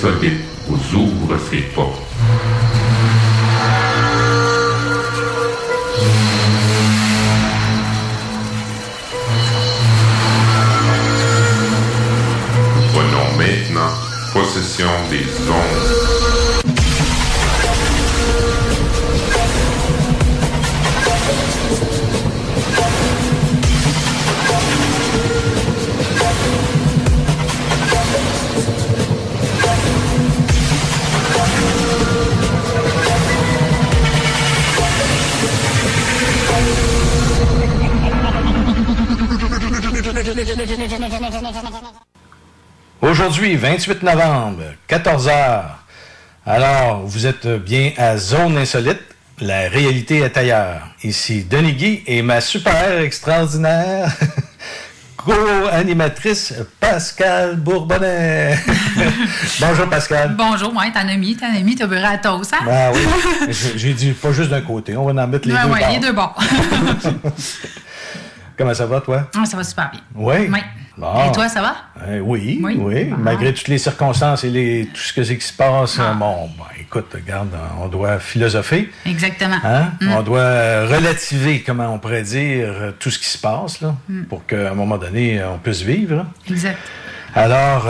insolite vous ouvre ses portes. Prenons maintenant possession des ondes. Aujourd'hui, 28 novembre, 14h. Alors, vous êtes bien à Zone Insolite. La réalité est ailleurs. Ici Denis Guy et ma super extraordinaire co-animatrice Pascal Bourbonnais. Bonjour Pascal. Bonjour, ouais, t'as beurré à toast, hein? Ben oui, j'ai dit pas juste d'un côté, on va en mettre les deux bords. Oui, les deux bords. Comment ça va, toi? Ça va super bien. Oui? Oui. Bon. Et toi, ça va? Oui. Ah. Malgré toutes les circonstances et tout ce qui se passe, écoute, regarde, on doit philosopher. Exactement. Hein? On doit relativer, comment on pourrait dire, tout ce qui se passe, là, pour qu'à un moment donné, on puisse vivre. Là. Exact. Alors,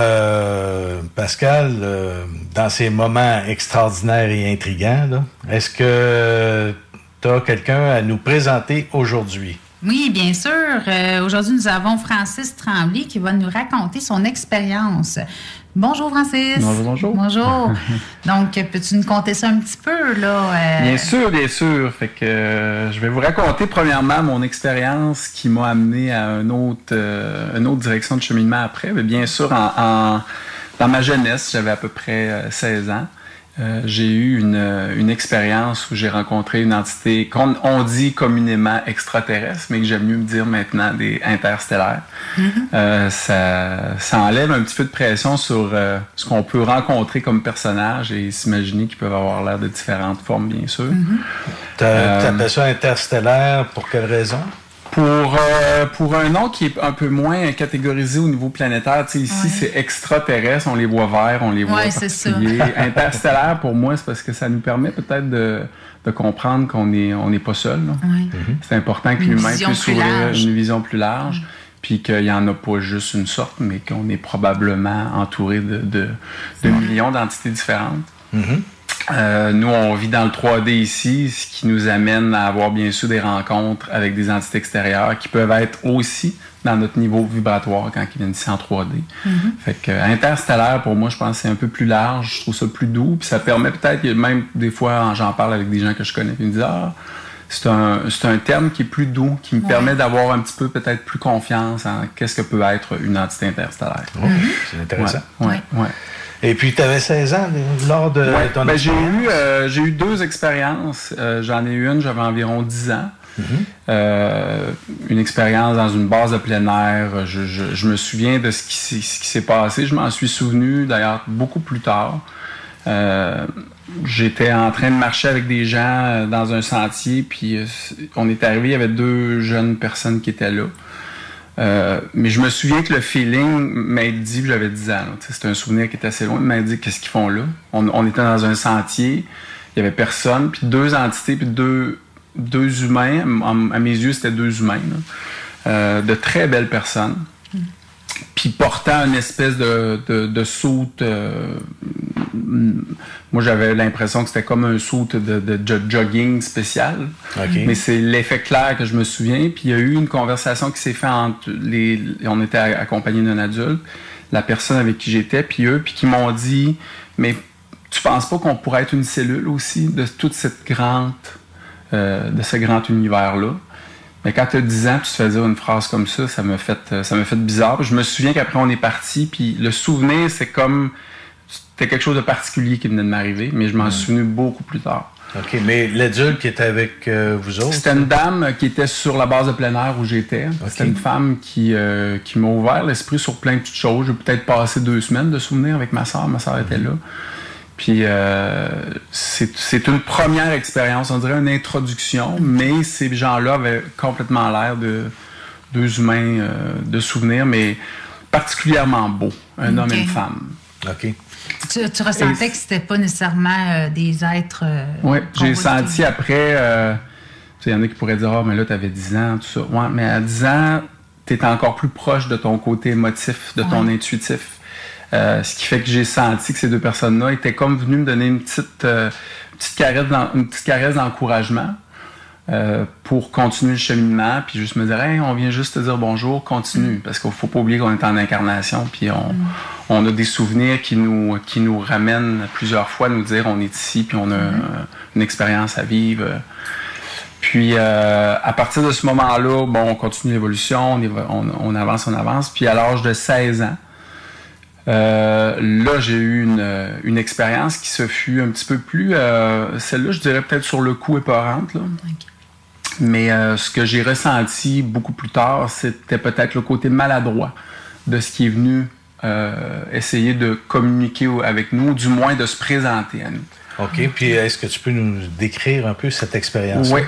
Pascal, dans ces moments extraordinaires et intrigants, là, est-ce que tu as quelqu'un à nous présenter aujourd'hui? Oui, bien sûr. Aujourd'hui, nous avons Francis Tremblay qui va nous raconter son expérience. Bonjour, Francis. Bonjour. Bonjour. Donc, peux-tu nous conter ça un petit peu, là? Bien sûr. Fait que je vais vous raconter premièrement mon expérience qui m'a amené à une autre direction de cheminement après. Mais bien sûr, dans ma jeunesse, j'avais à peu près 16 ans. J'ai eu une expérience où j'ai rencontré une entité qu'on dit communément extraterrestre, mais que j'aime mieux me dire maintenant des interstellaires. Ça enlève un petit peu de pression sur ce qu'on peut rencontrer comme personnage et s'imaginer qu'ils peuvent avoir l'air de différentes formes, bien sûr. T'appelles ça interstellaire pour quelle raison? Pour un nom qui est un peu moins catégorisé au niveau planétaire, tu sais, ici c'est extraterrestre, on les voit verts, on les voit particuliers. Interstellaire, pour moi, c'est parce que ça nous permet peut-être de comprendre qu'on n'est pas seul. C'est important que l'humain puisse ouvrir une vision plus large, puis qu'il n'y en a pas juste une sorte, mais qu'on est probablement entouré de millions d'entités différentes. Nous, on vit dans le 3D ici, ce qui nous amène à avoir bien sûr des rencontres avec des entités extérieures qui peuvent être aussi dans notre niveau vibratoire quand ils viennent ici en 3D. Fait que interstellaire, pour moi, je pense que c'est un peu plus large, je trouve ça plus doux, puis ça permet peut-être, même des fois, j'en parle avec des gens que je connais, puis ils me disent c'est un terme qui est plus doux, qui me permet d'avoir un petit peu peut-être plus confiance en qu'est-ce que peut être une entité interstellaire. C'est intéressant. Ouais. Et puis, tu avais 16 ans lors de ton expérience? J'ai eu deux expériences. J'en ai eu une, j'avais environ 10 ans. Une expérience dans une base de plein air. Je me souviens de ce qui s'est passé. Je m'en suis souvenu, d'ailleurs, beaucoup plus tard. J'étais en train de marcher avec des gens dans un sentier, puis on est arrivé, il y avait deux jeunes personnes qui étaient là. Mais je me souviens que le feeling m'a dit, j'avais 10 ans, c'était un souvenir qui était assez loin, il m'a dit qu'est-ce qu'ils font là? On était dans un sentier, il y avait personne, puis deux entités, puis deux humains, à mes yeux c'était deux humains, de très belles personnes, puis portant une espèce de soute. Moi, j'avais l'impression que c'était comme un suit de jogging spécial. Mais c'est l'effet clair que je me souviens. Puis il y a eu une conversation qui s'est faite entre on était accompagnés d'un adulte, la personne avec qui j'étais, puis eux, puis qui m'ont dit « Mais tu penses pas qu'on pourrait être une cellule aussi de toute cette de ce grand univers-là? » Mais quand tu as 10 ans, tu te fais dire une phrase comme ça, ça m'a fait bizarre. Puis je me souviens qu'après, on est parti, puis le souvenir, c'est comme... C'était quelque chose de particulier qui venait de m'arriver, mais je m'en suis souvenu beaucoup plus tard. OK, mais l'adulte qui était avec vous autres? C'était une dame qui était sur la base de plein air où j'étais. C'était une femme qui m'a ouvert l'esprit sur plein de petites choses. J'ai peut-être passé 2 semaines de souvenirs avec ma soeur. Ma soeur était là. Puis c'est une première expérience, on dirait une introduction, mais ces gens-là avaient complètement l'air de deux humains de souvenirs, mais particulièrement beaux, un homme et une femme. OK. Tu ressentais que c'était pas nécessairement des êtres... oui, j'ai senti après... il y en a qui pourraient dire « Ah, mais là, tu avais 10 ans, tout ça. » Ouais, mais à 10 ans, tu étais encore plus proche de ton côté émotif, de ton intuitif. Ce qui fait que j'ai senti que ces deux personnes-là étaient comme venues me donner une petite caresse d'encouragement pour continuer le cheminement, puis juste me dire hey, on vient juste te dire bonjour, continue, parce qu'il faut pas oublier qu'on est en incarnation, puis on a des souvenirs qui nous ramènent plusieurs fois, nous dire on est ici, puis on a une expérience à vivre. Puis à partir de ce moment-là, bon, on continue l'évolution, on avance, puis à l'âge de 16 ans, là, j'ai eu une expérience qui se fut un petit peu plus... celle-là, je dirais peut-être sur le coup épeurante, là. Okay. Mais ce que j'ai ressenti beaucoup plus tard, c'était peut-être le côté maladroit de ce qui est venu essayer de communiquer avec nous, du moins de se présenter à nous. OK. Puis est-ce que tu peux nous décrire un peu cette expérience? Oui.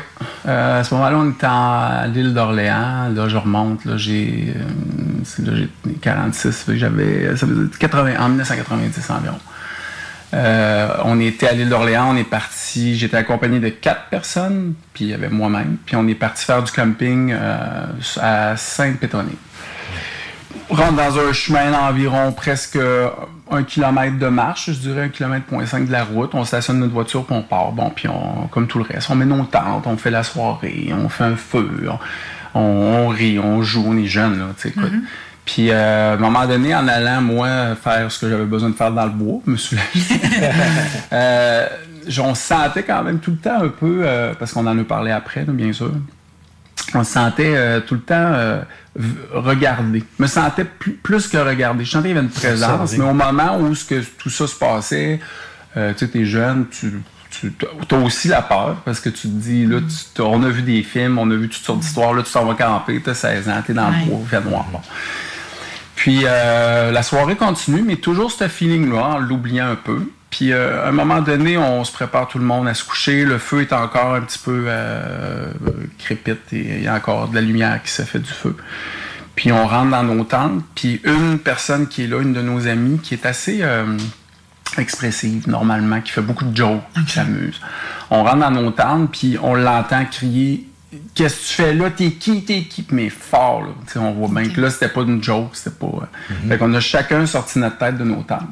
À ce moment-là, on était à l'île d'Orléans. Là, je remonte. Là, j'ai 46. J'avais... Ça veut dire en 1990 environ. On était à l'île d'Orléans. On est parti... J'étais accompagné de 4 personnes. Puis il y avait moi-même. Puis on est parti faire du camping à Sainte-Pétronille. On rentre dans un chemin d'environ presque 1 kilomètre de marche, je dirais 1,5 km de la route. On stationne notre voiture, puis on part. Bon, puis comme tout le reste, on met nos tentes, on fait la soirée, on fait un feu, on rit, on joue, on est jeunes, là, tu sais, écoute. Puis à un moment donné, en allant, moi, faire ce que j'avais besoin de faire dans le bois, me soulager, on se sentait quand même tout le temps un peu, parce qu'on en a parlé après, là, bien sûr, on se sentait tout le temps regarder. Je me sentais plus que regarder. Je sentais qu'il y avait une présence, mais au moment où tout ça se passait, tu sais, t'es jeune, tu as aussi la peur, parce que tu te dis, là, on a vu des films, on a vu toutes sortes d'histoires, là, tu t'en vas camper, t'as 16 ans, t'es dans le bois, il fait noir. Bon. Puis la soirée continue, mais toujours ce feeling-là, en l'oubliant un peu. Puis à un moment donné, on se prépare tout le monde à se coucher. Le feu est encore un petit peu crépite et il y a encore de la lumière qui se fait du feu. Puis on rentre dans nos tentes. Puis une personne qui est là, une de nos amies, qui est assez expressive normalement, qui fait beaucoup de jokes, qui s'amuse. On rentre dans nos tentes, puis on l'entend crier « Qu'est-ce que tu fais là? T'es qui? » Mais fort, là. T'sais, on voit bien que là, c'était pas une joke, c'était pas... Fait qu'on a chacun sorti notre tête de nos tentes.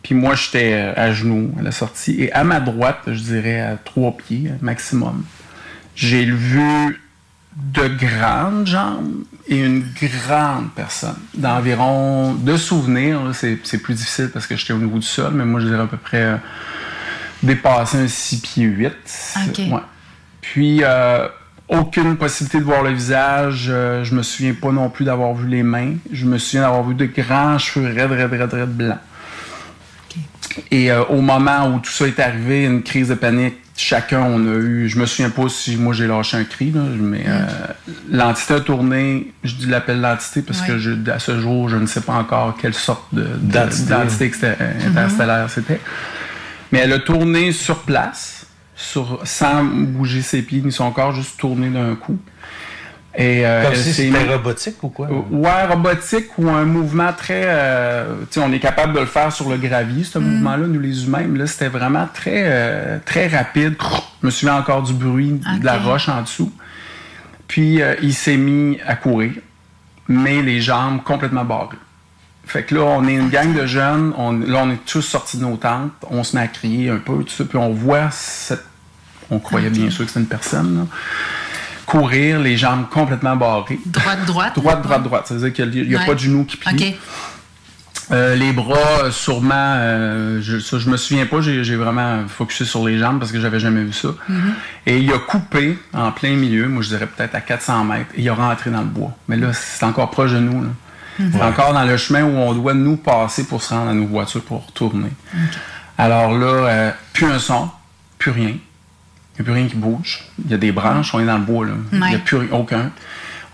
Puis moi, j'étais à genoux à la sortie. Et à ma droite, je dirais à 3 pieds maximum, j'ai vu de grandes jambes et une grande personne. D'environ, de souvenirs, là, c'est plus difficile parce que j'étais au niveau du sol, mais moi, je dirais à peu près dépasser un 6 pieds 8. Okay. Ouais. Puis, aucune possibilité de voir le visage. Je me souviens pas non plus d'avoir vu les mains. Je me souviens d'avoir vu de grands cheveux raides blancs. Et au moment où tout ça est arrivé, une crise de panique, chacun on a eu, je me souviens pas si moi j'ai lâché un cri, là, mais l'entité a tourné, je l'appelle l'entité parce que à ce jour, je ne sais pas encore quelle sorte d'entité interstellaire c'était. Mais elle a tourné sur place, sans bouger ses pieds ni son corps, juste tourné d'un coup. Et, comme si c'était robotique ou quoi? Ouais, robotique ou un mouvement très... tu sais, on est capable de le faire sur le gravier, ce mouvement-là, nous les humains. Mais là, c'était vraiment très, très rapide. Je me souviens encore du bruit de la roche en dessous. Puis, il s'est mis à courir, mais les jambes complètement barrées. Fait que là, on est une gang de jeunes. Là, on est tous sortis de nos tentes. On se met à crier un peu, tout ça. Puis on voit on croyait bien sûr que c'était une personne, là. Courir, les jambes complètement barrées. Droite. Ça veut dire qu'il n'y a pas de genou qui plie. Okay. Les bras, sûrement, je me souviens pas, j'ai vraiment focusé sur les jambes parce que j'avais jamais vu ça. Et il a coupé en plein milieu, moi je dirais peut-être à 400 mètres, et il a rentré dans le bois. Mais là, c'est encore proche de nous. Là. C'est encore dans le chemin où on doit nous passer pour se rendre à nos voitures pour retourner. Alors là, plus un son, plus rien. Il n'y a plus rien qui bouge. Il y a des branches, on est dans le bois, là. Il n'y a plus aucun.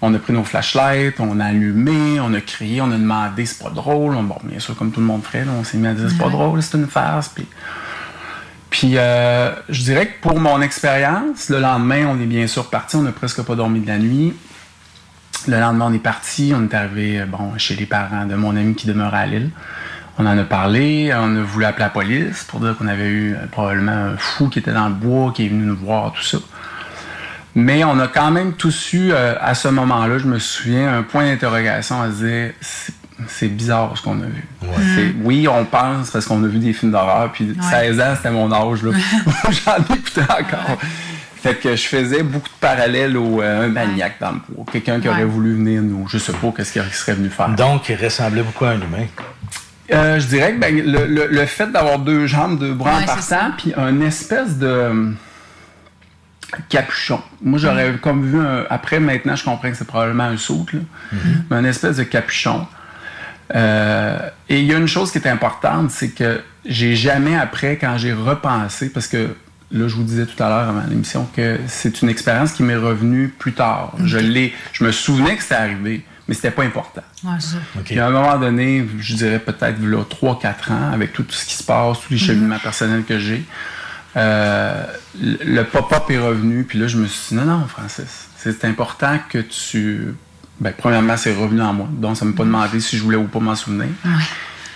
On a pris nos flashlights, on a allumé, on a crié, on a demandé c'est pas drôle. Bon, bien sûr, comme tout le monde ferait, là, on s'est mis à dire c'est pas drôle, c'est une farce. Puis je dirais que pour mon expérience, le lendemain, on est bien sûr parti, on n'a presque pas dormi de la nuit. Le lendemain, on est parti, on est arrivé chez les parents de mon ami qui demeurait à Lille. On en a parlé, on a voulu appeler la police pour dire qu'on avait eu probablement un fou qui était dans le bois, qui est venu nous voir, tout ça. Mais on a quand même tous eu, à ce moment-là, je me souviens, un point d'interrogation à se dire, c'est bizarre ce qu'on a vu. Ouais. Oui, on pense parce qu'on a vu des films d'horreur, puis 16 ans, c'était mon âge, là. J'en écoutais encore. Fait que je faisais beaucoup de parallèles au un maniaque dans le bois. Quelqu'un qui aurait voulu venir nous... Je sais pas qu'est-ce qu'il serait venu faire. Donc, il ressemblait beaucoup à un humain. Je dirais que le fait d'avoir 2 jambes, 2 bras en partant, puis un espèce de... capuchon. Moi, j'aurais comme vu après, maintenant, je comprends que c'est probablement un soute, là. Mais un espèce de capuchon. Et il y a une chose qui est importante, c'est que j'ai jamais après, quand j'ai repensé, parce que là, je vous disais tout à l'heure avant l'émission que c'est une expérience qui m'est revenue plus tard. Okay. Je me souvenais que c'était arrivé, mais c'était pas important. Ouais, ça. Okay. Et à un moment donné, je dirais peut-être là, 3-4 ans, avec tout ce qui se passe, tous les cheminements personnels que j'ai, le pop-up est revenu, puis là, je me suis dit, non, Francis, c'est important que tu... Ben, premièrement, c'est revenu en moi, donc ça ne m'a pas demandé si je voulais ou pas m'en souvenir. Ouais.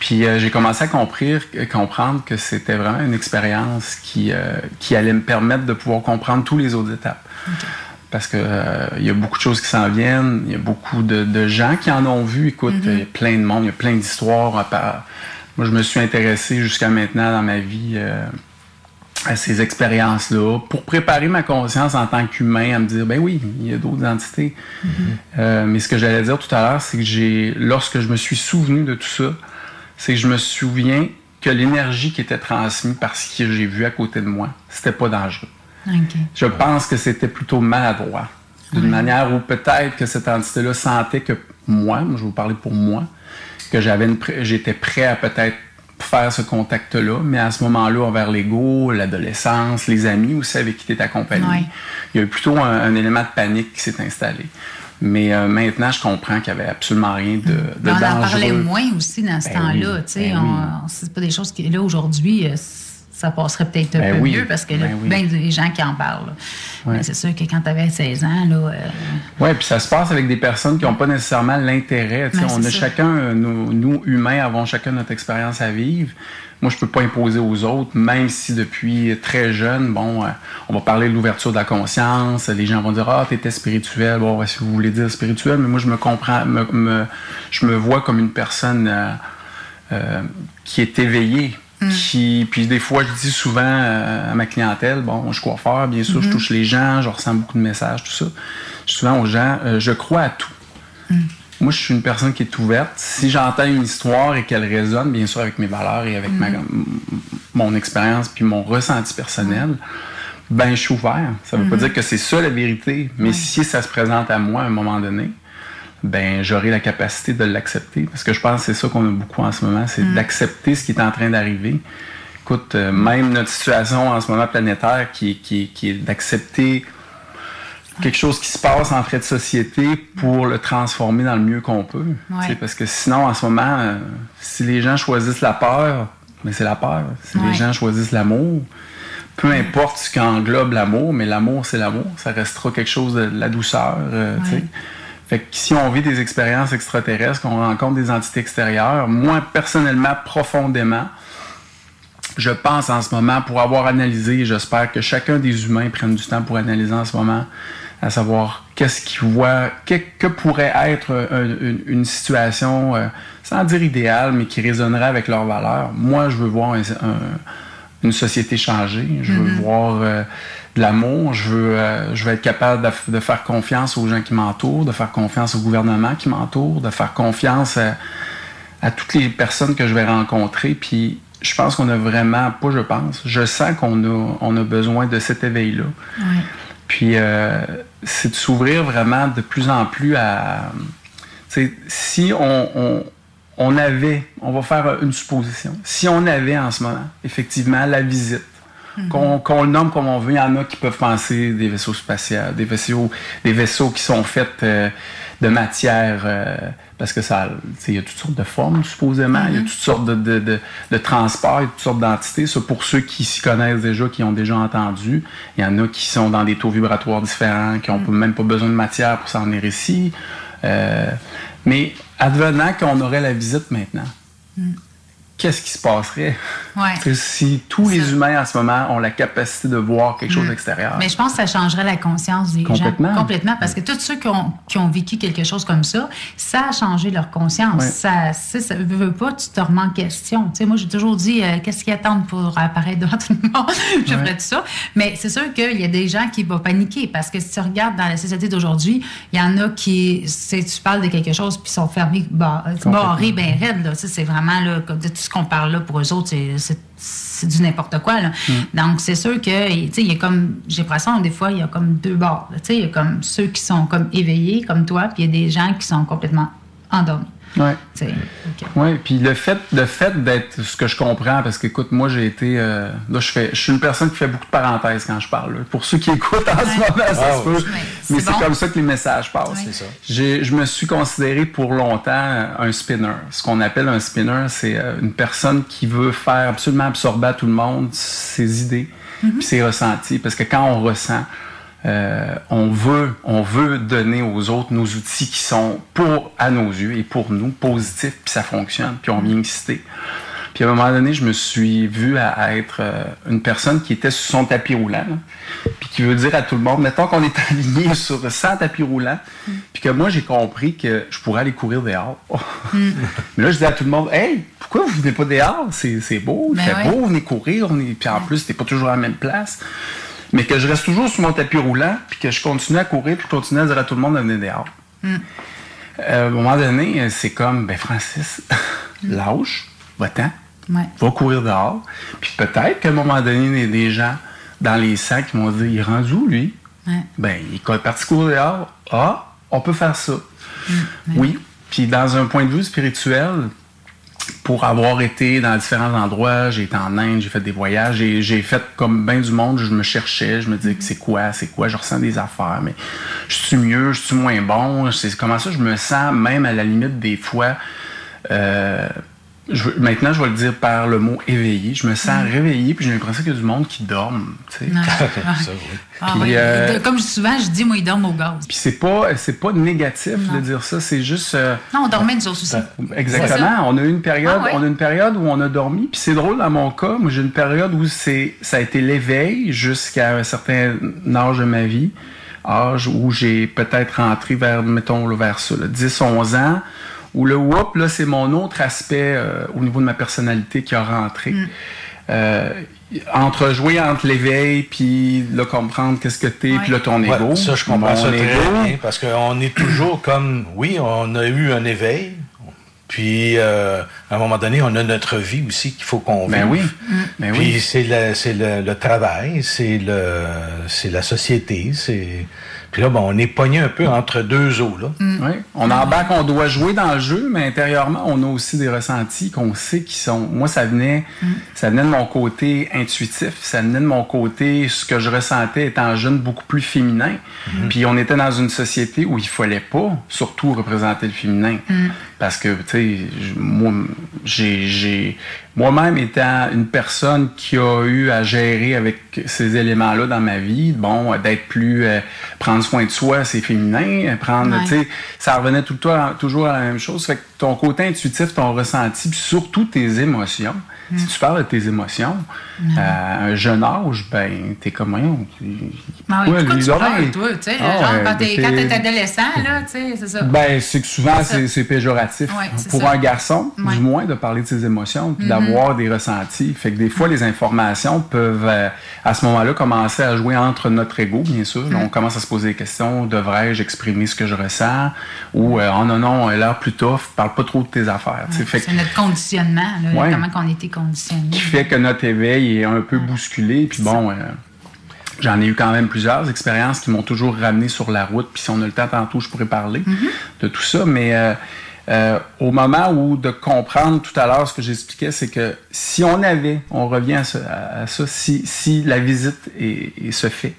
Puis j'ai commencé à comprendre que c'était vraiment une expérience qui allait me permettre de pouvoir comprendre toutes les autres étapes. Okay. Parce que y a beaucoup de choses qui s'en viennent, il y a beaucoup de gens qui en ont vu. Écoute, il y a plein de monde, il y a plein d'histoires. Moi, je me suis intéressé jusqu'à maintenant dans ma vie à ces expériences-là pour préparer ma conscience en tant qu'humain à me dire, ben oui, il y a d'autres entités. Mais ce que j'allais dire tout à l'heure, c'est que lorsque je me suis souvenu de tout ça, c'est que je me souviens que l'énergie qui était transmise par ce que j'ai vu à côté de moi, c'était pas dangereux. Okay. Je pense que c'était plutôt maladroit. D'une manière où peut-être que cette entité-là sentait que moi, je vais vous parler pour moi, que j'étais prêt à peut-être faire ce contact-là, mais à ce moment-là, vers l'ego, l'adolescence, les amis aussi avec qui tu es accompagné, il y a eu plutôt un élément de panique qui s'est installé. Mais maintenant, je comprends qu'il n'y avait absolument rien de dangereux. On en parlait moins aussi dans ce temps-là. C'est pas des choses qui, là, aujourd'hui, ça passerait peut-être un peu mieux parce que là, des gens qui en parlent. Mais c'est sûr que quand tu avais 16 ans, là... Oui, puis ça se passe avec des personnes qui n'ont pas nécessairement l'intérêt. On a chacun, nous, humains, avons chacun notre expérience à vivre. Moi, je peux pas imposer aux autres, même si depuis très jeune, on va parler de l'ouverture de la conscience. Les gens vont dire « Ah, t'étais spirituel. » Bon, si vous voulez dire spirituel, mais moi, je me comprends, je me vois comme une personne qui est éveillée. Puis des fois, je dis souvent à ma clientèle, je suis coiffeur, bien sûr, je touche les gens, je ressens beaucoup de messages, tout ça. Je dis souvent aux gens, je crois à tout. Moi, je suis une personne qui est ouverte. Si j'entends une histoire et qu'elle résonne, bien sûr, avec mes valeurs et avec mon expérience puis mon ressenti personnel, je suis ouvert. Ça ne veut pas dire que c'est ça la vérité, mais si ça se présente à moi à un moment donné, j'aurai la capacité de l'accepter. Parce que je pense que c'est ça qu'on a beaucoup en ce moment, c'est d'accepter ce qui est en train d'arriver. Écoute, même notre situation en ce moment planétaire qui est d'accepter quelque chose qui se passe en frais de société pour le transformer dans le mieux qu'on peut. Parce que sinon, en ce moment, si les gens choisissent la peur, c'est la peur. Si les gens choisissent l'amour, peu importe ce qu'englobe l'amour, mais l'amour, c'est l'amour. Ça restera quelque chose de la douceur. Fait que si on vit des expériences extraterrestres, qu'on rencontre des entités extérieures, moi, personnellement, profondément, je pense en ce moment, pour avoir analysé, et j'espère que chacun des humains prenne du temps pour analyser en ce moment, à savoir qu'est-ce qu'ils voient, que pourrait être une situation, sans dire idéale, mais qui résonnerait avec leurs valeurs. Moi, je veux voir une société changer, je veux voir de l'amour, je veux être capable de faire confiance aux gens qui m'entourent, de faire confiance au gouvernement qui m'entoure, de faire confiance à toutes les personnes que je vais rencontrer, puis je pense qu'on a vraiment, je sens qu'on a besoin de cet éveil-là. Puis, c'est de s'ouvrir vraiment de plus en plus à... Si on va faire une supposition, si on avait en ce moment, effectivement, la visite, qu'on le nomme comme on veut, il y en a qui peuvent penser des vaisseaux spatiaux, des vaisseaux qui sont faits de matière, parce que il y a toutes sortes de formes, supposément, il y a toutes sortes de transports, il y a toutes sortes d'entités. Ça, pour ceux qui s'y connaissent déjà, qui ont déjà entendu, il y en a qui sont dans des taux vibratoires différents, qui n'ont même pas besoin de matière pour s'en venir ici. Mais advenant qu'on aurait la visite maintenant, qu'est-ce qui se passerait si tous les humains en ce moment ont la capacité de voir quelque chose d'extérieur? Mais je pense que ça changerait la conscience des gens. Complètement. Parce que tous ceux qui ont vécu quelque chose comme ça a changé leur conscience. Ça veut pas, tu te remets en question. Tu sais, moi, j'ai toujours dit, qu'est-ce qu'ils attendent pour apparaître devant tout le monde? Je ferais tout ça. Mais c'est sûr qu'il y a des gens qui vont paniquer parce que si tu regardes dans la société d'aujourd'hui, il y en a qui, tu parles de quelque chose puis sont fermés, barrés, bien raides. Là. C'est vraiment, là, de tout ce qu'on parle là, pour eux autres, c'est du n'importe quoi. Là. Donc, c'est sûr que, il y a comme, j'ai l'impression, des fois, il y a comme deux bords. Il y a comme ceux qui sont comme éveillés, comme toi, puis il y a des gens qui sont complètement endormis. Oui, puis le fait d'être, ce que je comprends, parce que, écoute, moi, j'ai été... là, je suis une personne qui fait beaucoup de parenthèses quand je parle. Là. Pour ceux qui écoutent en ce moment, ça se peut. Mais c'est comme ça que les messages passent. C'est ça. Je me suis considéré pour longtemps un spinner. Ce qu'on appelle un spinner, c'est une personne qui veut faire absolument absorber à tout le monde ses idées puis ses ressentis. Parce que quand on ressent, on veut donner aux autres nos outils qui sont à nos yeux et pour nous positifs, puis ça fonctionne, puis on vient exciter. Puis à un moment donné, je me suis vu à être une personne qui était sur son tapis roulant, là, puis qui veut dire à tout le monde, mettons qu'on est aligné sur 100 tapis roulants, puis que moi j'ai compris que je pourrais aller courir dehors. Mais là, je dis à tout le monde, hey, pourquoi vous venez pas dehors? C'est beau, il fait beau, venez courir, puis en plus, t'es pas toujours à la même place. Mais que je reste toujours sur mon tapis roulant, puis que je continue à courir, puis je continue à dire à tout le monde de venir dehors. À un moment donné, c'est comme, Francis, lâche, va-t'en, va courir dehors. Puis peut-être qu'à un moment donné, il y a des gens dans les sacs qui m'ont dit, il est rendu où, lui? Il est parti courir dehors. Ah, on peut faire ça. Oui. Puis dans un point de vue spirituel, pour avoir été dans différents endroits, j'ai été en Inde, j'ai fait des voyages, j'ai fait comme bien du monde, je me cherchais, je me disais que c'est quoi, je ressens des affaires, mais je suis mieux, je suis moins bon, c'est comment ça je me sens, même à la limite des fois, maintenant je vais le dire par le mot éveillé, je me sens réveillé, puis j'ai l'impression qu'il y a du monde qui dorme, tu sais. Comme souvent je dis, moi, ils dorment au gaz. Puis c'est pas négatif de dire ça, c'est juste... non, on dormait nous autres aussi. Exactement, on a eu une période où on a dormi, puis c'est drôle dans mon cas, moi j'ai une période où ça a été l'éveil jusqu'à un certain âge de ma vie, âge où j'ai peut-être rentré vers ça, 10-11 ans, où le whoop, là, c'est mon autre aspect au niveau de ma personnalité qui a rentré. Jouer entre l'éveil, puis là, comprendre qu'est-ce que t'es, puis là, ton ego. Ça, je comprends ça très bien, parce qu'on est toujours comme, oui, on a eu un éveil, puis à un moment donné, on a notre vie aussi qu'il faut qu'on vive. Puis c'est le travail, c'est la société, c'est... Puis là, on est pogné un peu entre deux eaux, là. Oui. On embarque, on doit jouer dans le jeu, mais intérieurement, on a aussi des ressentis qu'on sait qui sont... Moi, ça venait de mon côté intuitif, ça venait de mon côté, ce que je ressentais étant jeune, beaucoup plus féminin. Puis on était dans une société où il fallait pas, surtout, représenter le féminin. Parce que, tu sais, moi-même étant une personne qui a eu à gérer avec ces éléments-là dans ma vie, d'être plus... prendre soin de soi, c'est féminin. Tu sais, ça revenait toujours à la même chose. Fait que ton côté intuitif, ton ressenti, puis surtout tes émotions. Si tu parles de tes émotions, à un jeune âge, t'es comme rien. Pourquoi tu parles, toi? Tu sais, quand t'es adolescent, là, tu sais, c'est ça. C'est que souvent, c'est péjoratif. Pour un garçon, du moins, de parler de ses émotions, puis d'avoir des ressentis. Fait que des fois, les informations peuvent, à ce moment-là, commencer à jouer entre notre ego, bien sûr. On commence à se poser des questions. Devrais-je exprimer ce que je ressens? Ou, non, l'air plus tough, parle pas trop de tes affaires. C'est notre conditionnement, là, comment on a été conditionné. Qui fait que notre éveil est un peu bousculé. Puis j'en ai eu quand même plusieurs expériences qui m'ont toujours ramené sur la route. Puis si on a le temps tantôt, je pourrais parler de tout ça. Mais au moment où de comprendre tout à l'heure ce que j'expliquais, c'est que si on revient à ça, si la visite se fait,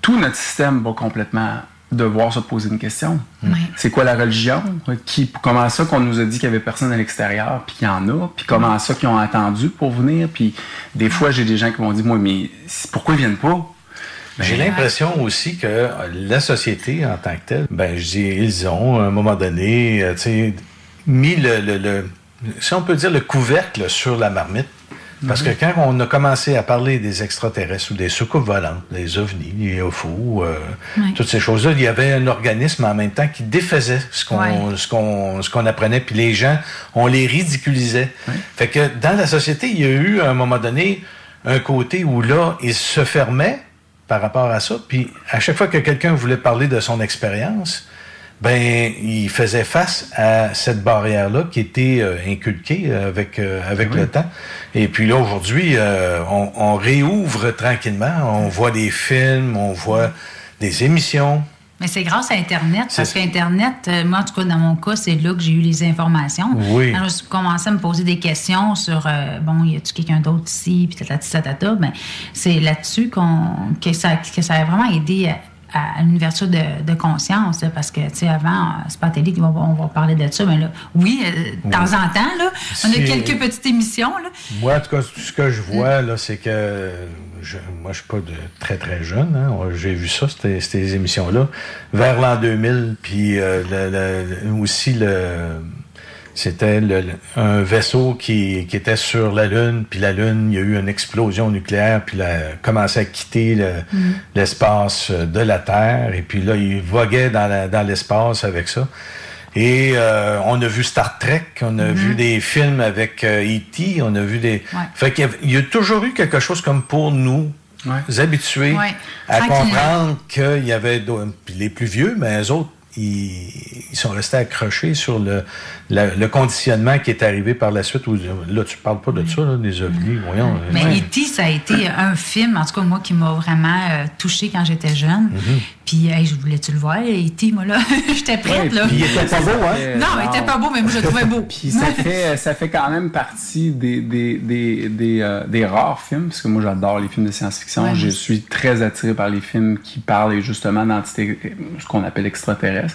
tout notre système va complètement devoir se poser une question. C'est quoi la religion? Comment ça qu'on nous a dit qu'il n'y avait personne à l'extérieur, puis qu'il y en a? Puis comment ça qu'ils ont attendu pour venir? Puis des fois, j'ai des gens qui m'ont dit, moi, mais pourquoi ils viennent pas? J'ai l'impression aussi que la société, en tant que telle, ils ont, à un moment donné, mis si on peut dire, le couvercle sur la marmite. Parce que quand on a commencé à parler des extraterrestres ou des soucoupes volantes, des ovnis, les UFO, toutes ces choses-là, il y avait un organisme en même temps qui défaisait ce qu'on apprenait, puis les gens, on les ridiculisait. Fait que dans la société, il y a eu, à un moment donné, un côté où là, il se fermait par rapport à ça, puis à chaque fois que quelqu'un voulait parler de son expérience, ben, il faisait face à cette barrière-là qui était inculquée avec le temps. Et puis là, aujourd'hui, on réouvre tranquillement. On voit des films, on voit des émissions. Mais c'est grâce à Internet, parce qu'Internet, moi, en tout cas, dans mon cas, c'est là que j'ai eu les informations. Oui. Quand j'ai commencé à me poser des questions sur, y a-tu quelqu'un d'autre ici, puis tatata, ben, c'est là-dessus que ça a vraiment aidé à une ouverture de conscience, là, parce que, tu sais, avant, c'est pas à la télé qu'on va parler de ça, mais là, de temps en temps, là, on a quelques petites émissions, là. Moi, en tout cas, tout ce que je vois, là, c'est que moi, je suis pas très, très jeune, hein. J'ai vu ça, ces émissions-là, vers l'an 2000, puis c'était un vaisseau qui était sur la Lune, puis la Lune, il y a eu une explosion nucléaire, puis il a commencé à quitter l'espace de la Terre, et puis là, il voguait dans l'espace avec ça. Et on a vu Star Trek, on a vu des films avec E.T., on a vu des... Fait qu'il y a toujours eu quelque chose comme pour nous habitués à comprendre qu'il y avait... Puis les plus vieux, mais eux autres, ils sont restés accrochés sur le conditionnement qui est arrivé par la suite. Où, là, tu parles pas de ça, là, des ovnis, voyons. Mais E.T., ça a été un film, en tout cas, moi, qui m'a vraiment touchée quand j'étais jeune. Puis, je voulais-tu le voir, E.T., moi, là? J'étais prête, là. Puis, il était pas beau, hein? Non, il était pas beau, mais moi, je le trouvais beau. Puis, ça fait quand même partie des rares films, parce que moi, j'adore les films de science-fiction. Je suis très attiré par les films qui parlent, justement, d'entités, ce qu'on appelle extraterrestres.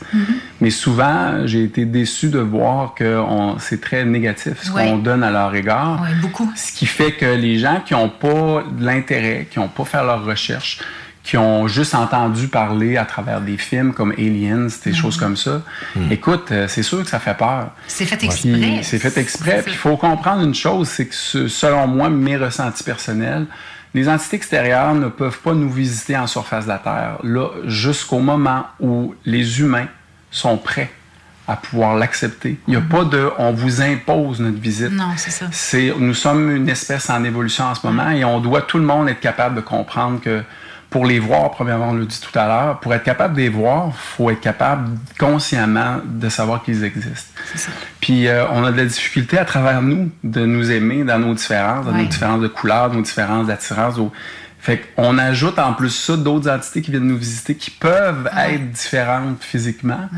Mais souvent, j'ai été déçu de voir que c'est très négatif, ce qu'on donne à leur égard. Oui, beaucoup. Ce qui fait que les gens qui n'ont pas de l'intérêt, qui n'ont pas fait leurs recherches, qui ont juste entendu parler à travers des films comme Aliens, des choses comme ça, écoute, c'est sûr que ça fait peur. C'est fait exprès. C'est fait exprès. Puis il faut comprendre une chose, c'est que selon moi, mes ressentis personnels, les entités extérieures ne peuvent pas nous visiter en surface de la Terre, là, jusqu'au moment où les humains sont prêts à pouvoir l'accepter. Il n'y a pas de « on vous impose notre visite ». Non, c'est ça. Nous sommes une espèce en évolution en ce moment et on doit tout le monde être capable de comprendre que pour les voir, premièrement, on l'a dit tout à l'heure, pour être capable de les voir, il faut être capable consciemment de savoir qu'ils existent. C'est ça. Puis on a de la difficulté à travers nous de nous aimer dans nos différences, dans nos différences de couleurs, nos différences d'attirance. Fait qu'on ajoute en plus ça d'autres entités qui viennent nous visiter qui peuvent être différentes physiquement.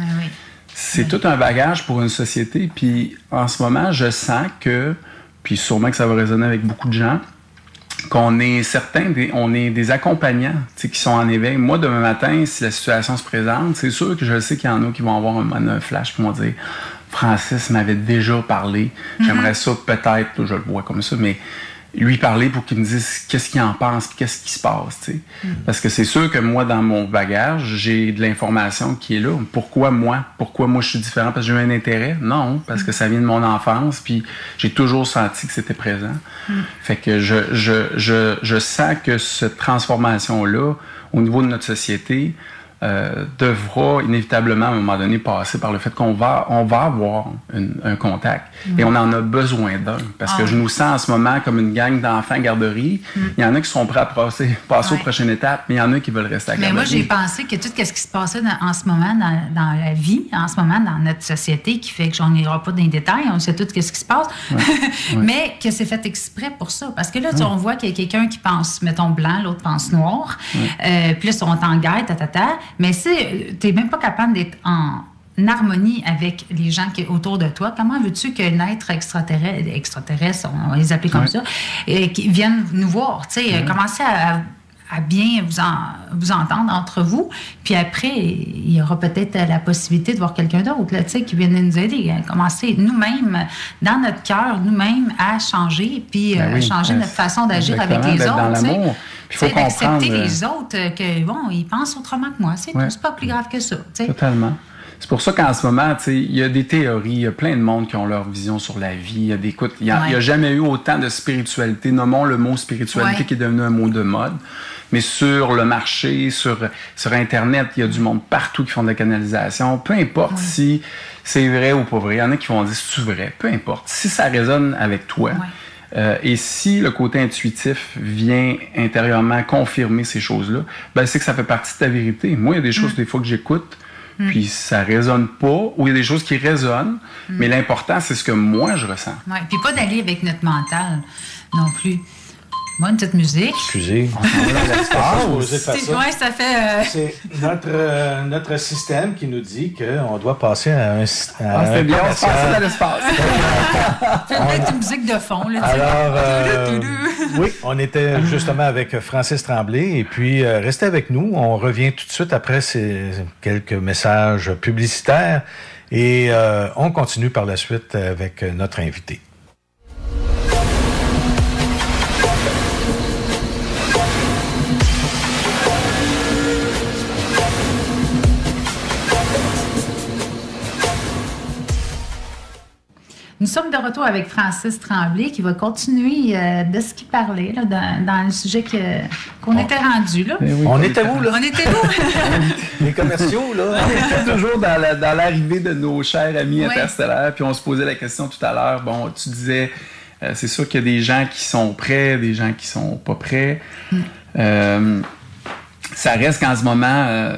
C'est tout un bagage pour une société. Puis en ce moment, je sens que, puis sûrement que ça va résonner avec beaucoup de gens, qu'on est certains, on est des accompagnants qui sont en éveil. Moi, demain matin, si la situation se présente, c'est sûr que je sais qu'il y en a qui vont avoir un flash qui vont dire « Francis m'avait déjà parlé, j'aimerais ça peut-être, je le vois comme ça, mais lui parler pour qu'il me dise qu'est-ce qu'il en pense, puis qu'est-ce qui se passe. » Parce que c'est sûr que moi, dans mon bagage, j'ai de l'information qui est là. Pourquoi moi je suis différent? Parce que j'ai eu un intérêt? Non, parce que ça vient de mon enfance, puis j'ai toujours senti que c'était présent. Fait que je sens que cette transformation-là, au niveau de notre société, devra inévitablement à un moment donné passer par le fait qu'on va avoir un contact et on en a besoin d'un parce que je nous sens en ce moment comme une gang d'enfants garderie. Il y en a qui sont prêts à passer aux prochaines étapes, mais il y en a qui veulent rester à garderie. Mais moi, j'ai pensé que tout ce qui se passait en ce moment dans la vie, en ce moment dans notre société, qui fait que j'en ira pas dans les détails, on sait tout ce qui se passe, mais que c'est fait exprès pour ça. Parce que là, on voit qu'il y a quelqu'un qui pense, mettons, blanc, l'autre pense noir, puis là, ils sont en guerre, mais si tu n'es même pas capable d'être en harmonie avec les gens autour de toi, comment veux-tu qu'un être extraterrestre, on va les appeler comme ça, qui viennent nous voir, tu sais, commencer à bien vous entendre entre vous, puis après, il y aura peut-être la possibilité de voir quelqu'un d'autre, tu sais, qui vienne nous aider, commencer nous-mêmes, dans notre cœur, nous-mêmes, à changer, puis changer notre façon d'agir avec les autres, dans l'amour. Il faut d'accepter les autres, que bon, ils pensent autrement que moi, c'est tout, c'est pas plus grave que ça, tu sais. Totalement. C'est pour ça qu'en ce moment, il y a des théories, il y a plein de monde qui ont leur vision sur la vie. Il n'y a jamais eu autant de spiritualité. Nommons le mot spiritualité qui est devenu un mot de mode. Mais sur le marché, sur Internet, il y a du monde partout qui font de la canalisation. Peu importe si c'est vrai ou pas vrai. Il y en a qui vont dire c'est vrai. Peu importe. Si ça résonne avec toi, et si le côté intuitif vient intérieurement confirmer ces choses-là, ben c'est que ça fait partie de ta vérité. Moi, il y a des choses des fois que j'écoute, puis ça résonne pas, ou il y a des choses qui résonnent, mais l'important, c'est ce que moi, je ressens. Oui, puis pas d'aller avec notre mental non plus. Moi, une petite musique. Excusez. Ça fait... C'est notre système qui nous dit qu'on doit passer à un c'est bien, on se passe dans l'espace. Peut-être une musique de fond. Là, alors, oui, on était justement avec Francis Tremblay. Et puis, restez avec nous. On revient tout de suite après ces quelques messages publicitaires. Et on continue par la suite avec notre invité. Nous sommes de retour avec Francis Tremblay qui va continuer de ce qu'il parlait là, dans le sujet qu'on était rendu. Là. Oui, on était où, là? On était où? Les commerciaux, là. On était toujours dans l'arrivée de nos chers amis interstellaires, puis on se posait la question tout à l'heure. Bon, tu disais, c'est sûr qu'il y a des gens qui sont prêts, des gens qui sont pas prêts. Ça reste qu'en ce moment...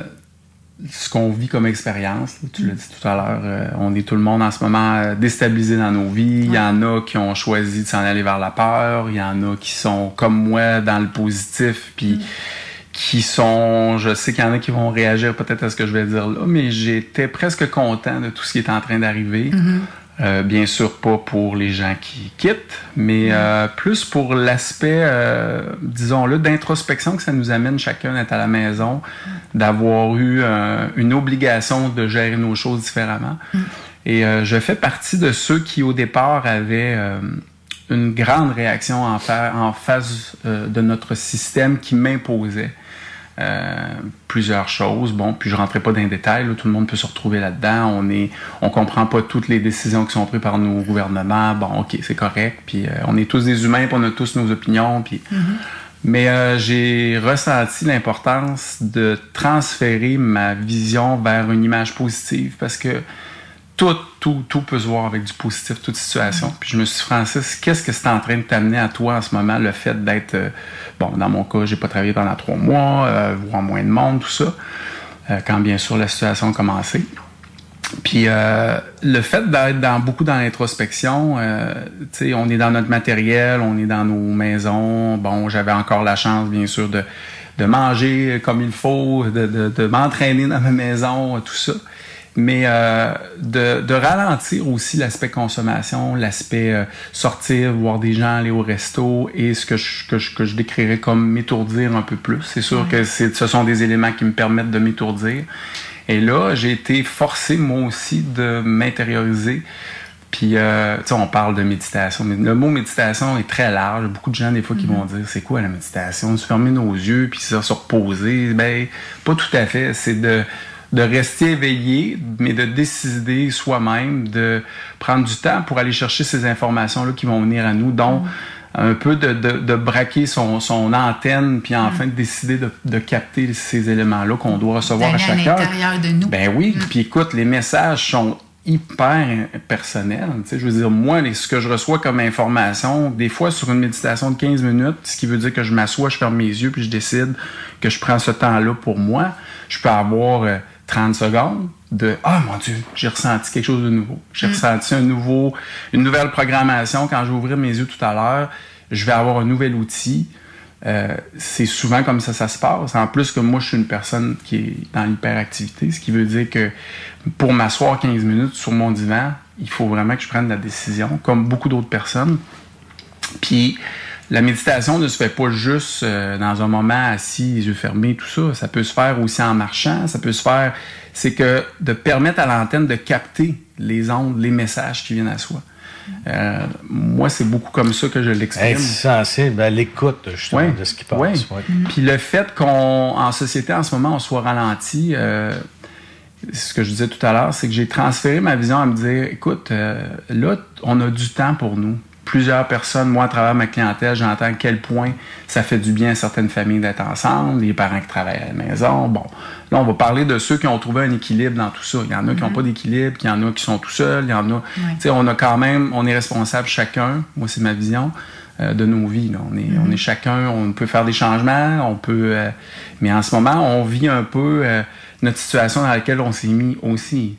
ce qu'on vit comme expérience, là, tu l'as dit tout à l'heure, on est tout le monde en ce moment déstabilisé dans nos vies. Il y en a qui ont choisi de s'en aller vers la peur. Il y en a qui sont, comme moi, dans le positif, puis qui sont... Je sais qu'il y en a qui vont réagir peut-être à ce que je vais dire là, mais j'étais presque content de tout ce qui est en train d'arriver. Bien sûr, pas pour les gens qui quittent, mais plus pour l'aspect, disons-le, d'introspection que ça nous amène chacun d'être à la maison, d'avoir eu une obligation de gérer nos choses différemment. Et je fais partie de ceux qui, au départ, avaient une grande réaction en face de notre système qui m'imposait plusieurs choses. Bon, puis je rentrais pas dans les détails, là, tout le monde peut se retrouver là-dedans. On comprend pas toutes les décisions qui sont prises par nos gouvernements. Bon, OK, c'est correct. Puis on est tous des humains, puis on a tous nos opinions. Puis... Mais j'ai ressenti l'importance de transférer ma vision vers une image positive parce que tout peut se voir avec du positif, toute situation. Puis je me suis dit, Francis, qu'est-ce que c'est en train de t'amener à toi en ce moment, le fait d'être... bon, dans mon cas, j'ai pas travaillé pendant 3 mois, voir moins de monde, tout ça, quand bien sûr la situation a commencé. Puis le fait d'être beaucoup dans l'introspection, tu sais, on est dans notre matériel, on est dans nos maisons. Bon, j'avais encore la chance, bien sûr, de manger comme il faut, de m'entraîner dans ma maison, tout ça. Mais de ralentir aussi l'aspect consommation, l'aspect sortir, voir des gens, aller au resto et ce que je décrirais comme m'étourdir un peu plus. C'est sûr que ce sont des éléments qui me permettent de m'étourdir. Et là, j'ai été forcé, moi aussi, de m'intérioriser. Puis, tu sais, on parle de méditation, mais le mot méditation est très large. Beaucoup de gens, des fois, qui vont dire, c'est quoi la méditation? Se fermer nos yeux, puis se reposer. Ben, pas tout à fait. C'est de rester éveillé, mais de décider soi-même, de prendre du temps pour aller chercher ces informations-là qui vont venir à nous, dont un peu de braquer son antenne, puis enfin de décider de capter ces éléments-là qu'on doit recevoir à chaque heure. À l'intérieur de nous. Ben oui, puis écoute, les messages sont hyper personnels. Tu sais, je veux dire, moi, ce que je reçois comme information, des fois sur une méditation de 15 minutes, ce qui veut dire que je m'assois, je ferme mes yeux, puis je décide que je prends ce temps-là pour moi, je peux avoir 30 secondes de « Ah, mon Dieu, j'ai ressenti quelque chose de nouveau. J'ai ressenti une nouvelle programmation. Quand je vais ouvrir mes yeux tout à l'heure, je vais avoir un nouvel outil. » C'est souvent comme ça se passe. En plus que moi, je suis une personne qui est dans l'hyperactivité, ce qui veut dire que pour m'asseoir 15 minutes sur mon divan, il faut vraiment que je prenne la décision, comme beaucoup d'autres personnes. Puis, la méditation ne se fait pas juste dans un moment assis, les yeux fermés, tout ça. Ça peut se faire aussi en marchant. Ça peut se faire... C'est que de permettre à l'antenne de capter les ondes, les messages qui viennent à soi. Moi, c'est beaucoup comme ça que je l'exprime. Être sensible à l'écoute, justement, de ce qui passe. Puis le fait qu'en société, en ce moment, on soit ralenti... ce que je disais tout à l'heure, c'est que j'ai transféré ma vision à me dire, écoute, là, on a du temps pour nous. Plusieurs personnes, moi, à travers ma clientèle, j'entends à quel point ça fait du bien à certaines familles d'être ensemble, les parents qui travaillent à la maison. Bon, là, on va parler de ceux qui ont trouvé un équilibre dans tout ça. Il y en a qui n'ont pas d'équilibre, il y en a qui sont tout seuls, il y en a... Tu sais, on a quand même... On est responsable chacun, moi, c'est ma vision, de nos vies. Là. On est chacun... On peut faire des changements, on peut... mais en ce moment, on vit un peu... notre situation dans laquelle on s'est mis aussi.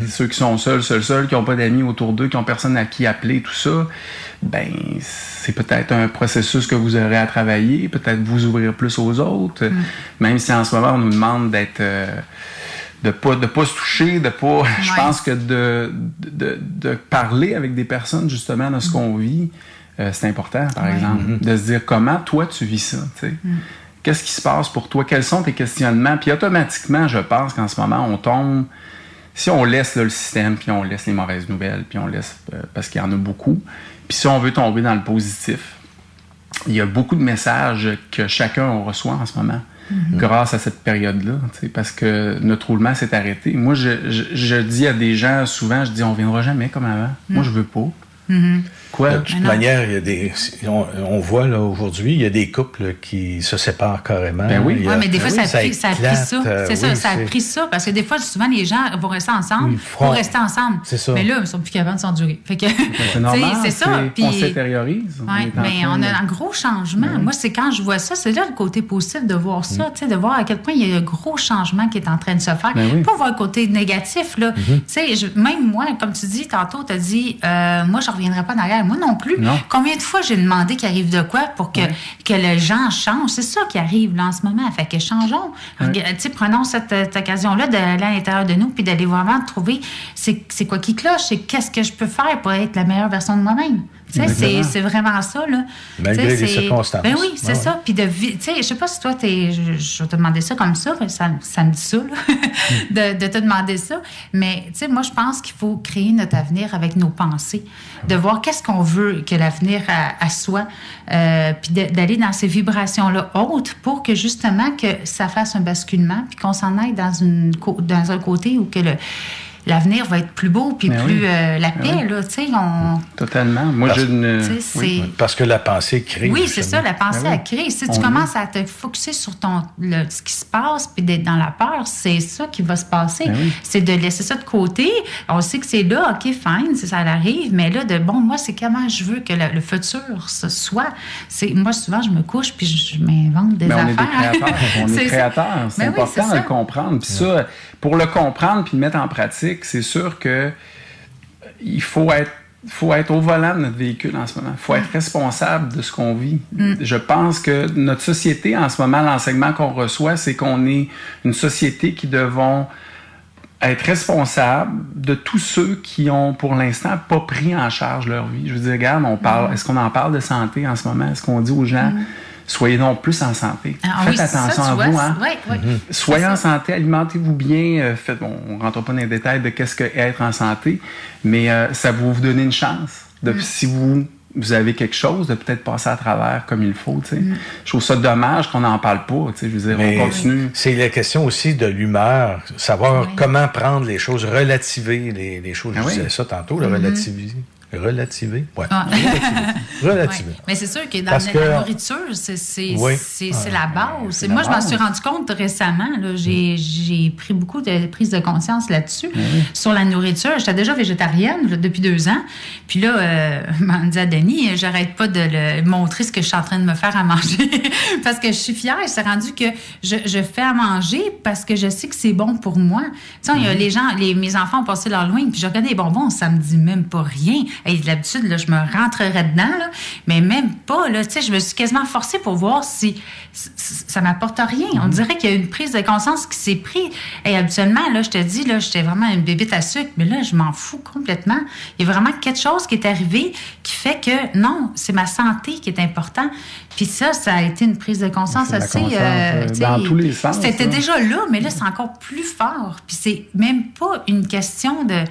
Ceux qui sont seuls, qui n'ont pas d'amis autour d'eux, qui n'ont personne à qui appeler, tout ça, ben c'est peut-être un processus que vous aurez à travailler, peut-être vous ouvrir plus aux autres, même si en ce moment on nous demande d'être... de pas se toucher, de pas... Je pense que de parler avec des personnes justement de ce qu'on vit, c'est important, par exemple. De se dire comment toi tu vis ça, tu sais. Qu'est-ce qui se passe pour toi? Quels sont tes questionnements? Puis automatiquement, je pense qu'en ce moment, on tombe... Si on laisse là, le système, puis on laisse les mauvaises nouvelles, puis on laisse... parce qu'il y en a beaucoup. Puis si on veut tomber dans le positif, il y a beaucoup de messages que chacun reçoit en ce moment, grâce à cette période-là, parce que notre roulement s'est arrêté. Moi, je dis à des gens souvent, je dis, on ne viendra jamais comme avant. Moi, je veux pas. Quoi? De toute manière, il y a des... On voit là aujourd'hui, il y a des couples qui se séparent carrément. Ben oui. Mais des fois, ça a pris ça. C'est ça, ça a pris ça. Parce que des fois, souvent, les gens vont rester ensemble pour rester ensemble. C'est ça. Mais là, ils ne sont plus capables de s'endurer. Fait que, c'est normal. C'est ça. Puis, on s'intériorise. Oui, mais on a un gros changement. Moi, c'est quand je vois ça, c'est là le côté positif de voir ça, de voir à quel point il y a un gros changement qui est en train de se faire. Pas voir le côté négatif. Là. Même moi, comme tu dis, tantôt, tu as dit, moi, je ne reviendrai pas en arrière. Moi non plus. Non. Combien de fois j'ai demandé qu'il arrive de quoi pour que les gens changent? C'est ça qui arrive là en ce moment. Fait que changeons. Prenons cette occasion-là d'aller à l'intérieur de nous puis d'aller vraiment trouver c'est quoi qui cloche, c'est qu'est-ce que je peux faire pour être la meilleure version de moi-même. C'est vraiment ça, là. Malgré les circonstances. Ben oui, c'est ça. Puis je sais pas si toi, je vais te demander ça comme ça, ça me dit ça, là, de te demander ça. Mais, moi, je pense qu'il faut créer notre avenir avec nos pensées, de voir qu'est-ce qu'on veut que l'avenir soit, puis d'aller dans ces vibrations-là hautes pour que, justement, que ça fasse un basculement, puis qu'on s'en aille dans un côté où que l'avenir va être plus beau puis plus la paix, là, tu sais, Totalement. Moi, parce que la pensée crée. Oui, c'est ça, la pensée, elle crée. Si tu commences à te focusser sur ce qui se passe puis d'être dans la peur, c'est ça qui va se passer. C'est de laisser ça de côté. On sait que c'est là, OK, fine, ça arrive, mais là, moi, c'est comment je veux que le futur soit. Moi, souvent, je me couche puis je m'invente des affaires. On est créateurs. C'est important de le comprendre. Puis ça, pour le comprendre puis le mettre en pratique, c'est sûr que il faut être au volant de notre véhicule en ce moment. Il faut être responsable de ce qu'on vit. Je pense que notre société, en ce moment, l'enseignement qu'on reçoit, c'est qu'on est une société qui devons être responsable de tous ceux qui ont, pour l'instant, pas pris en charge leur vie. Je veux dire, regarde, est-ce qu'on en parle de santé en ce moment? Est-ce qu'on dit aux gens... Soyez donc plus en santé. Faites attention à vous. Hein? Soyez en santé, alimentez-vous bien. On ne rentre pas dans les détails de qu'est-ce que être en santé, mais ça va vous donner une chance. Si vous avez quelque chose, de peut-être passer à travers comme il faut. Je trouve ça dommage qu'on n'en parle pas. Je veux dire, on continue. C'est la question aussi de l'humeur, savoir comment prendre les choses, relativer les choses. Je disais ça tantôt, le relativiser. Relativer? Oui. Relativer. Ouais. Mais c'est sûr que dans la nourriture, c'est la base. Moi, je m'en suis rendu compte récemment. J'ai pris beaucoup de prise de conscience là-dessus. Sur la nourriture. J'étais déjà végétarienne depuis 2 ans. Puis là, on dit à Denis, j'arrête pas de le montrer ce que je suis en train de me faire à manger. Parce que je suis fière. C'est rendu que je fais à manger parce que je sais que c'est bon pour moi. Tu sais, mes enfants ont passé leur loin. Puis je regardais les bonbons, ça me dit même pas rien. Et d'habitude, là, je me rentrerais dedans, là, mais même pas. Là, je me suis quasiment forcée pour voir si ça m'apporte rien. On dirait qu'il y a une prise de conscience qui s'est prise. Et habituellement, là, je te dis, là, j'étais vraiment une bébite à sucre, mais là, je m'en fous complètement. Il y a vraiment quelque chose qui est arrivé qui fait que, non, c'est ma santé qui est important. Puis ça a été une prise de conscience assez... dans tous les sens. C'était déjà là, mais là, c'est encore plus fort. Puis c'est même pas une question de...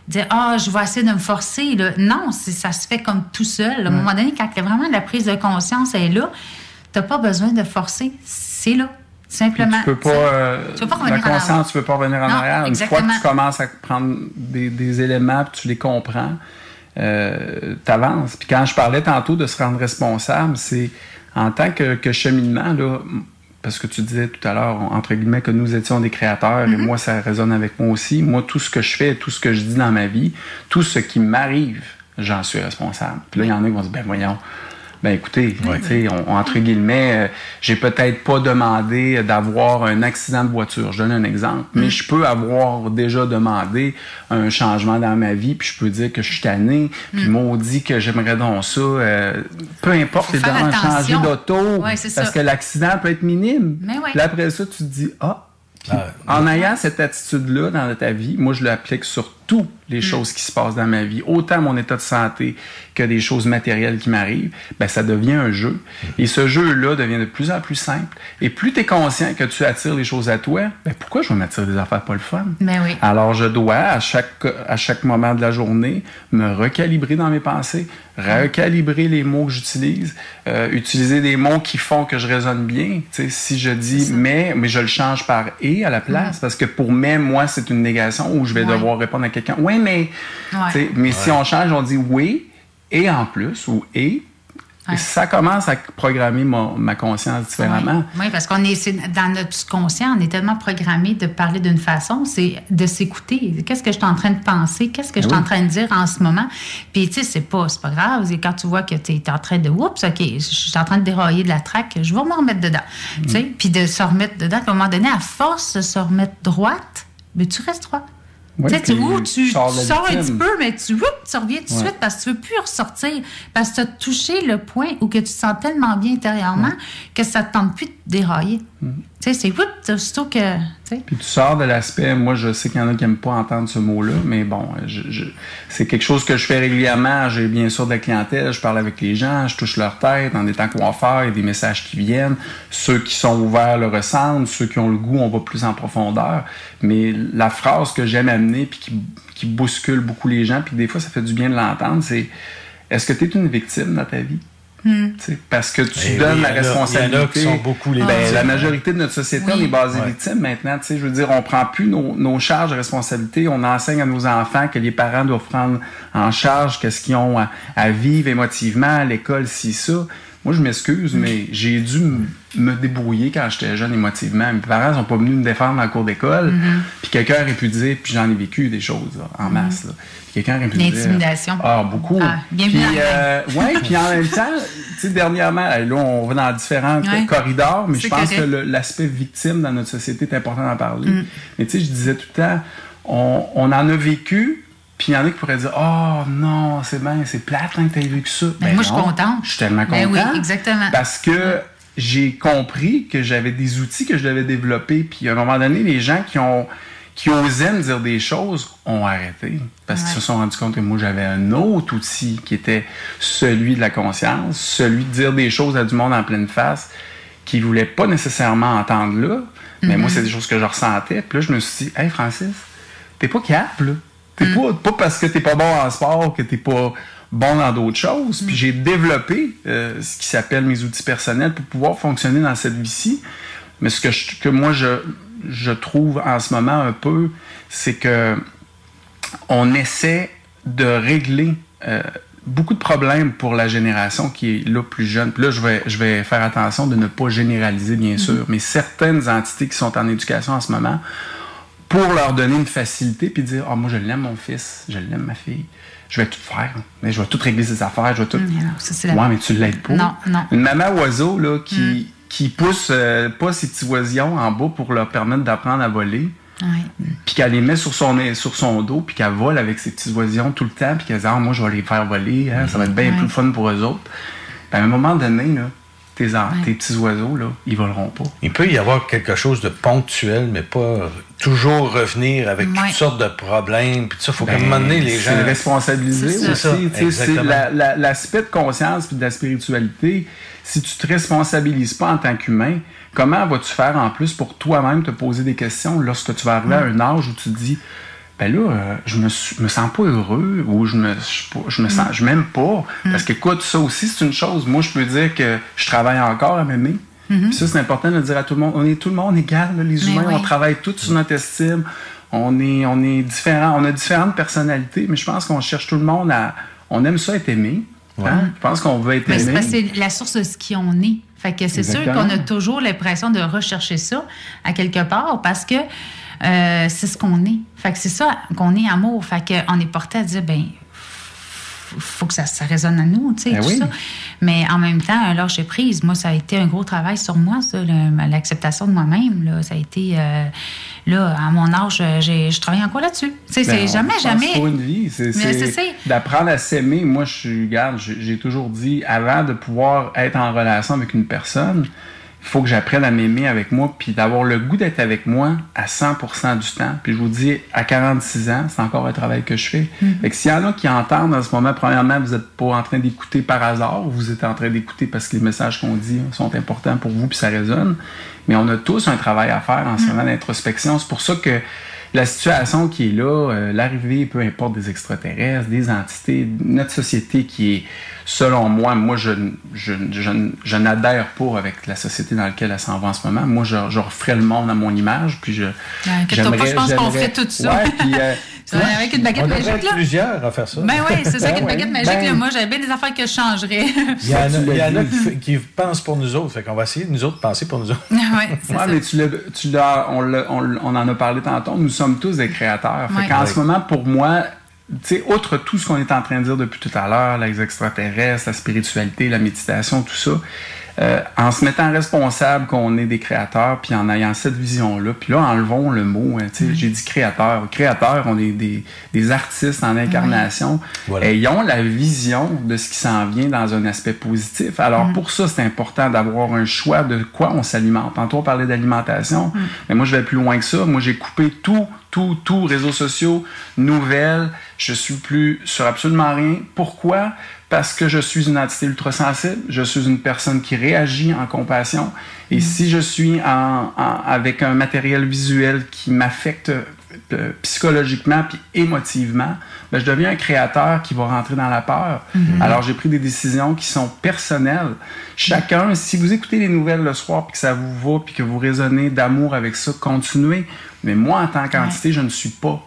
dire je vais essayer de me forcer. Là. Non, ça se fait comme tout seul. À un moment donné, quand vraiment la prise de conscience est là, tu n'as pas besoin de forcer. C'est là. Simplement. Tu peux pas la conscience, tu peux pas revenir en arrière. Exactement. Une fois que tu commences à prendre des éléments, puis tu les comprends, t'avances. Puis quand je parlais tantôt de se rendre responsable, c'est en tant que cheminement, là, parce que tu disais tout à l'heure, entre guillemets, que nous étions des créateurs, et moi, ça résonne avec moi aussi. Moi, tout ce que je fais, tout ce que je dis dans ma vie, tout ce qui m'arrive, j'en suis responsable. Puis là, il y en a qui vont dire, ben voyons, ben écoutez, entre guillemets, j'ai peut-être pas demandé d'avoir un accident de voiture. Je donne un exemple. Mais je peux avoir déjà demandé un changement dans ma vie, puis je peux dire que je suis tanné, puis maudit que j'aimerais donc ça. Peu importe, les gens changer d'auto, parce que l'accident peut être minime. Puis après ça, tu te dis, en ayant cette attitude-là dans ta vie, moi, je l'applique sur toutes les choses qui se passent dans ma vie, autant mon état de santé que des choses matérielles qui m'arrivent, ben ça devient un jeu. Et ce jeu-là devient de plus en plus simple. Et plus tu es conscient que tu attires les choses à toi, ben pourquoi je vais m'attirer des affaires pas le fun? Alors, je dois, à chaque moment de la journée, me recalibrer dans mes pensées, recalibrer les mots que j'utilise, utiliser des mots qui font que je raisonne bien. T'sais, si je dis mais je le change par et à la place, parce que pour moi, c'est une négation où je vais devoir répondre à quelqu'un. Oui, mais. Mais si on change, on dit oui, et en plus, ou et. Et ça commence à programmer ma conscience différemment. Oui, parce qu'on est dans notre subconscient, on est tellement programmé de parler d'une façon, c'est de s'écouter. Qu'est-ce que je suis en train de penser? Qu'est-ce que je suis en train de dire en ce moment? Puis, tu sais, c'est pas grave. Quand tu vois que tu es en train de, oups, OK, je suis en train de dérailler de la traque, je vais me remettre dedans. Tu sais, puis de se remettre dedans. Puis à un moment donné, à force de se remettre droite, mais tu restes droit. Oui, tu sors un petit peu, mais tu reviens tout de suite parce que tu ne veux plus ressortir. Parce que tu as touché le point où que tu te sens tellement bien intérieurement que ça ne te tente plus de dérailler. Tu sais, c'est aussitôt que... Puis tu sors de l'aspect... Moi, je sais qu'il y en a qui n'aiment pas entendre ce mot-là, mais bon, c'est quelque chose que je fais régulièrement. J'ai bien sûr de la clientèle, je parle avec les gens, je touche leur tête. En étant coiffeur, il y a des messages qui viennent. Ceux qui sont ouverts le ressentent. Ceux qui ont le goût, on va plus en profondeur. Mais la phrase que j'aime amener puis qui bouscule beaucoup les gens, puis des fois, ça fait du bien de l'entendre, c'est « Est-ce que tu es une victime dans ta vie? » Parce que tu donnes la responsabilité. Il y en a qui sont beaucoup les victimes. La majorité de notre société, on est basé victime maintenant. Je veux dire, on prend plus nos charges de responsabilité. On enseigne à nos enfants que les parents doivent prendre en charge qu'est-ce qu'ils ont à vivre émotivement à l'école, si ça. Moi, je m'excuse, mais j'ai dû me débrouiller quand j'étais jeune émotivement. Mes parents sont pas venus me défendre dans le cours d'école. Puis quelqu'un aurait pu dire, puis j'en ai vécu des choses là, en masse. Là. Quelqu'un aurait pu dire... L'intimidation. Beaucoup. Bien puis, puis en même temps, tu sais, dernièrement, là, on va dans différents corridors, mais je pense que l'aspect victime dans notre société est important d'en parler. Mais tu sais, je disais tout le temps, on en a vécu... Puis il y en a qui pourraient dire « Oh non, c'est bien, c'est plate que tu aies vécu ça. » Ben moi, je suis contente. Je suis tellement contente. Oui, exactement. Parce que j'ai compris que j'avais des outils que je devais développer. Puis à un moment donné, les gens qui osaient me dire des choses ont arrêté. Parce qu'ils se sont rendus compte que moi, j'avais un autre outil qui était celui de la conscience, celui de dire des choses à du monde en pleine face qui ne voulait pas nécessairement entendre là. Mais moi, c'est des choses que je ressentais. Puis là, je me suis dit « Hey Francis, t'es pas cap, là. T'es pas parce que t'es pas bon en sport que t'es pas bon dans d'autres choses. » Puis j'ai développé ce qui s'appelle mes outils personnels pour pouvoir fonctionner dans cette vie-ci. Mais ce que moi, je trouve en ce moment un peu, c'est que on essaie de régler beaucoup de problèmes pour la génération qui est là plus jeune. Puis là, je vais faire attention de ne pas généraliser, bien sûr, mais certaines entités qui sont en éducation en ce moment, pour leur donner une facilité puis dire « Ah, moi, je l'aime, mon fils, je l'aime, ma fille. Je vais tout faire. Mais je vais tout régler ses affaires. Je vais tout... » Ouais, mais tu l'aides pas. Non. Une maman oiseau là, qui pousse pas ses petits oisillons en bas pour leur permettre d'apprendre à voler, puis qu'elle les met sur son dos, puis qu'elle vole avec ses petits oisillons tout le temps, puis qu'elle dit « Ah, moi, je vais les faire voler. Hein, ça va être bien plus fun pour eux autres. » À un moment donné, là, tes petits oiseaux, là, ils voleront pas. Il peut y avoir quelque chose de ponctuel, mais pas toujours revenir avec toutes sortes de problèmes. Puis ça, il faut qu'à un moment donné, les gens... C'est responsabiliser aussi. C'est l'aspect de conscience et de la spiritualité. Si tu te responsabilises pas en tant qu'humain, comment vas-tu faire en plus pour toi-même te poser des questions lorsque tu vas arriver à un âge où tu te dis... Ben là, je me sens pas heureux ou je m'aime pas. Parce que, écoute, ça aussi, c'est une chose. Moi, je peux dire que je travaille encore à m'aimer. Puis ça, c'est important de le dire à tout le monde. On est tout le monde égal, là, les humains, on travaille tous sur notre estime. On est différents, on a différentes personnalités, mais je pense qu'on cherche tout le monde on aime ça être aimé. Hein? Je pense qu'on veut être aimé. C'est la source de ce qui on est. Fait que c'est sûr qu'on a toujours l'impression de rechercher ça à quelque part parce que c'est ce qu'on est. Fait que c'est ça qu'on est amour. Fait qu'on est porté à dire, faut que ça résonne à nous, tu sais, tout ça. Mais en même temps, un lâcher prise, moi, ça a été un gros travail sur moi, ça, l'acceptation de moi-même, là. Ça a été, là, à mon âge, je travaille encore là-dessus. Tu sais, c'est jamais. Pour une vie, c'est d'apprendre à s'aimer. Moi, j'ai toujours dit, avant de pouvoir être en relation avec une personne, il faut que j'apprenne à m'aimer avec moi puis d'avoir le goût d'être avec moi à 100% du temps. Puis je vous dis, à 46 ans, c'est encore un travail que je fais. Fait que s'il y en a qui entendent en ce moment, premièrement, vous n'êtes pas en train d'écouter par hasard, vous êtes en train d'écouter parce que les messages qu'on dit sont importants pour vous puis ça résonne. Mais on a tous un travail à faire en ce moment d'introspection. C'est pour ça que la situation qui est là, l'arrivée, peu importe, des extraterrestres, des entités, notre société qui est, selon moi, je n'adhère pas avec la société dans laquelle elle s'en va en ce moment. Moi, je referais le monde à mon image, puis je pense qu'on ferait tout ça. Ouais, puis, avec une baguette magique, là. On plusieurs à faire ça. Ben oui, c'est ça, avec une baguette magique, là. Moi, j'avais bien des affaires que je changerais. Il y en a qui pensent pour nous autres. Fait qu'on va essayer de nous autres penser pour nous autres. Oui, c'est ça. Mais on en a parlé tantôt. Nous sommes tous des créateurs. Fait qu'en ce moment, pour moi, tu sais, outre tout ce qu'on est en train de dire depuis tout à l'heure, les extraterrestres, la spiritualité, la méditation, tout ça, en se mettant responsable qu'on est des créateurs, puis en ayant cette vision-là, puis là, enlevons le mot, j'ai dit créateur. Créateurs, on est des artistes en incarnation. Voilà. Ayons la vision de ce qui s'en vient dans un aspect positif. Alors, pour ça, c'est important d'avoir un choix de quoi on s'alimente. Tantôt, on parlait d'alimentation, mais moi, je vais plus loin que ça. Moi, j'ai coupé tout, réseaux sociaux, nouvelles. Je suis plus sur absolument rien. Pourquoi? Parce que je suis une entité ultra-sensible, je suis une personne qui réagit en compassion. Et si je suis avec un matériel visuel qui m'affecte psychologiquement puis émotivement, je deviens un créateur qui va rentrer dans la peur. Alors, j'ai pris des décisions qui sont personnelles. Chacun, si vous écoutez les nouvelles le soir puis que ça vous va puis que vous résonnez d'amour avec ça, continuez. Mais moi, en tant qu'entité, je ne suis pas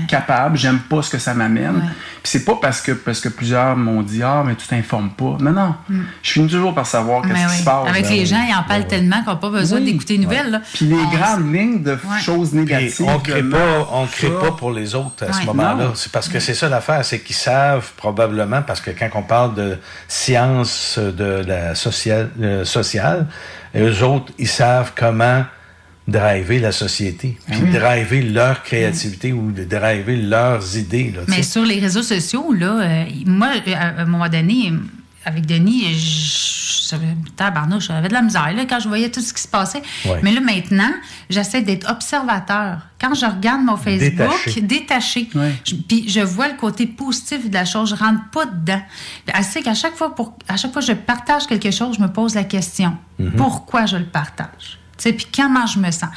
capable, j'aime pas ce que ça m'amène. Puis c'est pas parce que plusieurs m'ont dit mais tu t'informes pas. Non. Je finis toujours par savoir qu'est-ce qui se passe. Avec les gens, ils en parlent tellement qu'on n'a pas besoin d'écouter les nouvelles. Là. Puis les grandes lignes de choses négatives. On crée pas pour les autres à ce moment-là. C'est parce que c'est ça l'affaire, c'est qu'ils savent probablement, parce que quand on parle de science de la sociale, eux autres, ils savent comment driver la société, puis driver leur créativité ou de driver leurs idées. Là, mais sur les réseaux sociaux, là, moi, à un moment donné, avec Denis, j'avais de la misère là, quand je voyais tout ce qui se passait. Ouais. Mais là, maintenant, j'essaie d'être observateur. Quand je regarde mon Facebook, détaché, puis je vois le côté positif de la chose, je ne rentre pas dedans. Assez qu'à chaque fois que je partage quelque chose, je me pose la question, pourquoi je le partage? Puis comment je me sens.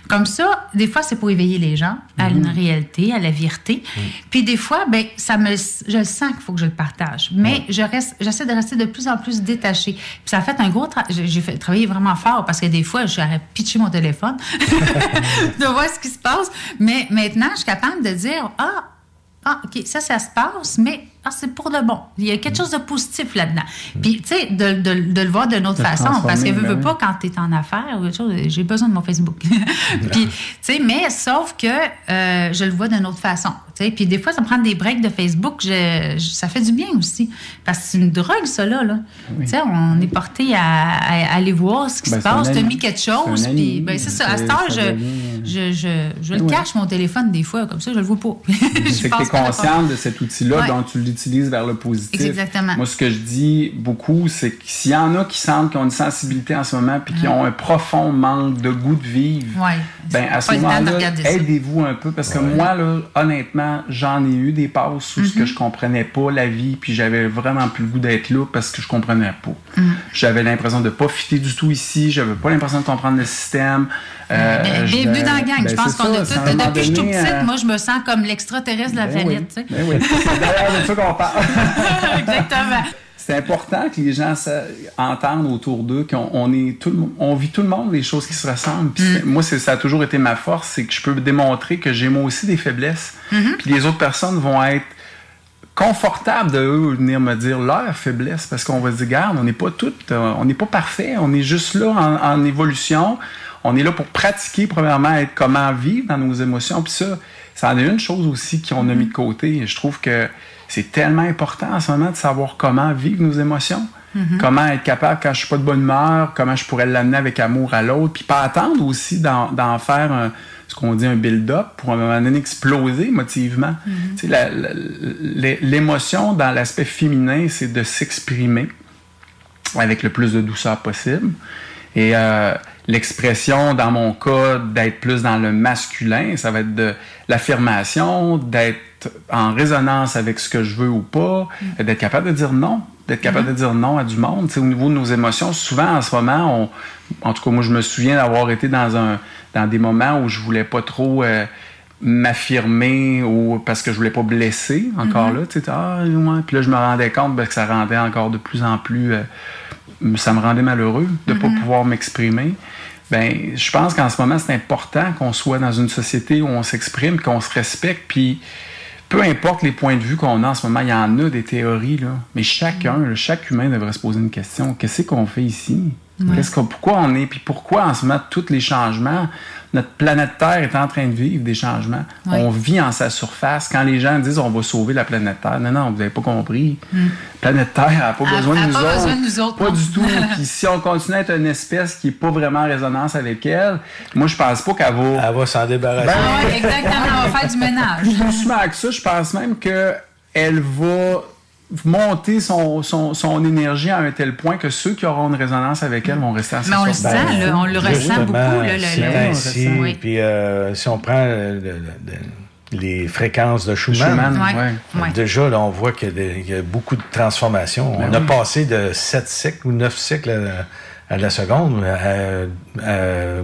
Comme ça, des fois, c'est pour éveiller les gens à une réalité, à la vérité. Puis des fois, je le sens qu'il faut que je le partage. Mais j'essaie de rester de plus en plus détachée. Puis ça a fait un gros travail. J'ai travaillé vraiment fort parce que des fois, j'aurais pitché mon téléphone de voir ce qui se passe. Mais maintenant, je suis capable de dire, OK, ça se passe, mais c'est pour le bon. Il y a quelque chose de positif là-dedans. Puis, tu sais, de le voir d'une autre façon, parce que veux pas, quand tu es en affaires ou quelque chose, j'ai besoin de mon Facebook. Puis, tu sais, mais sauf que je le vois d'une autre façon. Tu sais, puis des fois, ça me prend des breaks de Facebook, ça fait du bien aussi. Parce que c'est une drogue, ça, là. Tu sais, on est porté à aller voir ce qui se passe. Tu as mis quelque chose, puis c'est ça. À cette heure, je le cache, mon téléphone, des fois, comme ça, je le vois pas. C'est que tu es consciente de cet outil-là, dont tu l'utilises vers le positif. Exactement. Moi, ce que je dis beaucoup, c'est que s'il y en a qui sentent qu'ils ont une sensibilité en ce moment puis qui ont un profond manque de goût de vivre, à ce moment-là, aidez-vous un peu. Parce que moi, là, honnêtement, j'en ai eu des passes où ce que je comprenais pas la vie puis j'avais vraiment plus le goût d'être là parce que je comprenais pas. J'avais l'impression de pas fitter du tout ici. J'avais pas l'impression de comprendre le système. Bienvenue dans la gang. Je pense qu'on a tous... Depuis que je suis tout petite, moi, je me sens comme l'extraterrestre de la planète. C'est d'ailleurs de ça qu'on parle. Exactement. c'est important que les gens entendent autour d'eux qu'on vit tout le monde des choses qui se ressemblent. Puis moi, ça a toujours été ma force, c'est que je peux démontrer que j'ai moi aussi des faiblesses. Puis les autres personnes vont être confortables de eux venir me dire leurs faiblesses, parce qu'on va se dire, regarde, on n'est pas parfait, on est juste là en évolution. On est là pour pratiquer, premièrement, comment vivre dans nos émotions. Puis ça en est une chose aussi qu'on a mis de côté. Et je trouve que c'est tellement important en ce moment de savoir comment vivre nos émotions. Comment être capable, quand je suis pas de bonne humeur, comment je pourrais l'amener avec amour à l'autre. Puis pas attendre aussi d'en faire ce qu'on dit un build-up pour à un moment donné exploser émotivement. Tu sais, l'émotion dans l'aspect féminin, c'est de s'exprimer avec le plus de douceur possible. Et l'expression, dans mon cas, d'être plus dans le masculin, ça va être de l'affirmation, d'être en résonance avec ce que je veux ou pas, d'être capable de dire non, de dire non à du monde. T'sais, au niveau de nos émotions, souvent en ce moment, en tout cas moi je me souviens d'avoir été dans des moments où je voulais pas trop m'affirmer ou parce que je voulais pas blesser encore là. Puis là je me rendais compte que ça rendait encore de plus en plus... ça me rendait malheureux de ne pas pouvoir m'exprimer. Ben, je pense qu'en ce moment, c'est important qu'on soit dans une société où on s'exprime, qu'on se respecte, puis peu importe les points de vue qu'on a en ce moment, il y en a des théories, là, mais chaque humain devrait se poser une question. Qu'est-ce qu'on fait ici? Pourquoi on est? Puis pourquoi en ce moment, tous les changements, notre planète Terre est en train de vivre des changements. On vit en sa surface. Quand les gens disent on va sauver la planète Terre, non, vous n'avez pas compris. La planète Terre n'a pas besoin de nous autres. Pas du tout. Puis si on continue à être une espèce qui n'est pas vraiment en résonance avec elle, moi je pense pas qu'elle va... Elle va s'en débarrasser. Oui, exactement. Elle va faire du ménage. Doucement avec ça, je pense même qu'elle va monter son énergie à un tel point que ceux qui auront une résonance avec elle vont rester à sa Mais on le sent, là, on le ressent beaucoup. C'est ainsi. Puis si on prend les fréquences de Schumann, déjà, là, on voit qu'il y a beaucoup de transformations. On a passé de 7 cycles ou 9 cycles à la seconde,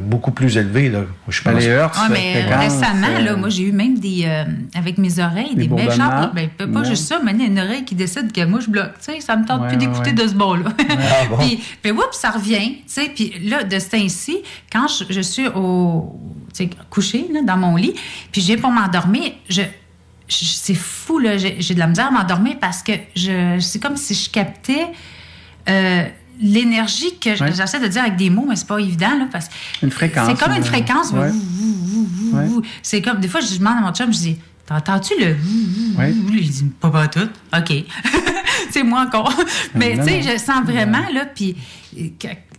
beaucoup plus élevé, là. Je pense. Les hertz, mais récemment, là, moi, j'ai eu même avec mes oreilles, des belles chambres. Ben, pas juste ça, mais une oreille qui décide que moi, je bloque. Tu sais, ça me tente plus d'écouter de ce bord-là. Puis, oups, ça revient. Tu sais, puis là, de ce temps-ci, quand je suis couchée, là, dans mon lit, puis je viens pour m'endormir, c'est fou, là. J'ai de la misère à m'endormir parce que c'est comme si je captais... l'énergie que j'essaie de dire avec des mots, mais c'est pas évident, là, parce que une fréquence. C'est comme une fréquence. C'est comme, des fois, je demande à mon chum, je dis, t'entends-tu le Il dit, pas tout. OK. C'est moi encore. Mais tu sais, je sens vraiment, là, puis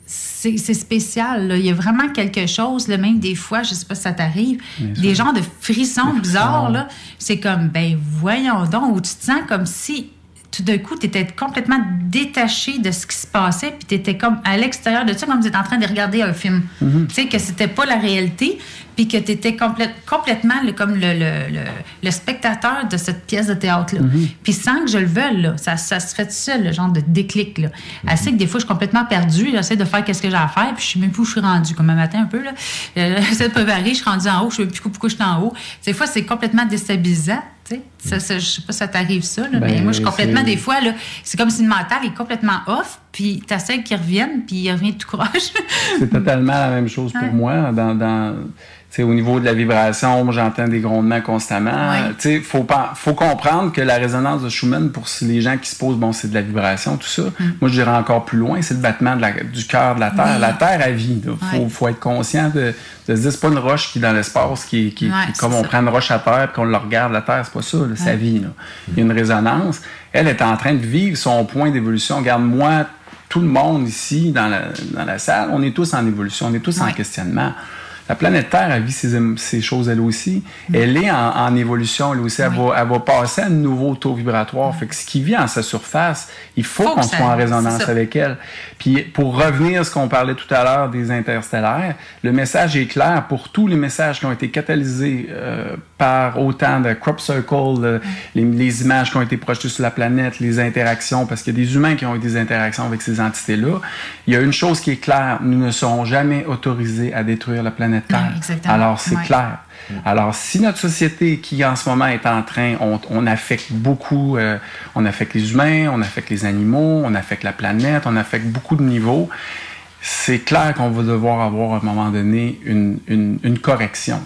c'est spécial, là. Il y a vraiment quelque chose, là, même des fois, je sais pas si ça t'arrive, des genres de frissons bizarres, là. C'est comme, ben voyons donc, où tu te sens comme si tout d'un coup, tu étais complètement détaché de ce qui se passait, puis tu étais comme à l'extérieur de ça, comme si tu étais en train de regarder un film. Tu sais, que c'était pas la réalité, puis que tu étais complètement comme le spectateur de cette pièce de théâtre-là. Puis sans que je le veuille, là, ça se fait tout seul, le genre de déclic. Là. Assez que des fois, je suis complètement perdue, j'essaie de faire qu'est-ce que j'ai à faire, puis je sais même plus où je suis rendue. Comme un matin, un peu, là. J'essaie de pas varier, je suis rendue en haut, je sais même plus pourquoi je suis en haut. Des fois, c'est complètement déstabilisant. Je sais pas si ça t'arrive ça, là, mais moi, je suis complètement, des fois, là, c'est comme si le mental est complètement off, puis t'essaies qu'il revienne, puis il revient tout croche. C'est totalement la même chose pour moi. Au niveau de la vibration, moi, j'entends des grondements constamment. Il faut comprendre que la résonance de Schumann, pour les gens qui se posent, c'est de la vibration, tout ça. Moi, je dirais encore plus loin, c'est le battement du cœur de la Terre. La Terre a vie. Il faut être conscient de se dire, c'est pas une roche qui est dans l'espace, qui comme on prend une roche à terre et qu'on la regarde, la Terre, c'est pas ça, là, sa vie. Là. Il y a une résonance. Elle est en train de vivre son point d'évolution. Regarde, moi, tout le monde ici, dans la salle, on est tous en évolution, on est tous en questionnement. La planète Terre a vu ces choses, elle aussi. Elle est en évolution, elle aussi. Elle va passer à un nouveau taux vibratoire. Fait que ce qui vit en sa surface, il faut qu'on soit en résonance avec elle. Puis, pour revenir à ce qu'on parlait tout à l'heure des interstellaires, le message est clair pour tous les messages qui ont été catalysés par autant de crop circle, les images qui ont été projetées sur la planète, les interactions, parce qu'il y a des humains qui ont eu des interactions avec ces entités-là. Il y a une chose qui est claire, nous ne serons jamais autorisés à détruire la planète planète Terre. Alors, c'est clair. Alors, si notre société qui, en ce moment, est en train... On affecte beaucoup... on affecte les humains, on affecte les animaux, on affecte la planète, on affecte beaucoup de niveaux. C'est clair qu'on va devoir avoir, à un moment donné, une correction.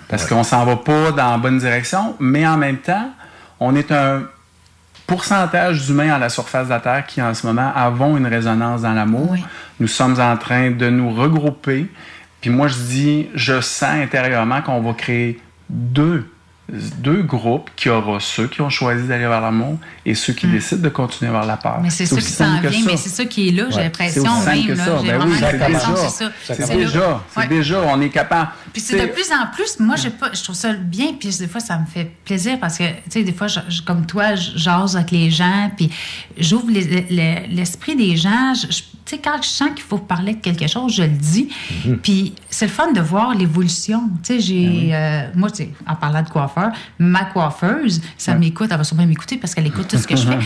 Parce qu'on s'en va pas dans la bonne direction, mais en même temps, on est un pourcentage d'humains à la surface de la Terre qui, en ce moment, avons une résonance dans l'amour. Nous sommes en train de nous regrouper. Puis moi, je sens intérieurement qu'on va créer deux groupes, qui aura ceux qui ont choisi d'aller vers l'amour et ceux qui décident de continuer vers la peur. Mais c'est ça qui s'en vient, mais c'est ça qui est là, j'ai l'impression. C'est aussi simple que ça. C'est déjà, on est capable. Puis c'est de plus en plus, moi, je trouve ça bien, puis des fois, ça me fait plaisir parce que, tu sais, des fois, comme toi, je jase avec les gens, puis j'ouvre l'esprit des gens. Tu sais, quand je sens qu'il faut parler de quelque chose, je le dis. Puis c'est le fun de voir l'évolution. Tu sais, moi, tu sais, en parlant de coiffeur, ma coiffeuse, ça m'écoute, elle va sûrement m'écouter parce qu'elle écoute tout ce que je fais.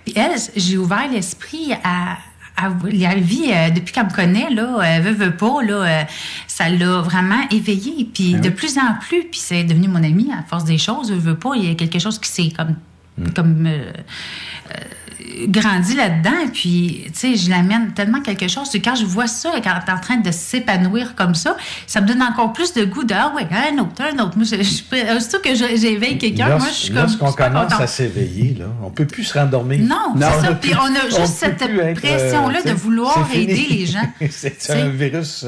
Puis elle, j'ai ouvert l'esprit à la vie, depuis qu'elle me connaît, là, veut pas, là, ça l'a vraiment éveillée. Puis de plus en plus, puis c'est devenu mon amie à force des choses, veut pas, il y a quelque chose qui s'est comme grandi là-dedans, puis, tu sais, je l'amène tellement quelque chose. Quand je vois ça, quand elle est en train de s'épanouir comme ça me donne encore plus de goût de, un autre. Moi, surtout que j'éveille quelqu'un, moi, je suis comme... Lorsqu'on commence à s'éveiller, là, on peut plus se rendormir. Non, c'est ça. Puis on a juste cette pression-là de vouloir aider les gens. c'est un virus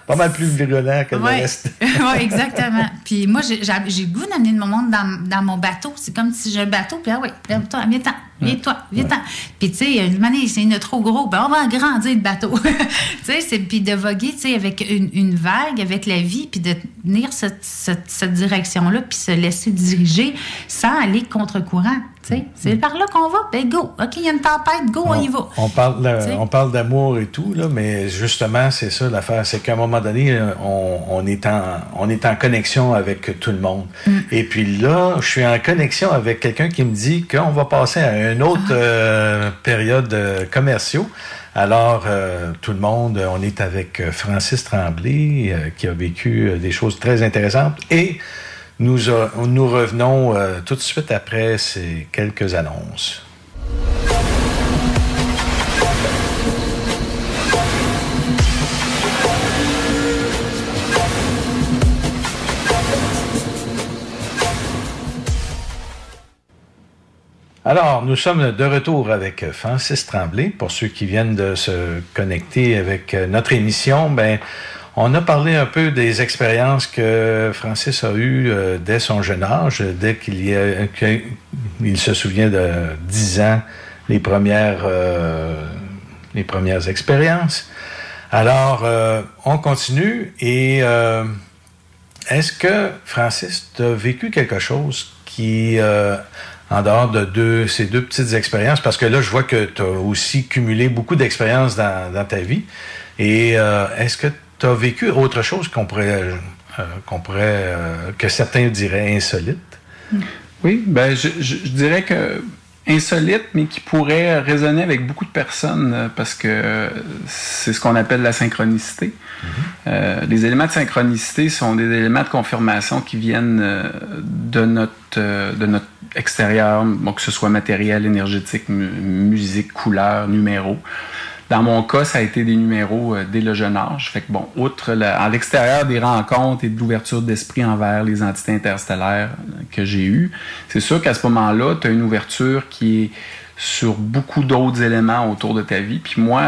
pas mal plus virulent que le reste. Oui, exactement. Puis moi, j'ai le goût d'amener mon monde dans mon bateau. C'est comme si j'ai un bateau, puis viens-toi. Puis, tu sais, une année, c'est trop gros. Ben, on va agrandir le bateau. Tu sais, puis de voguer, tu sais, avec une vague, avec la vie, puis de tenir cette direction-là, puis se laisser diriger sans aller contre-courant. Tu sais, c'est par là qu'on va. Ben, go. OK, il y a une tempête, go, on y va. On parle d'amour et tout, là, mais justement, c'est ça l'affaire. C'est qu'à un moment donné, on est en connexion avec tout le monde. Et puis là, je suis en connexion avec quelqu'un qui me dit qu'on va passer à une autre période commerciaux. Alors, tout le monde, on est avec Francis Tremblay, qui a vécu des choses très intéressantes. Et nous revenons tout de suite après ces quelques annonces. Alors, nous sommes de retour avec Francis Tremblay. Pour ceux qui viennent de se connecter avec notre émission, on a parlé un peu des expériences que Francis a eues dès son jeune âge, dès qu'il se souvient de 10 ans, les premières expériences. Alors, on continue et est-ce que, Francis, tu as vécu quelque chose qui... en dehors de ces deux petites expériences, parce que là, je vois que tu as aussi cumulé beaucoup d'expériences dans ta vie. Et est-ce que tu as vécu autre chose que certains diraient insolite? Oui, je dirais que insolite, mais qui pourrait résonner avec beaucoup de personnes parce que c'est ce qu'on appelle la synchronicité. Les éléments de synchronicité sont des éléments de confirmation qui viennent de notre extérieur, que ce soit matériel, énergétique, musique, couleur, numéro. Dans mon cas, ça a été des numéros dès le jeune âge. Fait que outre à l'extérieur des rencontres et de l'ouverture d'esprit envers les entités interstellaires que j'ai eues, c'est sûr qu'à ce moment-là, tu as une ouverture qui est sur beaucoup d'autres éléments autour de ta vie. Puis moi,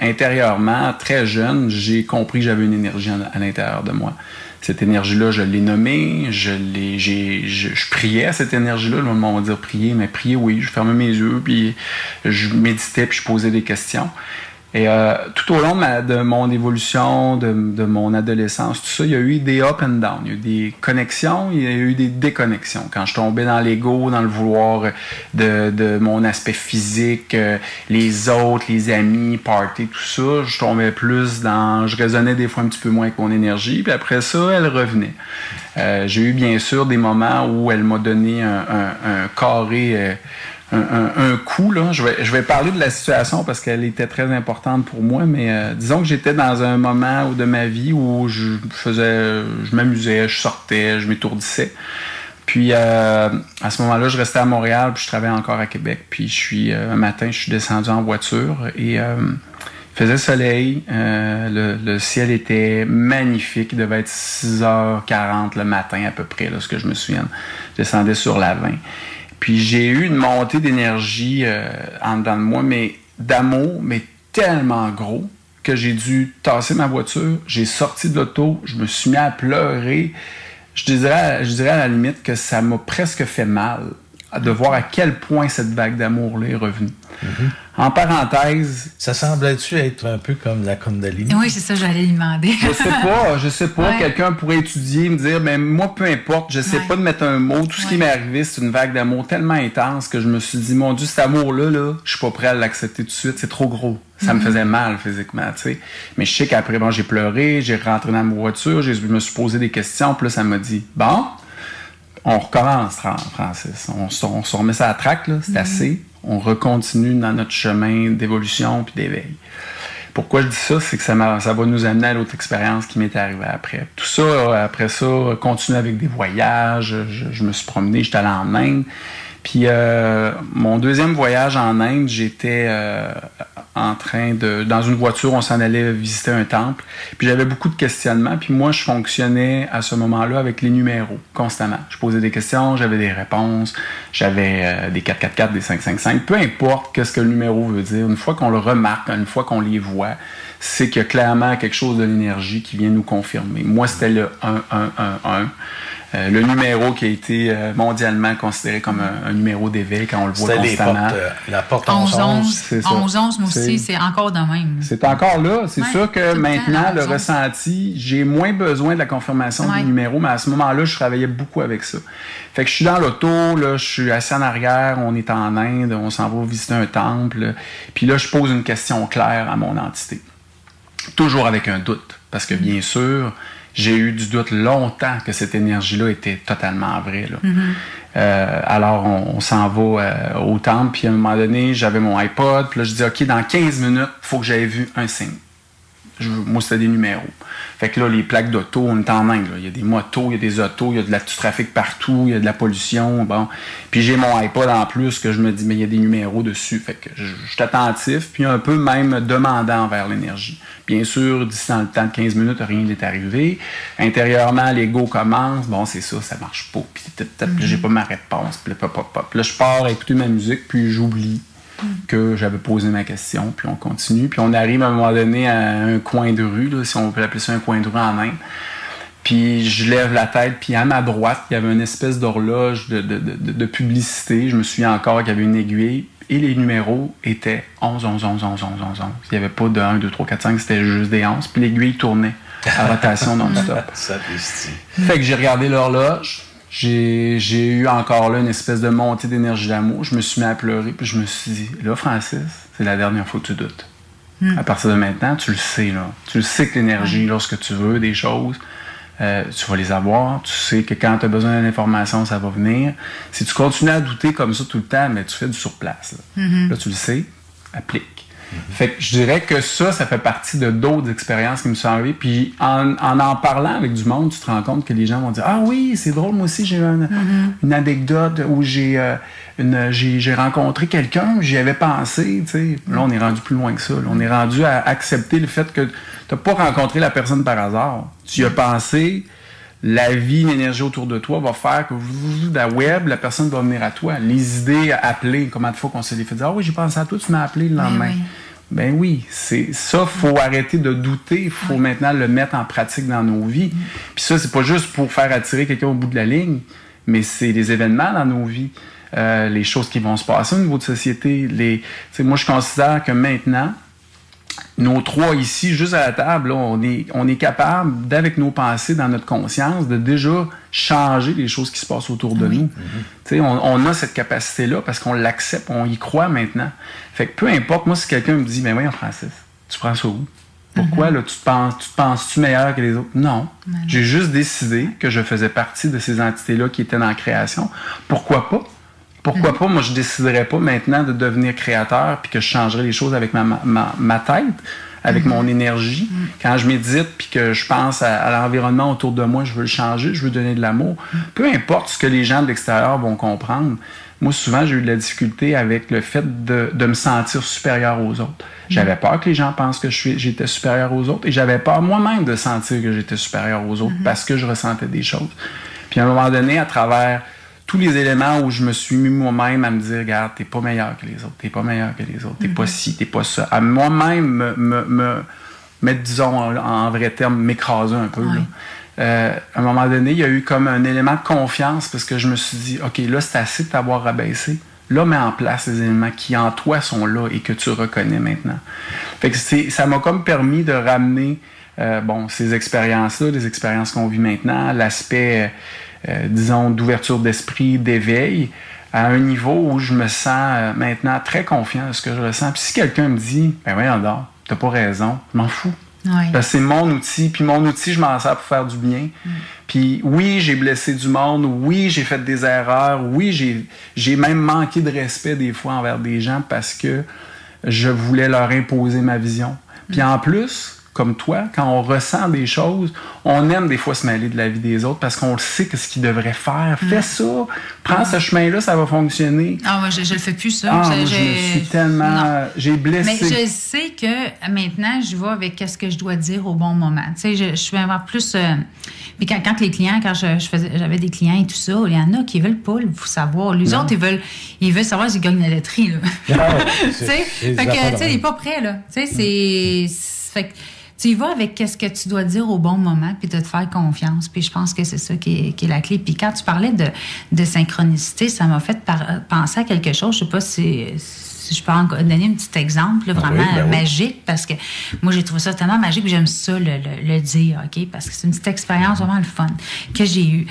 intérieurement, très jeune, j'ai compris que j'avais une énergie à l'intérieur de moi. Cette énergie-là, je l'ai nommée, je priais à cette énergie-là. Le monde va dire prier, mais prier, oui. Je fermais mes yeux, puis je méditais, puis je posais des questions. Et tout au long de mon évolution, de mon adolescence, tout ça, il y a eu des up and down. Il y a eu des connexions, il y a eu des déconnexions. Quand je tombais dans l'ego, dans le vouloir de mon aspect physique, les autres, les amis, party, tout ça, je tombais plus je résonnais des fois un petit peu moins avec mon énergie, puis après ça, elle revenait. J'ai eu bien sûr des moments où elle m'a donné un carré un coup, là. Je vais parler de la situation parce qu'elle était très importante pour moi, mais disons que j'étais dans un moment de ma vie où je m'amusais, je sortais, je m'étourdissais. Puis à ce moment-là, je restais à Montréal, puis je travaillais encore à Québec. Puis un matin, je suis descendu en voiture et il faisait soleil, le ciel était magnifique, il devait être 6h40 le matin à peu près, là, ce que je me souviens. Je descendais sur la 20. Puis j'ai eu une montée d'énergie en dedans de moi, mais d'amour, mais tellement gros que j'ai dû tasser ma voiture. J'ai sorti de l'auto, je me suis mis à pleurer. Je dirais à la limite que ça m'a presque fait mal de voir à quel point cette vague d'amour-là est revenue. Mm-hmm. En parenthèse... Ça semblait-tu être un peu comme la Kundalini? Oui, c'est ça, j'allais lui demander. Je sais pas. Ouais. Quelqu'un pourrait étudier, me dire, mais moi, peu importe, je sais pas de mettre un mot. Tout ce qui m'est arrivé, c'est une vague d'amour tellement intense que je me suis dit, mon Dieu, cet amour-là, je suis pas prêt à l'accepter tout de suite, c'est trop gros. Ça me faisait mal physiquement, tu sais. Mais je sais qu'après, j'ai pleuré, j'ai rentré dans ma voiture, je me suis posé des questions, puis là, ça m'a dit, bon, on recommence, Francis. On se remet ça à la traque, là, c'est assez. On recontinue dans notre chemin d'évolution puis d'éveil. Pourquoi je dis ça? C'est que ça va nous amener à l'autre expérience qui m'est arrivée après. Tout ça, après ça, continue avec des voyages. Je me suis promené, j'étais allé en Inde. Puis mon deuxième voyage en Inde, j'étais dans une voiture, on s'en allait visiter un temple. Puis j'avais beaucoup de questionnements. Puis moi, je fonctionnais à ce moment-là avec les numéros, constamment. Je posais des questions, j'avais des réponses, j'avais des 444, des 555. Peu importe qu'est-ce que le numéro veut dire. Une fois qu'on le remarque, une fois qu'on les voit, c'est qu'il y a clairement quelque chose de l'énergie qui vient nous confirmer. Moi, c'était le 1111. Le numéro qui a été mondialement considéré comme un numéro d'éveil quand on le voit constamment. La porte 1111. 1111, moi aussi, c'est encore de même. C'est encore là. C'est sûr que maintenant, le ressenti, j'ai moins besoin de la confirmation du numéro, mais à ce moment-là, je travaillais beaucoup avec ça. Fait que je suis dans l'auto, là, je suis assis en arrière, on est en Inde, on s'en va visiter un temple, puis là, je pose une question claire à mon entité. Toujours avec un doute, parce que bien sûr, j'ai eu du doute longtemps que cette énergie-là était totalement vraie. Là. Mm-hmm. Alors, on s'en va au temple, puis à un moment donné, j'avais mon iPod, puis là, je dis, OK, dans 15 minutes, il faut que j'aie vu un signe. Moi, c'était des numéros. Fait que là, les plaques d'auto, on est en Inde. Là. Il y a des motos, il y a des autos, il y a du trafic partout, il y a de la pollution. Bon. Puis j'ai mon iPod en plus que je me dis, mais il y a des numéros dessus. Fait que je suis attentif, puis un peu même demandant envers l'énergie. Bien sûr, d'ici dans le temps de 15 minutes, rien n'est arrivé. Intérieurement, l'ego commence. Bon, c'est ça, ça marche pas. Puis j'ai pas ma réponse. Puis là, je pars à écouter ma musique, puis j'oublie que j'avais posé ma question, puis on continue. Puis on arrive à un moment donné à un coin de rue, là, si on peut appeler ça un coin de rue en Inde. Puis je lève la tête, puis à ma droite, il y avait une espèce d'horloge de publicité. Je me souviens encore qu'il y avait une aiguille, et les numéros étaient 11, 11, 11, 11, 11, 11, 11. Il n'y avait pas de 1, 2, 3, 4, 5, c'était juste des 11. Puis l'aiguille tournait à rotation non-stop. Fait que j'ai regardé l'horloge. J'ai eu encore là une espèce de montée d'énergie d'amour. Je me suis mis à pleurer, puis je me suis dit, là, Francis, c'est la dernière fois que tu doutes. À partir de maintenant, tu le sais, là. Tu le sais que l'énergie, lorsque tu veux des choses, tu vas les avoir. Tu sais que quand tu as besoin d'une information, ça va venir. Si tu continues à douter comme ça tout le temps, mais tu fais du surplace. Là, là tu le sais, applique. Fait que je dirais que ça fait partie de d'autres expériences qui me sont arrivées. Puis en parlant avec du monde, tu te rends compte que les gens vont dire « Ah oui, c'est drôle, moi aussi j'ai eu une anecdote où j'ai rencontré quelqu'un, j'y avais pensé. » Là, on est rendu plus loin que ça. Là. On est rendu à accepter le fait que tu n'as pas rencontré la personne par hasard. Tu y as pensé, la vie, l'énergie autour de toi va faire que la web, la personne va venir à toi. Les idées appelées, combien de fois qu'on se les fait dire « Ah oui, j'ai pensé à toi, tu m'as appelé le lendemain. » Ben oui, c'est ça, faut arrêter de douter, il faut maintenant le mettre en pratique dans nos vies. Puis ça, c'est pas juste pour faire attirer quelqu'un au bout de la ligne, mais c'est les événements dans nos vies, les choses qui vont se passer au niveau de société. Moi, je considère que maintenant, nos trois ici, juste à la table, là, on est capable, d'avec nos pensées, dans notre conscience, de déjà changer les choses qui se passent autour de nous. On a cette capacité-là parce qu'on l'accepte, on y croit maintenant. Fait que peu importe, moi, si quelqu'un me dit « Mais voyons, Francis, tu prends ça où? Pourquoi là, tu te penses-tu meilleur que les autres? » Non. J'ai juste décidé que je faisais partie de ces entités-là qui étaient dans la création. Pourquoi pas? Pourquoi pas, moi, je déciderais pas maintenant de devenir créateur puis que je changerais les choses avec ma tête, avec mon énergie. Quand je médite puis que je pense à l'environnement autour de moi, je veux le changer, je veux donner de l'amour. Peu importe ce que les gens de l'extérieur vont comprendre. Moi, souvent, j'ai eu de la difficulté avec le fait de me sentir supérieur aux autres. J'avais peur que les gens pensent que j'étais supérieur aux autres et j'avais peur moi-même de sentir que j'étais supérieur aux autres parce que je ressentais des choses. Puis à un moment donné, à travers tous les éléments où je me suis mis moi-même à me dire, regarde, t'es pas meilleur que les autres, t'es pas meilleur que les autres, t'es pas ci, t'es pas ça. À moi-même me mettre, disons, en vrai terme, m'écraser un peu. Là. À un moment donné, il y a eu comme un élément de confiance parce que je me suis dit, OK, là, c'est assez de t'avoir rabaissé. Là, mets en place les éléments qui en toi sont là et que tu reconnais maintenant. Fait que ça m'a comme permis de ramener ces expériences-là, les expériences qu'on vit maintenant, l'aspect, disons, d'ouverture d'esprit, d'éveil, à un niveau où je me sens maintenant très confiant de ce que je ressens. Puis si quelqu'un me dit, ben voyons donc, t'as pas raison, je m'en fous. Oui. Parce que c'est mon outil, puis mon outil, je m'en sers pour faire du bien. Puis oui, j'ai blessé du monde, oui, j'ai fait des erreurs, oui, j'ai même manqué de respect des fois envers des gens parce que je voulais leur imposer ma vision. Puis en plus, comme toi, quand on ressent des choses, on aime des fois se mêler de la vie des autres parce qu'on sait que ce qu'ils devraient faire. Fais ça, prends ce chemin-là, ça va fonctionner. Ah, moi, je le fais plus, ça. Moi, je me suis tellement... Non. J'ai blessé. Mais je sais que maintenant, je vais avec ce que je dois dire au bon moment. Tu sais, je suis vraiment plus... Puis quand les clients, j'avais des clients et tout ça, il y en a qui veulent pas le savoir. Les autres, ils veulent savoir s'ils gagnent la laiterie, là. Tu sais, fait que, tu sais, il est pas prêt, là. Tu sais, fait que tu y vas avec ce que tu dois dire au bon moment, puis de te faire confiance. Puis je pense que c'est ça qui est la clé. Puis quand tu parlais de synchronicité, ça m'a fait penser à quelque chose. Je sais pas si je peux en donner un petit exemple là, vraiment magique, parce que moi, j'ai trouvé ça tellement magique que j'aime ça le dire, OK? Parce que c'est une petite expérience vraiment le fun que j'ai eue.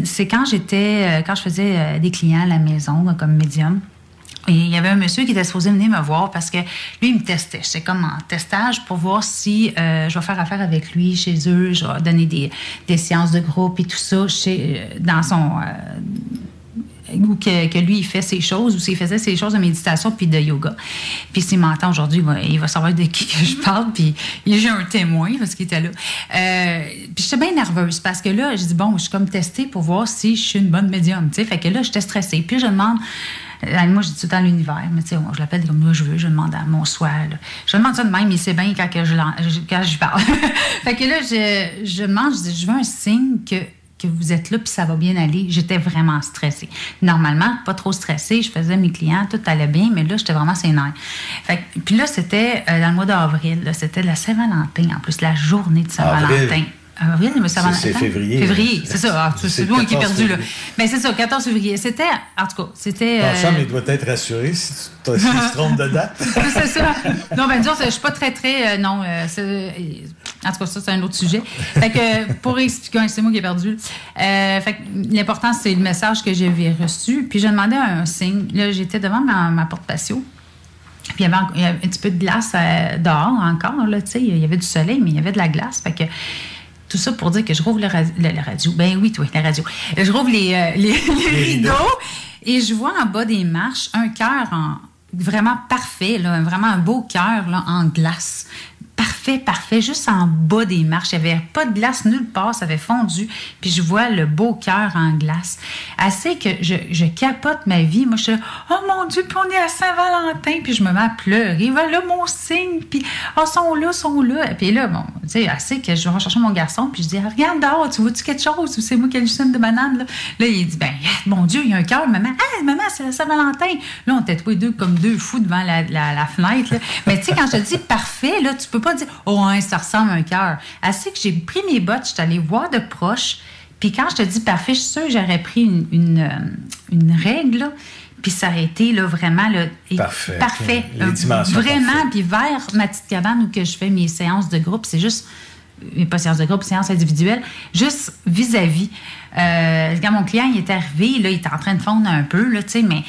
C'est quand je faisais des clients à la maison comme médium. Et il y avait un monsieur qui était supposé venir me voir parce que lui, il me testait. J'étais comme en testage pour voir si je vais faire affaire avec lui chez eux. Je vais donner des séances de groupe et tout ça dans son... ou que lui, il fait ses choses, ou s'il faisait ses choses de méditation puis de yoga. Puis s'il m'entend aujourd'hui, il va savoir de qui que je parle, puis j'ai un témoin parce qu'il était là. Puis j'étais bien nerveuse parce que là, je dis, bon, je suis comme testée pour voir si je suis une bonne médium, tu sais. Fait que là, j'étais stressée. Puis je demande... Moi, je dis tout le temps l'univers, mais tu sais, je l'appelle comme moi je veux, je demande à mon soi. Là. Je demande ça de même, il sait bien quand je parle. Fait que là, je demande, je dis, je veux un signe que vous êtes là puis ça va bien aller. J'étais vraiment stressée. Normalement, pas trop stressée, je faisais mes clients, tout allait bien, mais là, j'étais vraiment sénère. Fait que, puis là, c'était dans le mois d'avril, là, c'était la Saint-Valentin, en plus, la journée de Saint-Valentin. Avril, mais ça va. C'est février. Février, c'est ça. C'est moi qui ai perdu, là. Mais c'est ça, 14 février. C'était, en tout cas, c'était... Ton chum, il doit être rassuré si tu te trompes de date. C'est ça. Non, ben disons, je suis pas très... non, en tout cas, ça, c'est un autre sujet. Fait que, pour expliquer, c'est moi qui ai perdu. Fait que l'important, c'est le message que j'avais reçu. Puis, je demandais un signe. Là, j'étais devant ma porte patio. Puis, il y avait un petit peu de glace dehors encore, là, tu sais. Il y avait du soleil, mais il y avait de la glace. Fait que... Tout ça pour dire que je rouvre la radio. Ben oui, la radio. Je rouvre les rideaux et je vois en bas des marches un cœur vraiment parfait, là, vraiment un beau cœur là, en glace. Parfait, juste en bas des marches. Il n'y avait pas de glace nulle part, ça avait fondu. Puis je vois le beau cœur en glace. Assez que je capote ma vie. Moi, je suis là, oh mon Dieu, puis on est à Saint-Valentin. Puis je me mets à pleurer. Voilà mon signe. Puis, sont là. Puis là, bon, tu sais, assez que je vais rechercher mon garçon. Puis je dis, regarde dehors, tu vois-tu quelque chose? Ou c'est moi qui hallucine de banane? Là, il dit, ben, mon Dieu, il y a un cœur, maman. Ah, maman, c'est la Saint-Valentin. Là, on était tous les deux comme deux fous devant la fenêtre. Là. Mais tu sais, quand je te dis parfait, là, tu peux pas dire, oh, hein, ça ressemble à un cœur. Assez que j'ai pris mes bottes, je suis allée voir de proche. Puis quand je te dis parfait, je suis sûre que j'aurais pris une règle, là, puis ça aurait été là, vraiment là, parfait. Les dimensions vraiment, parfait. Puis vers ma petite cabane où que je fais mes séances de groupe, c'est juste, pas séances de groupe, séances individuelles, juste vis-à-vis. quand mon client il est arrivé, là, il était en train de fondre un peu, là, mais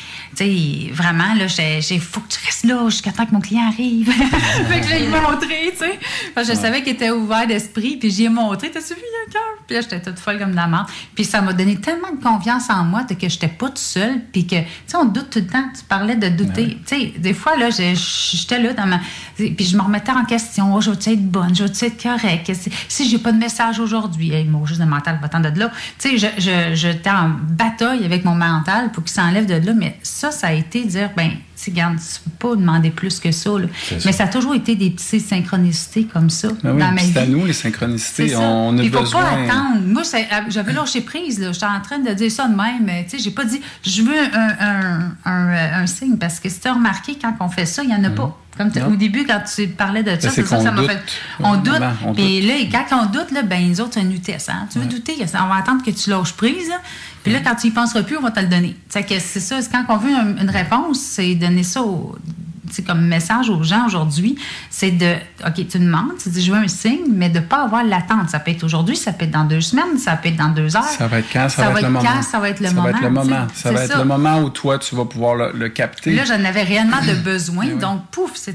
vraiment, là, j'ai faut que tu restes là jusqu'à temps que mon client arrive. Fait que là, il m'a montré, tu sais. Je savais qu'il était ouvert d'esprit, puis j'y ai montré, t'as suivi un cœur? Puis là, j'étais toute folle comme de la menthe. Puis ça m'a donné tellement de confiance en moi que j'étais pas toute seule, puis que, tu sais, on doute tout le temps. Tu parlais de douter. Tu sais, des fois, là, j'étais là puis je me remettais en question. Oh, je vais-tu être bonne? Je vais-tu être correcte? Si j'ai pas de message aujourd'hui, il m'a juste de mental, va-t'en de là. Tu sais, j'étais en bataille avec mon mental pour qu'il s'enlève de là, mais ça a été dire, ben, tu regarde, tu peux pas demander plus que ça. Là. Mais ça a toujours été des petites synchronicités comme ça dans ma vie. C'est à nous, les synchronicités. On a besoin... Il faut pas attendre. Moi, j'avais lâché prise. J'étais en train de dire ça de même. Tu sais, j'ai pas dit, je veux un signe. Parce que si tu as remarqué, quand on fait ça, il n'y en a pas. Comme au début, quand tu parlais de ça, c'est ça que ça m'a fait. On doute. Puis là, quand on doute, là, ben, les autres, c'est une test. Hein? Tu veux douter, on va attendre que tu lâches prise. Là. Puis là, quand tu y penseras plus, on va te le donner. C'est ça. Quand on veut une réponse, c'est donner ça comme message aux gens aujourd'hui, c'est de, OK, tu demandes, tu dis, je veux un signe, mais de ne pas avoir l'attente. Ça peut être aujourd'hui, ça peut être dans 2 semaines, ça peut être dans 2 heures. Ça va être quand? Ça va être le moment. Ça va être le moment. Ça va être le moment où toi, tu vas pouvoir le capter. Puis là, j'en avais réellement de besoin. Donc, pouf, c'est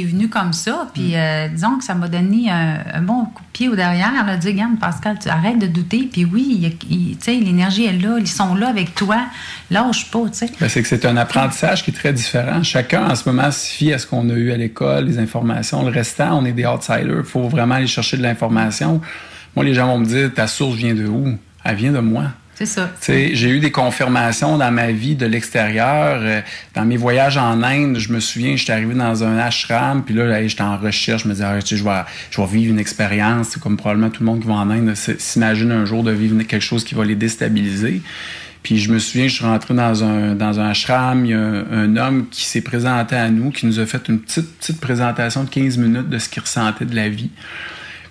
venu comme ça. Puis, disons que ça m'a donné un bon coup de pied au derrière. Là, dire, regarde, Pascal, tu arrêtes de douter. Puis oui, tu sais, l'énergie est là. Ils sont là avec toi. Lâche pas, tu sais. Ben, c'est que c'est un apprentissage qui est très différent. Chacun, en ce moment, se fie à ce qu'on a eu à l'école, les informations. Le restant, on est des outsiders. Il faut vraiment aller chercher de l'information. Moi, les gens vont me dire, ta source vient de où? Elle vient de moi. C'est ça. J'ai eu des confirmations dans ma vie de l'extérieur. Dans mes voyages en Inde, je me souviens, j'étais arrivé dans un ashram, puis là, j'étais en recherche. Je me disais, je vais vivre une expérience. C'est comme probablement tout le monde qui va en Inde s'imagine un jour de vivre quelque chose qui va les déstabiliser. Puis je me souviens, je suis rentré dans un ashram, il y a un homme qui s'est présenté à nous, qui nous a fait une petite présentation de 15 minutes de ce qu'il ressentait de la vie.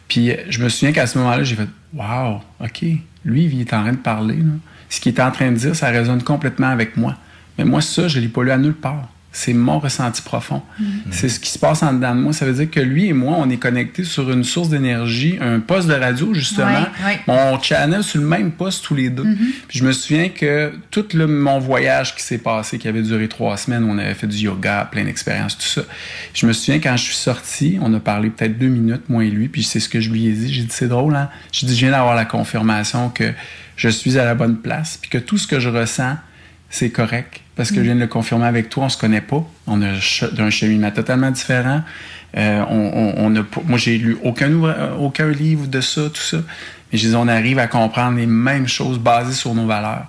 Puis je me souviens qu'à ce moment-là, j'ai fait « Wow, OK, lui, il est en train de parler. Là. Ce qu'il est en train de dire, ça résonne complètement avec moi. Mais moi, ça, je ne l'ai pas lu à nulle part. C'est mon ressenti profond. C'est ce qui se passe en dedans de moi. Ça veut dire que lui et moi, on est connectés sur une source d'énergie, un poste de radio, justement. On channel sur le même poste tous les deux. Puis je me souviens que tout mon voyage qui s'est passé, qui avait duré 3 semaines, on avait fait du yoga, plein d'expériences, tout ça. Je me souviens, quand je suis sorti, on a parlé peut-être 2 minutes, moi et lui, puis c'est ce que je lui ai dit. J'ai dit, c'est drôle, hein? J'ai dit, je viens d'avoir la confirmation que je suis à la bonne place, puis que tout ce que je ressens, c'est correct. Parce que je viens de le confirmer avec toi, on se connaît pas. On a un cheminement totalement différent. Moi, j'ai lu aucun livre de ça, tout ça. Mais je dis, on arrive à comprendre les mêmes choses basées sur nos valeurs.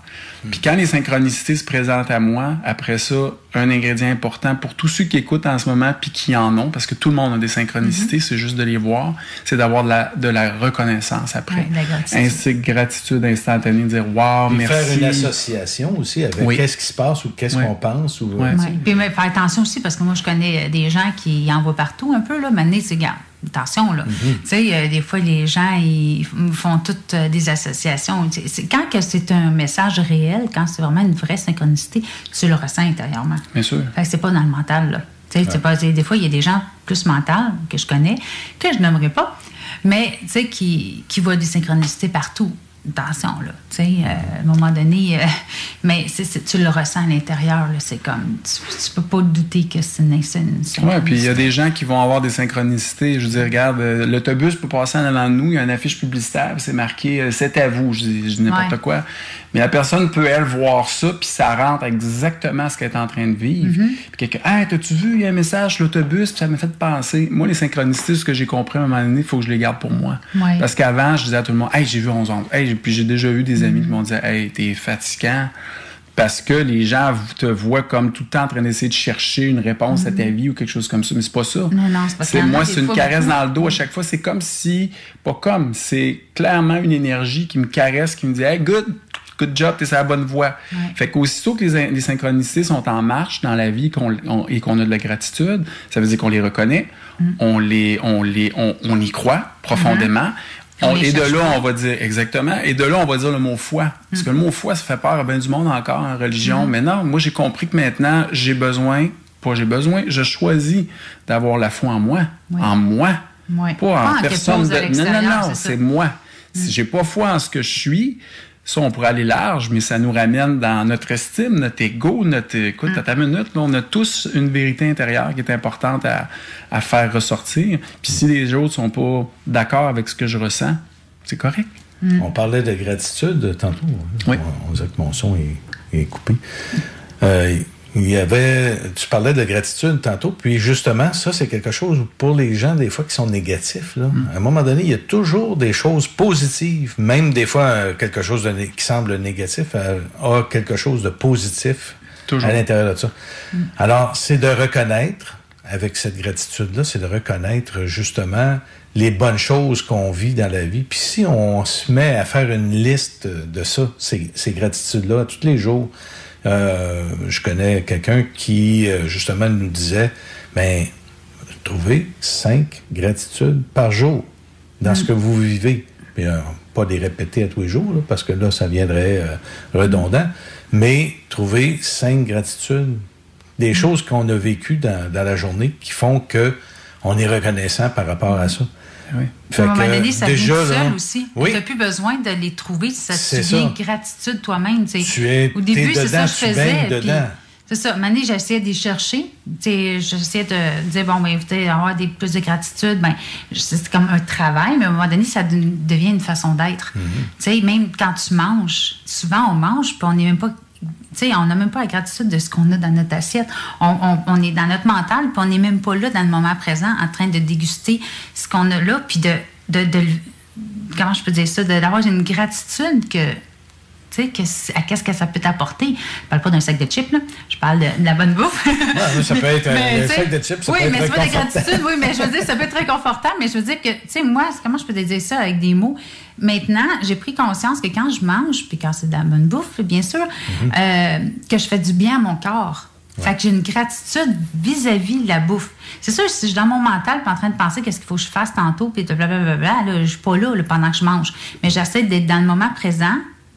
Puis quand les synchronicités se présentent à moi, après ça, un ingrédient important pour tous ceux qui écoutent en ce moment puis qui en ont, parce que tout le monde a des synchronicités, c'est juste de les voir, c'est d'avoir de la reconnaissance après. Ainsi que gratitude instantanée, dire « Wow, puis merci ». Faire une association aussi avec qu'est-ce qui se passe ou qu'est-ce qu'on pense. Ou, Puis faire attention aussi, parce que moi, je connais des gens qui en voient partout un peu, là, maintenant, c'est garde. Attention, là. Tu sais, des fois, les gens, ils font toutes des associations. Quand que c'est un message réel, quand c'est vraiment une vraie synchronicité, tu le ressens intérieurement. Bien sûr. Fait que c'est pas dans le mental, là. Tu sais, des fois, il y a des gens plus mentaux que je connais, que je nommerai pas, mais, tu sais, qui voient des synchronicités partout. Attention, là. Tu sais, à un moment donné, mais tu le ressens à l'intérieur, là. C'est comme, tu peux pas douter que c'est une synchronicité. Oui, puis il y a des gens qui vont avoir des synchronicités. Je veux dire, regarde, l'autobus peut passer en allant de nous, il y a une affiche publicitaire, c'est marqué « C'est à vous », je dis n'importe quoi. Mais la personne peut, elle, voir ça, puis ça rentre exactement ce qu'elle est en train de vivre. Puis quelqu'un « Hey, t'as-tu vu, il y a un message sur l'autobus », puis ça m'a fait penser. Moi, les synchronicités, ce que j'ai compris à un moment donné, il faut que je les garde pour moi. Parce qu'avant, je disais à tout le monde « Hey, j'ai vu 11 ans. Hey, puis j'ai déjà eu des amis qui m'ont dit « Hey, t'es fatigant ». Parce que les gens te voient comme tout le temps en train d'essayer de chercher une réponse à ta vie ou quelque chose comme ça. Mais c'est pas ça. Non, c'est pas ça. Moi, c'est une caresse dans le dos à chaque fois. C'est comme si... c'est clairement une énergie qui me caresse, qui me dit « Hey, good job, t'es sur la bonne voie. » Fait qu'aussitôt que les synchronicités sont en marche dans la vie et qu'on a de la gratitude, ça veut dire qu'on les reconnaît, on y croit profondément. Et de là, on va dire, exactement, et de là, on va dire le mot foi. Parce que le mot foi, ça fait peur à bien du monde encore en religion. Mais non, moi, j'ai compris que maintenant, je choisis d'avoir la foi en moi. En moi. Pas en personne. Non, c'est moi. Si j'ai pas foi en ce que je suis, Ça, on pourrait aller large, mais ça nous ramène dans notre estime, notre ego, écoute, à ta minute, là, on a tous une vérité intérieure qui est importante à faire ressortir. Puis si les autres sont pas d'accord avec ce que je ressens, c'est correct. On parlait de gratitude tantôt. Oui. On disait que mon son est coupé. Tu parlais de gratitude tantôt, puis justement, ça, c'est quelque chose pour les gens, des fois, qui sont négatifs. Là. À un moment donné, il y a toujours des choses positives, même des fois, quelque chose qui semble négatif a quelque chose de positif à l'intérieur de ça. Alors, c'est de reconnaître, avec cette gratitude-là, c'est de reconnaître justement les bonnes choses qu'on vit dans la vie. Puis si on se met à faire une liste de ça, ces gratitudes-là, tous les jours, je connais quelqu'un qui, justement, nous disait, ben, trouvez 5 gratitudes par jour dans ce que vous vivez. Puis, pas les répéter à tous les jours, là, parce que là, ça viendrait redondant, mais trouvez 5 gratitudes, des choses qu'on a vécues dans la journée qui font qu'on est reconnaissant par rapport à ça. Oui. À un moment donné, ça vient tout seul aussi. Oui. Tu n'as plus besoin de les trouver. Tu viens gratitude toi-même. Au début, c'est ça que je faisais. C'est ça. À un moment donné, j'essayais d'y chercher. J'essayais de dire, bon, ben, avoir plus de gratitude. Ben, c'est comme un travail, mais à un moment donné, ça devient une façon d'être. Même quand tu manges, souvent on mange, puis on n'est même pas... on n'a même pas la gratitude de ce qu'on a dans notre assiette. On est dans notre mental, puis on n'est même pas là dans le moment présent en train de déguster ce qu'on a là, puis comment je peux dire ça, d'avoir une gratitude à qu'est-ce que ça peut t'apporter. Je parle pas d'un sac de chips, là. Je parle de la bonne bouffe. Ça peut être un sac de chips, ça peut être mais c'est pas de gratitude, oui, mais je veux dire, ça peut être très confortable, mais je veux dire que, moi, comment je peux te dire ça avec des mots? Maintenant, j'ai pris conscience que quand je mange, puis quand c'est de la bonne bouffe, bien sûr, que je fais du bien à mon corps. Ouais. Fait que j'ai une gratitude vis-à-vis de la bouffe. C'est sûr, si je suis dans mon mental puis en train de penser qu'est-ce qu'il faut que je fasse tantôt, puis blablabla, là, je suis pas là pendant que je mange. Mais j'essaie d'être dans le moment présent,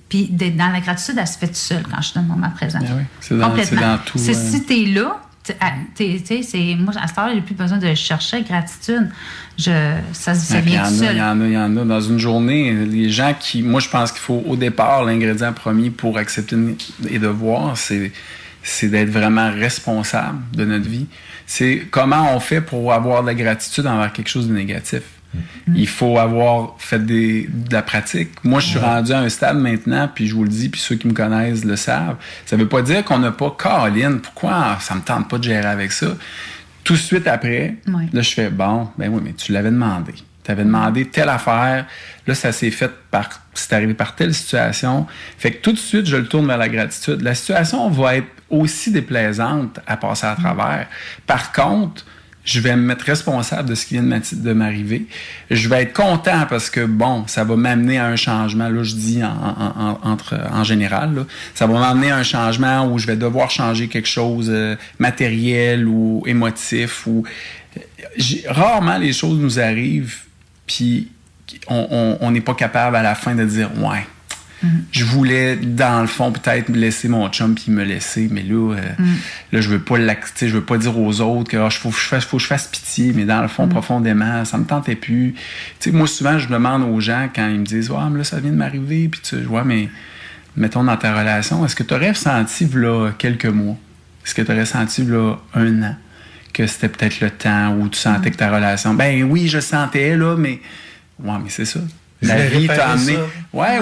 puis d'être dans la gratitude, elle se fait tout seul quand je suis dans le moment présent. Ah oui, c'est dans tout. Si t'es là, moi, à cette heure, j'ai plus besoin de chercher gratitude. Ça vient tout seul. Il y en a. Dans une journée, les gens qui... Moi, je pense qu'il faut, au départ, l'ingrédient premier pour accepter et devoir, c'est d'être vraiment responsable de notre vie. C'est comment on fait pour avoir de la gratitude envers quelque chose de négatif. Il faut avoir fait de la pratique. Moi, je suis rendu à un stade maintenant, puis je vous le dis, puis ceux qui me connaissent le savent. Ça veut pas dire qu'on n'a pas Caroline. Pourquoi ça me tente pas de gérer avec ça? Tout de suite après, là, je fais, bon, ben oui, mais tu l'avais demandé. Tu avais demandé telle affaire. Là, ça s'est fait c'est arrivé par telle situation. Fait que tout de suite, je le tourne vers la gratitude. La situation va être aussi déplaisante à passer à travers. Par contre, je vais me mettre responsable de ce qui vient de m'arriver. Je vais être content parce que, bon, ça va m'amener à un changement. Là, je dis en général, là, ça va m'amener à un changement où je vais devoir changer quelque chose matériel ou émotif. Rarement, les choses nous arrivent, puis on n'est pas capable à la fin de dire « ouais ». Je voulais, dans le fond, peut-être laisser mon chum puis me laisser, mais là, je veux pas dire aux autres que faut que je fasse pitié, mais dans le fond, profondément, ça me tentait plus. T'sais, moi, souvent, je demande aux gens quand ils me disent « Ah, mais là, ça vient de m'arriver », puis tu vois, mais mettons dans ta relation, est-ce que tu aurais senti, là, quelques mois, est-ce que tu aurais senti, là, 1 an, que c'était peut-être le temps où tu sentais que ta relation, ben oui, je sentais, là, mais c'est ça. La vie t'a amené. Ouais,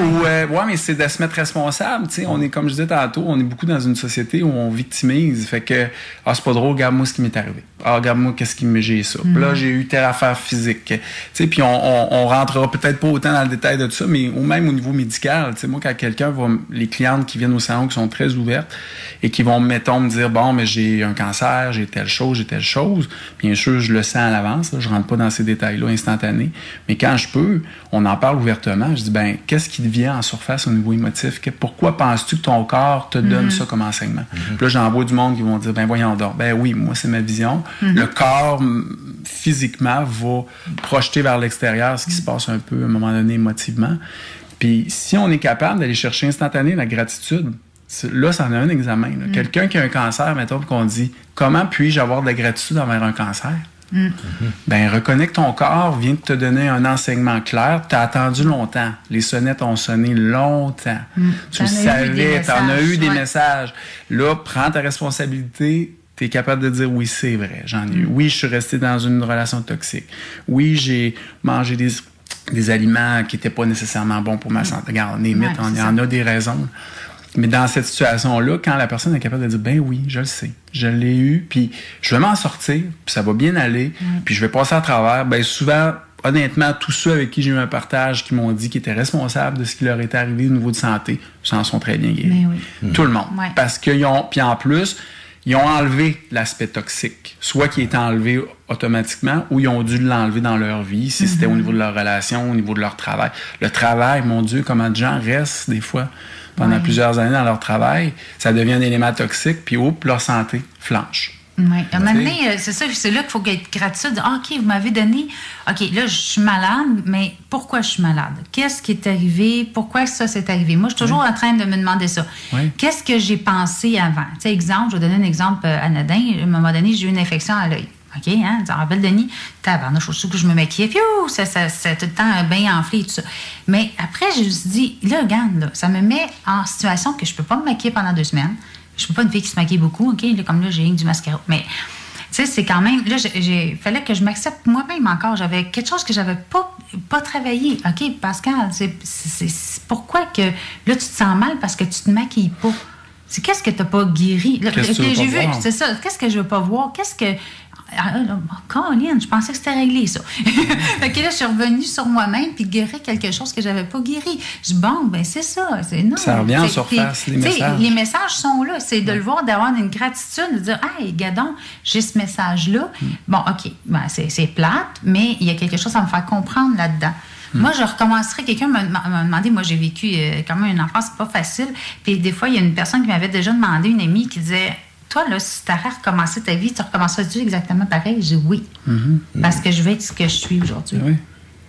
mais c'est de se mettre responsable. Tu sais, on est, comme je disais tantôt, on est beaucoup dans une société où on victimise. Fait que, c'est pas drôle, regarde-moi ce qui m'est arrivé. Regarde-moi qu'est-ce qui j'ai ça. Puis là, j'ai eu telle affaire physique. Tu sais, puis on rentrera peut-être pas autant dans le détail de tout ça, mais même au niveau médical. Tu sais, moi, quand quelqu'un va, les clientes qui viennent au salon, qui sont très ouvertes et qui vont, mettons, me dire, bon, mais j'ai un cancer, j'ai telle chose. Bien sûr, je le sens à l'avance. Là, je rentre pas dans ces détails-là instantanés. Mais quand je peux, on en parle ouvertement. Je dis, ben, qu'est-ce qui devient en surface au niveau émotif? Pourquoi penses-tu que ton corps te donne ça comme enseignement? Puis là, j'en vois du monde qui vont dire, ben, voyons donc. Ben oui, moi, c'est ma vision. Le corps, physiquement, va projeter vers l'extérieur ce qui se passe un peu, à un moment donné, émotivement. Puis si on est capable d'aller chercher instantanément la gratitude, là, ça en a un examen. Quelqu'un qui a un cancer, mettons, qu'on dit, comment puis-je avoir de la gratitude envers un cancer? Ben, reconnais que ton corps vient de te donner un enseignement clair. Tu as attendu longtemps. Les sonnettes ont sonné longtemps. Tu le savais, tu en as eu des messages. Là, prends ta responsabilité. Tu es capable de dire oui, c'est vrai, j'en ai eu. Oui, je suis resté dans une relation toxique. Oui, j'ai mangé des aliments qui n'étaient pas nécessairement bons pour ma santé. Regarde, il y en a des raisons. Mais dans cette situation-là, quand la personne est capable de dire « Ben oui, je le sais, je l'ai eu, puis je vais m'en sortir, puis ça va bien aller, puis je vais passer à travers », ben souvent, honnêtement, tous ceux avec qui j'ai eu un partage qui m'ont dit qu'ils étaient responsables de ce qui leur était arrivé au niveau de santé, s'en sont très bien guéris. Tout le monde. Ouais. Parce qu'ils ont... Puis en plus, ils ont enlevé l'aspect toxique, soit qui était enlevé automatiquement ou ils ont dû l'enlever dans leur vie, si c'était au niveau de leur relation, au niveau de leur travail. Le travail, mon Dieu, comment de gens restent des fois pendant plusieurs années dans leur travail, ça devient un élément toxique, puis leur santé flanche. Oui. À un moment donné, c'est ça, c'est là qu'il faut être gratitude. Ah, OK, vous m'avez donné... OK, là, je suis malade, mais pourquoi je suis malade? Qu'est-ce qui est arrivé? Pourquoi ça s'est arrivé? Moi, je suis toujours en train de me demander ça. Qu'est-ce que j'ai pensé avant? Tu sais, exemple, je vais donner un exemple anodin. À un moment donné, j'ai eu une infection à l'œil. OK, hein? Tu te rappelles, Denis? Tabarnouche, je sais que je me maquillais, puis ça tout le temps bien enflé et tout ça. Mais après, je me suis dit, là, regarde, là, ça me met en situation que je peux pas me maquiller pendant 2 semaines. Je suis pas une fille qui se maquille beaucoup, OK? Là, comme là, j'ai du mascara. Mais, tu sais, c'est quand même... Là, fallait que je m'accepte moi-même encore. J'avais quelque chose que j'avais pas travaillé. OK, Pascal, c'est pourquoi que là, tu te sens mal parce que tu te maquilles pas? C'est qu'est-ce que tu n'as pas guéri? Là, qu'est-ce que j'ai vu? C'est ça. Qu'est-ce que je veux pas voir? Qu'est-ce que... Colin, je pensais que c'était réglé, ça. Fait que là, je suis revenue sur moi-même puis guérir quelque chose que j'avais pas guéri. Je dis, bon, ben c'est ça. Non, ça revient en surface, les messages. Les messages sont là. C'est de le voir, d'avoir une gratitude, de dire, hey, gadon, j'ai ce message-là. Bon, OK, ben, c'est plate, mais il y a quelque chose à me faire comprendre là-dedans. Moi, je recommencerais. Quelqu'un m'a demandé, moi, j'ai vécu quand même une enfance, c'est pas facile. Puis des fois, il y a une personne qui m'avait déjà demandé, une amie, qui disait, toi, là, si tu arrêtes de recommencer ta vie, tu recommencerais-tu exactement pareil? Je dis oui. Parce que je vais être ce que je suis aujourd'hui. Oui.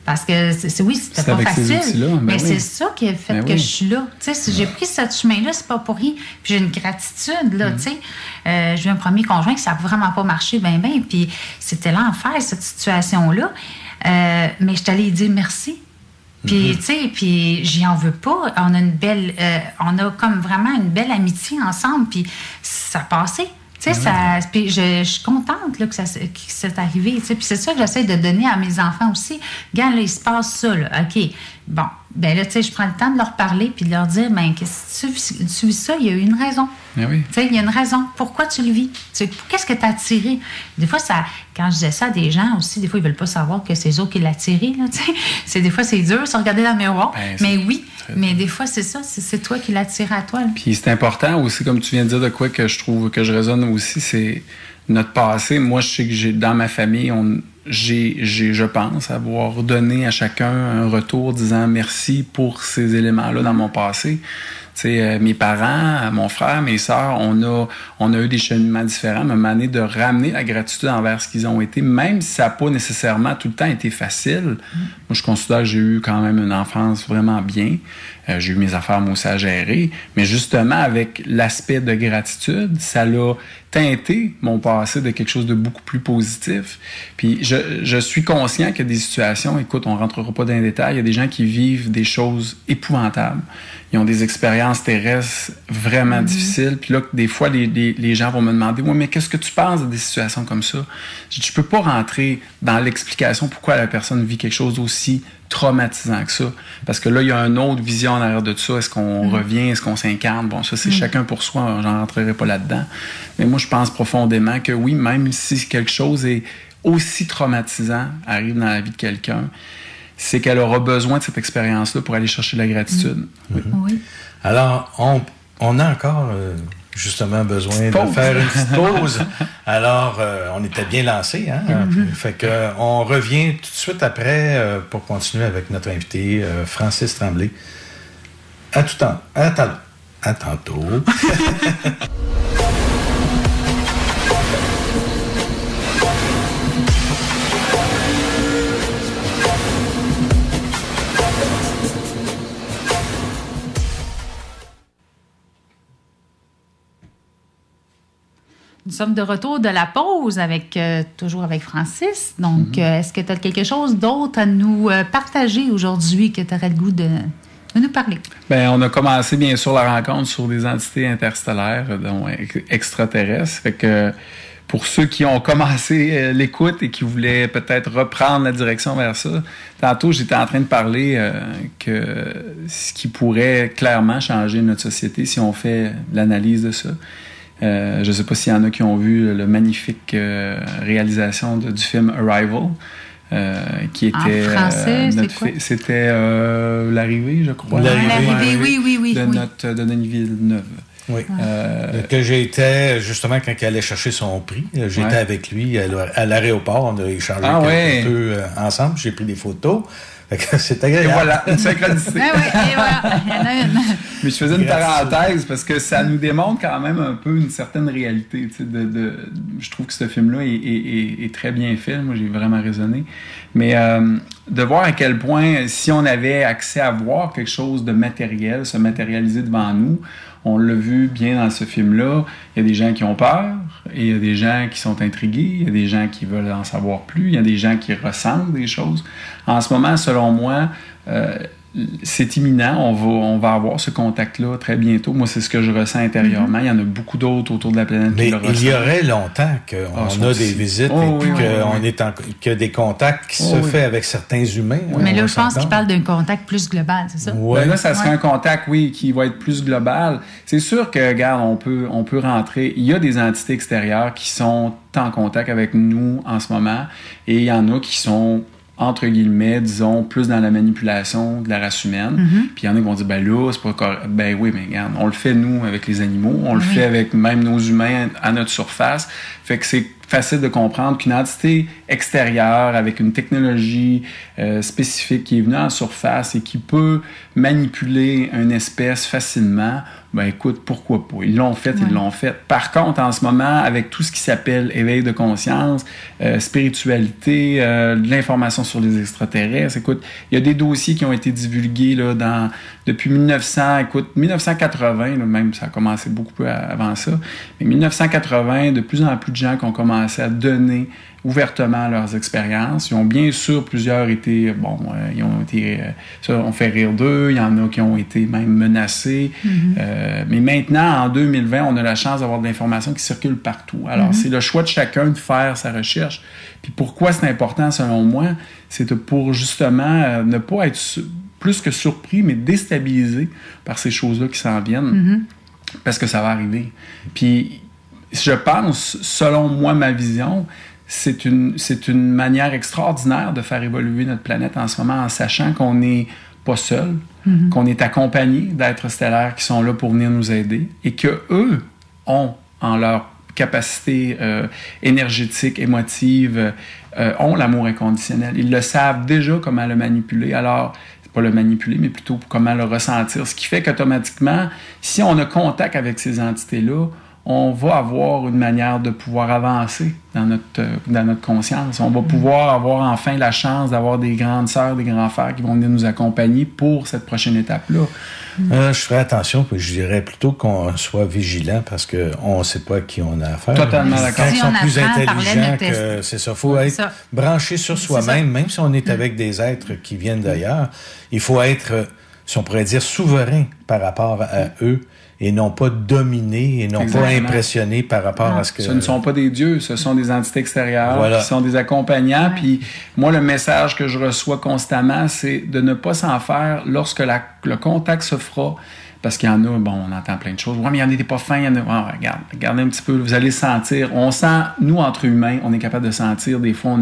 Parce que, c'était pas facile. Mais c'est ça qui a fait que je suis là. Tu sais, si j'ai pris ce chemin-là, c'est pas pour rien. Puis j'ai une gratitude, là, tu sais. J'ai eu un premier conjoint que ça n'a vraiment pas marché bien. Puis c'était l'enfer, cette situation-là. Mais je t'allais dire merci. Puis, tu sais, puis j'y en veux pas. On a comme vraiment une belle amitié ensemble, puis ça a passé. Tu sais, puis je suis contente là, que c'est arrivé. Tu sais, puis c'est ça que j'essaie de donner à mes enfants aussi. Regarde, là, il se passe ça, là. OK, bon, ben là, tu sais, je prends le temps de leur parler puis de leur dire, ben, qu'est-ce que tu vis ça? Il y a eu une raison. Tu sais, il y a une raison. Pourquoi tu le vis? Qu'est-ce que tu as attiré? Des fois, quand je disais ça à des gens aussi, des fois, ils veulent pas savoir que c'est eux autres qui l'ont attiré, là, tu sais. Des fois, c'est dur, se regarder dans le miroir. Mais oui, mais des fois, c'est ça, c'est toi qui l'as attiré à toi. Là. Puis c'est important aussi, comme tu viens de dire, de quoi que je trouve, que je résonne aussi, c'est notre passé. Moi, je sais que dans ma famille, je pense avoir donné à chacun un retour disant merci pour ces éléments-là dans mon passé. T'sais, mes parents, mon frère, mes sœurs, on a eu des cheminements différents, mais m'a amené de ramener la gratitude envers ce qu'ils ont été, même si ça n'a pas nécessairement tout le temps été facile. Moi, je considère que j'ai eu quand même une enfance vraiment bien. J'ai eu mes affaires, moi aussi, à gérer. Mais justement, avec l'aspect de gratitude, ça l'a teinté mon passé de quelque chose de beaucoup plus positif. Puis je suis conscient qu'il y a des situations, écoute, on ne rentrera pas dans les détails, il y a des gens qui vivent des choses épouvantables. Ils ont des expériences terrestres vraiment difficiles. Puis là, des fois, les gens vont me demander « Oui, mais qu'est-ce que tu penses de des situations comme ça? » Je dis « Je peux pas rentrer dans l'explication pourquoi la personne vit quelque chose d'aussi traumatisant que ça. » Parce que là, il y a une autre vision en arrière de ça. Est-ce qu'on revient? Est-ce qu'on s'incarne? Bon, ça, c'est chacun pour soi. J'en rentrerai pas là-dedans. Mais moi, je pense profondément que oui, même si quelque chose est aussi traumatisant arrive dans la vie de quelqu'un, c'est qu'elle aura besoin de cette expérience-là pour aller chercher de la gratitude. Oui. Alors, on a encore justement besoin de faire une petite pause. Alors, on était bien lancé, hein? Fait que on revient tout de suite après pour continuer avec notre invité, Francis Tremblay. À tantôt. Nous sommes de retour de la pause toujours avec Francis. Donc, est-ce que tu as quelque chose d'autre à nous partager aujourd'hui que tu aurais le goût de nous parler? Bien, on a commencé, bien sûr, la rencontre sur des entités interstellaires, donc extraterrestres. Fait que pour ceux qui ont commencé l'écoute et qui voulaient peut-être reprendre la direction vers ça, tantôt, j'étais en train de parler que ce qui pourrait clairement changer notre société si on fait l'analyse de ça. Je ne sais pas s'il y en a qui ont vu le magnifique réalisation du film Arrival, qui était... En français, c'est quoi? C'était L'arrivée, je crois. L'arrivée, oui. De Denis Villeneuve. Oui. Que j'étais, justement, quand il allait chercher son prix, j'étais avec lui à l'aéroport. On a échangé un peu ensemble. J'ai pris des photos. C'est agréable. Et voilà, une synchronicité. Et voilà, il y en a une. Mais je faisais une parenthèse parce que ça nous démontre quand même un peu une certaine réalité. Je trouve que ce film-là est très bien fait. Moi, j'ai vraiment raisonné. Mais de voir à quel point, si on avait accès à voir quelque chose de matériel se matérialiser devant nous, on l'a vu bien dans ce film-là. Il y a des gens qui ont peur, et il y a des gens qui sont intrigués, il y a des gens qui veulent en savoir plus, il y a des gens qui ressentent des choses. En ce moment, selon moi, c'est imminent. On va avoir ce contact-là très bientôt. Moi, c'est ce que je ressens intérieurement. Il y en a beaucoup d'autres autour de la planète qui le ressentent. Mais il y aurait longtemps qu'on a des visites qu'il y a des contacts qui se font avec certains humains. Mais là, je pense qu'il parle d'un contact plus global, c'est ça? Ouais. Ben là, ça serait un contact, qui va être plus global. C'est sûr que, regarde, on peut rentrer. Il y a des entités extérieures qui sont en contact avec nous en ce moment, et il y en a qui sont, entre guillemets, disons, plus dans la manipulation de la race humaine. Puis il y en a qui vont dire, ben là, c'est pas correct. Ben oui, mais regarde, on le fait, nous, avec les animaux. On le fait avec même nos humains à notre surface. Fait que c'est facile de comprendre qu'une entité extérieure avec une technologie spécifique qui est venue en surface et qui peut manipuler une espèce facilement, ben écoute, pourquoi pas? Ils l'ont fait. Par contre, en ce moment, avec tout ce qui s'appelle éveil de conscience, spiritualité, de l'information sur les extraterrestres, écoute, il y a des dossiers qui ont été divulgués là, depuis 1980, là, même ça a commencé beaucoup plus avant ça, mais 1980, de plus en plus de gens qui ont commencé à donner ouvertement leurs expériences. Ils ont bien sûr, plusieurs été, ils ont été, ça, on fait rire d'eux, il y en a qui ont été même menacés. Mais maintenant, en 2020, on a la chance d'avoir de l'information qui circule partout. Alors, c'est le choix de chacun de faire sa recherche. Puis pourquoi c'est important, selon moi, c'est pour justement ne pas être plus que surpris, mais déstabilisé par ces choses-là qui s'en viennent. Parce que ça va arriver. Puis, je pense, selon moi, ma vision, c'est une manière extraordinaire de faire évoluer notre planète en ce moment, en sachant qu'on n'est pas seul, qu'on est accompagné d'êtres stellaires qui sont là pour venir nous aider, et qu'eux ont, en leur capacité énergétique, émotive, ont l'amour inconditionnel. Ils le savent déjà comment le manipuler. Alors, pas le manipuler, mais plutôt comment le ressentir. Ce qui fait qu'automatiquement, si on a contact avec ces entités-là, on va avoir une manière de pouvoir avancer dans notre conscience. On va pouvoir avoir enfin la chance d'avoir des grandes sœurs, des grands frères qui vont venir nous accompagner pour cette prochaine étape-là. Je ferais attention, puis je dirais plutôt qu'on soit vigilant parce qu'on ne sait pas à qui on a affaire. Totalement d'accord. Quand ils sont plus intelligents que c'est ça. Il faut être branché sur soi-même, même si on est avec des êtres qui viennent d'ailleurs. Il faut être, si on pourrait dire, souverain par rapport à eux. Et non pas dominés, et non pas impressionnés par rapport à ce que... Ce ne sont pas des dieux, ce sont des entités extérieures qui sont des accompagnants. Puis moi, le message que je reçois constamment, c'est de ne pas s'en faire lorsque le contact se fera. Parce qu'il y en a, on entend plein de choses. Ouais, mais il y en a des pas fins, il y en a... regardez un petit peu, vous allez sentir. On sent, nous, entre humains, on est capable de sentir. Des fois,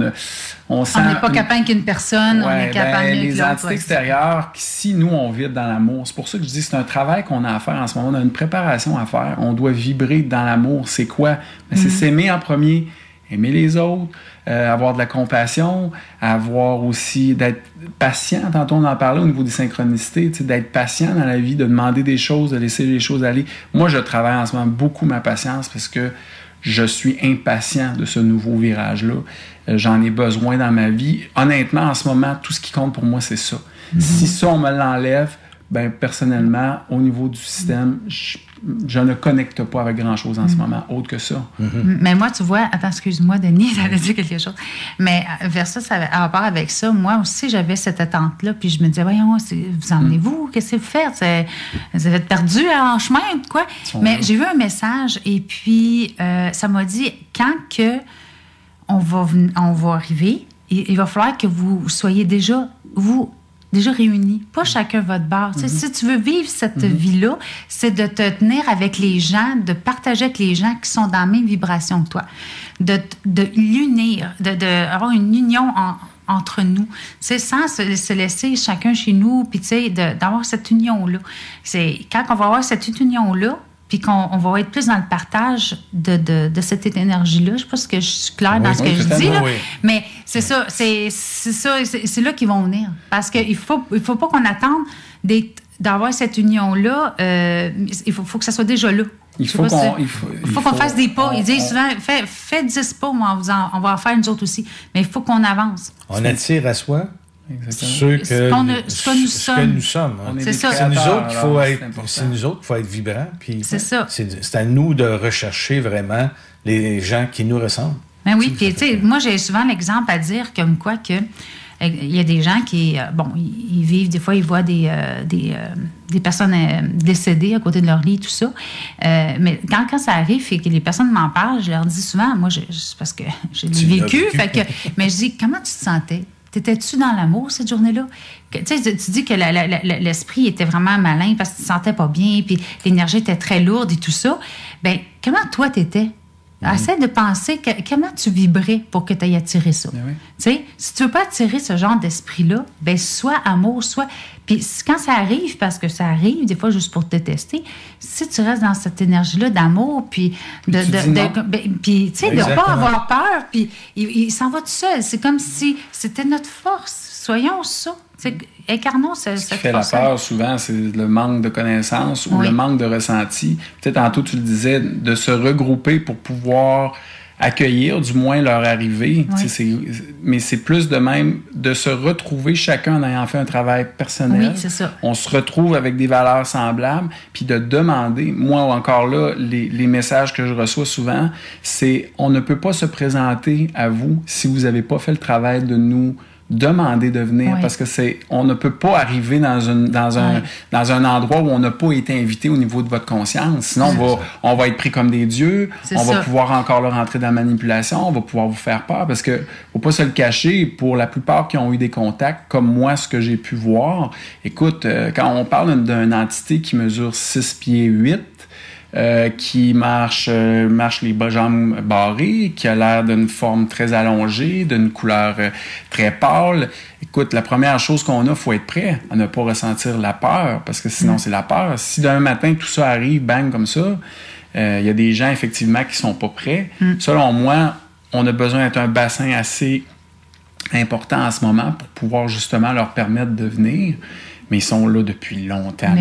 on sent... On n'est pas capable qu'une personne, on est capable mieux que les entités extérieures, si nous, on vibre dans l'amour, c'est pour ça que je dis c'est un travail qu'on a à faire en ce moment. On a une préparation à faire. On doit vibrer dans l'amour. C'est quoi? C'est s'aimer en premier, aimer les autres, avoir de la compassion, avoir aussi d'être patient. Tantôt, on en parlait au niveau des synchronicités, d'être patient dans la vie, de demander des choses, de laisser les choses aller. Moi, je travaille en ce moment beaucoup ma patience parce que je suis impatient de ce nouveau virage-là. J'en ai besoin dans ma vie. Honnêtement, en ce moment, tout ce qui compte pour moi, c'est ça. Si ça, on me l'enlève, ben personnellement, au niveau du système, je ne connecte pas avec grand-chose en ce moment, autre que ça. Mais moi, tu vois, attends, excuse-moi, Denis, j'allais dire quelque chose. Mais versus, à rapport avec ça, moi aussi, j'avais cette attente-là. Puis je me disais, voyons, vous emmenez-vous? Qu'est-ce que vous faites? Vous êtes perdu en chemin, quoi? Mais j'ai vu un message et puis ça m'a dit, quand que on va arriver, il va falloir que vous soyez déjà réunis, pas chacun votre bar. Si tu veux vivre cette vie-là, c'est de te tenir avec les gens, de partager avec les gens qui sont dans la même vibration que toi, de l'unir, d'avoir une union entre nous, sans se laisser chacun chez nous, puis d'avoir cette union-là. C'est quand on va avoir cette union-là, puis qu'on va être plus dans le partage de cette énergie-là. Je ne sais pas si je suis claire dans ce que je dis, là, mais c'est ça, c'est là qu'ils vont venir. Parce qu'il ne faut pas qu'on attende d'avoir cette union-là. Il faut que ça soit déjà là. Il faut qu'on fasse des pas. Ils disent souvent, fais 10 pas, on va en faire nous autres aussi. Mais il faut qu'on avance. On attire à soi. Ce que nous sommes. C'est ça. C'est nous autres qu'il faut être vibrants. Puis c'est ça. C'est à nous de rechercher vraiment les gens qui nous ressemblent. Ben oui, puis tu sais, moi j'ai souvent l'exemple à dire comme quoi que il y a des gens qui, ils vivent, des fois ils voient des personnes décédées à côté de leur lit, tout ça. Mais quand ça arrive et que les personnes m'en parlent, je leur dis souvent, moi c'est parce que j'ai vécu, mais je dis, comment tu te sentais? T'étais-tu dans l'amour cette journée-là? Tu dis que l'esprit était vraiment malin parce que tu te sentais pas bien, puis l'énergie était très lourde et tout ça. Bien, comment toi t'étais? Essaie de penser comment tu vibrais pour que tu aies attiré ça. Oui. Si tu veux pas attirer ce genre d'esprit-là, bien, soit amour, soit... Puis quand ça arrive, parce que ça arrive, des fois juste pour te tester, si tu restes dans cette énergie-là d'amour, puis de ne pas avoir peur, puis il s'en va tout seul. C'est comme si c'était notre force. Soyons ça. Incarnons cette force. Ce qui fait la peur, souvent, c'est le manque de connaissances ou le manque de ressenti. Peut-être tantôt, tu le disais, de se regrouper pour pouvoir accueillir, du moins, leur arrivée. Oui. Mais c'est plus de même de se retrouver chacun en ayant fait un travail personnel. Oui, c'est ça. On se retrouve avec des valeurs semblables, puis de demander, moi encore là, les messages que je reçois souvent, c'est on ne peut pas se présenter à vous si vous n'avez pas fait le travail de nous demander de venir, parce que on ne peut pas arriver dans un endroit où on n'a pas été invité au niveau de votre conscience. Sinon, on va être pris comme des dieux, va pouvoir encore là rentrer dans la manipulation, on va pouvoir vous faire peur, parce que faut pas se le cacher, pour la plupart qui ont eu des contacts, comme moi, ce que j'ai pu voir, écoute, quand on parle d'une entité qui mesure 6 pieds 8, qui marche les jambes barrées, qui a l'air d'une forme très allongée, d'une couleur très pâle. Écoute, la première chose qu'on a, faut être prêt à ne pas ressentir la peur, parce que sinon c'est la peur. Si d'un matin tout ça arrive, bang, comme ça, il y a des gens effectivement qui sont pas prêts. Selon moi, on a besoin d'être un bassin assez important en ce moment pour pouvoir justement leur permettre de venir. Mais ils sont là depuis longtemps.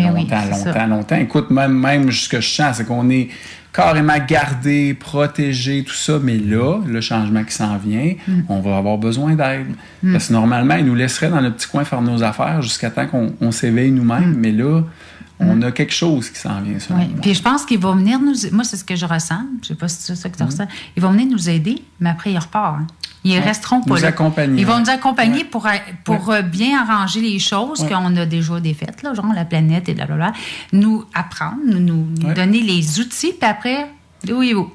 Écoute, même ce que je sens, c'est qu'on est carrément gardé, protégé, tout ça. Mais là, le changement qui s'en vient, on va avoir besoin d'aide. Parce que normalement, ils nous laisseraient dans notre petit coin faire nos affaires jusqu'à temps qu'on s'éveille nous-mêmes. Mais là, on a quelque chose qui s'en vient. Oui. Puis je pense qu'ils vont venir nous... Moi, c'est ce que je ressens. Je ne sais pas si c'est ça que tu ressens. Ils vont venir nous aider, mais après, ils repartent. Hein. Ils resteront pas là. Ils vont nous accompagner pour bien arranger les choses qu'on a déjà défaites, là, genre la planète et blablabla. Nous apprendre, nous donner les outils, puis après, oui. Moi,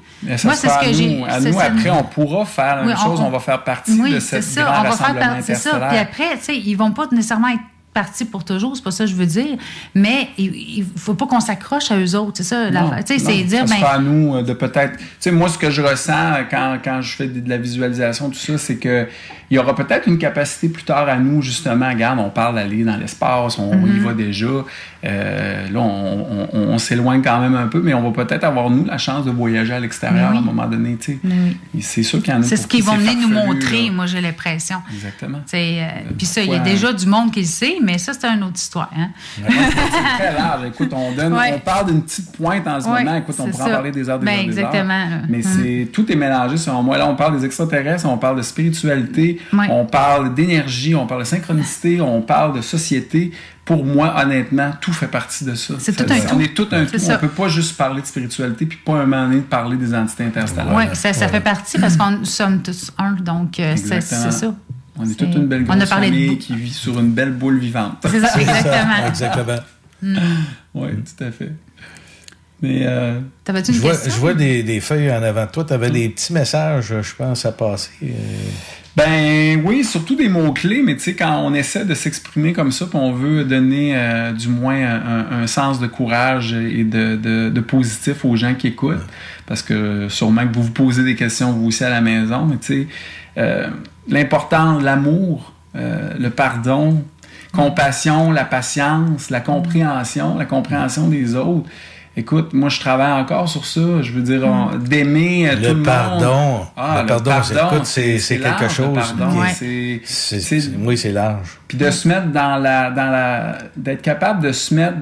c'est ce que j'ai. Après, on pourra faire la même chose. On va faire partie de cette grand rassemblement interstellaire. C'est ça. Puis après, tu sais, ils vont pas nécessairement être parti pour toujours, c'est pas ça que je veux dire, mais il faut pas qu'on s'accroche à eux autres, c'est ça l'affaire. Tu sais, c'est dire ça sera à nous de peut-être, tu sais, moi ce que je ressens quand je fais de la visualisation, tout ça, c'est que il y aura peut-être une capacité plus tard à nous, justement, regarde, on parle d'aller dans l'espace, on y va déjà, là on s'éloigne quand même un peu, mais on va peut-être avoir nous la chance de voyager à l'extérieur à un moment donné, tu sais. C'est sûr qu'il y en a. C'est ce qu'ils vont venir nous montrer, moi j'ai l'impression. Exactement. Puis ça, il y a déjà du monde qui le sait, mais ça c'est une autre histoire. Hein? C'est très large. Écoute, on parle d'une petite pointe en ce moment. Écoute, on pourra en parler des heures, des heures. Exactement. Mais tout est mélangé selon moi. Là, on parle des extraterrestres, on parle de spiritualité, on parle d'énergie, on parle de synchronicité, on parle de société. Pour moi, honnêtement, tout fait partie de ça. C'est tout un tout. On est tout un tout. On ne peut pas juste parler de spiritualité puis pas un moment donné parler des entités interstellaires. Oui, ça fait partie parce que nous sommes tous un, donc c'est ça. On est toute une belle grosse famille qui vit sur une belle boule vivante. C'est ça, exactement. Exactement. Oui, tout à fait. Mais t'avais-tu une question? Je vois des feuilles en avant de toi. Tu avais des petits messages, je pense, à passer. Ben oui, surtout des mots-clés, mais tu sais, quand on essaie de s'exprimer comme ça, puis on veut donner du moins un sens de courage et de positif aux gens qui écoutent, parce que sûrement que vous vous posez des questions vous aussi à la maison, mais tu sais, l'important, l'amour, le pardon, compassion, la patience, la compréhension des autres. Écoute, moi, je travaille encore sur ça. Je veux dire, d'aimer tout le monde. Le pardon, c'est quelque large, chose. Oui, c'est large. Puis de se mettre d'être capable de se mettre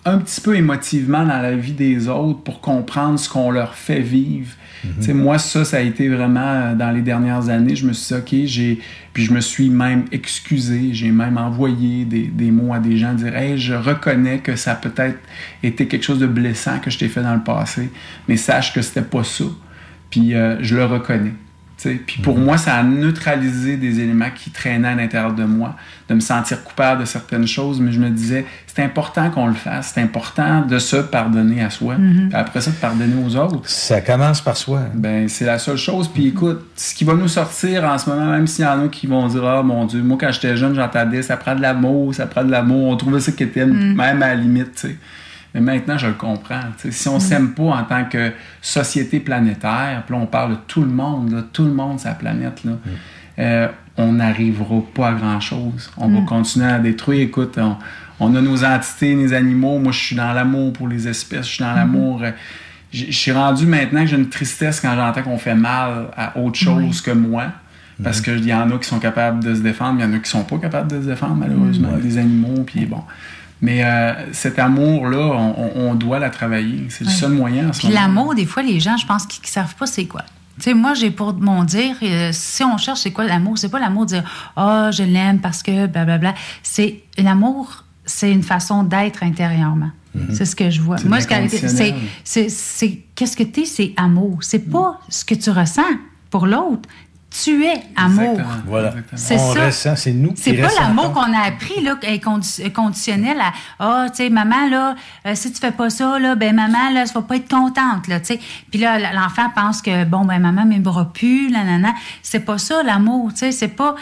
un petit peu émotivement dans la vie des autres pour comprendre ce qu'on leur fait vivre. Tu sais, moi, ça a été vraiment, dans les dernières années, je me suis dit, OK, puis je me suis même excusé, j'ai même envoyé des mots à des gens, dire, hey, je reconnais que ça a peut-être été quelque chose de blessant que je t'ai fait dans le passé, mais sache que c'était pas ça. Puis je le reconnais. Puis pour moi, ça a neutralisé des éléments qui traînaient à l'intérieur de moi, de me sentir coupable de certaines choses, mais je me disais, c'est important qu'on le fasse, c'est important de se pardonner à soi, puis après ça, de pardonner aux autres. Ça commence par soi. Ben, c'est la seule chose. Puis écoute, ce qui va nous sortir en ce moment, même s'il y en a qui vont dire, ah mon Dieu, moi quand j'étais jeune, j'entendais, ça prend de l'amour, on trouvait ça qui était même à la limite, tu sais. Mais maintenant, je le comprends. T'sais, si on s'aime pas en tant que société planétaire, puis là, on parle de tout le monde, là, tout le monde, sa planète, là, on n'arrivera pas à grand-chose. On va continuer à détruire. Écoute, on a nos entités, les animaux. Moi, je suis dans l'amour pour les espèces. Je suis dans l'amour... Je suis rendu maintenant que j'ai une tristesse quand j'entends qu'on fait mal à autre chose que moi. Parce qu'il y en a qui sont capables de se défendre, il y en a qui sont pas capables de se défendre, malheureusement, des animaux, puis bon... Mais cet amour-là, on doit la travailler. C'est le seul moyen. Puis l'amour, des fois, les gens, je pense qu'ils ne savent pas c'est quoi. Tu sais, moi, j'ai pour mon dire, si on cherche c'est quoi l'amour, c'est pas l'amour de dire « Ah, je l'aime parce que blablabla ». C'est l'amour, c'est une façon d'être intérieurement. C'est ce que je vois. Moi, c'est qu'est-ce que tu es, c'est amour. C'est pas ce que tu ressens pour l'autre. Tu es amour. Exactement. Voilà. C'est on ça. Ressent, c'est nous qui c'est pas l'amour qu'on a appris, là, conditionnel à « Ah, tu sais, maman, là, si tu fais pas ça, là, ben maman, là, tu vas pas être contente, là, tu sais. » Puis là, l'enfant pense que, bon, ben maman m'aimera plus, nanana. C'est pas ça, l'amour, tu sais. C'est pas...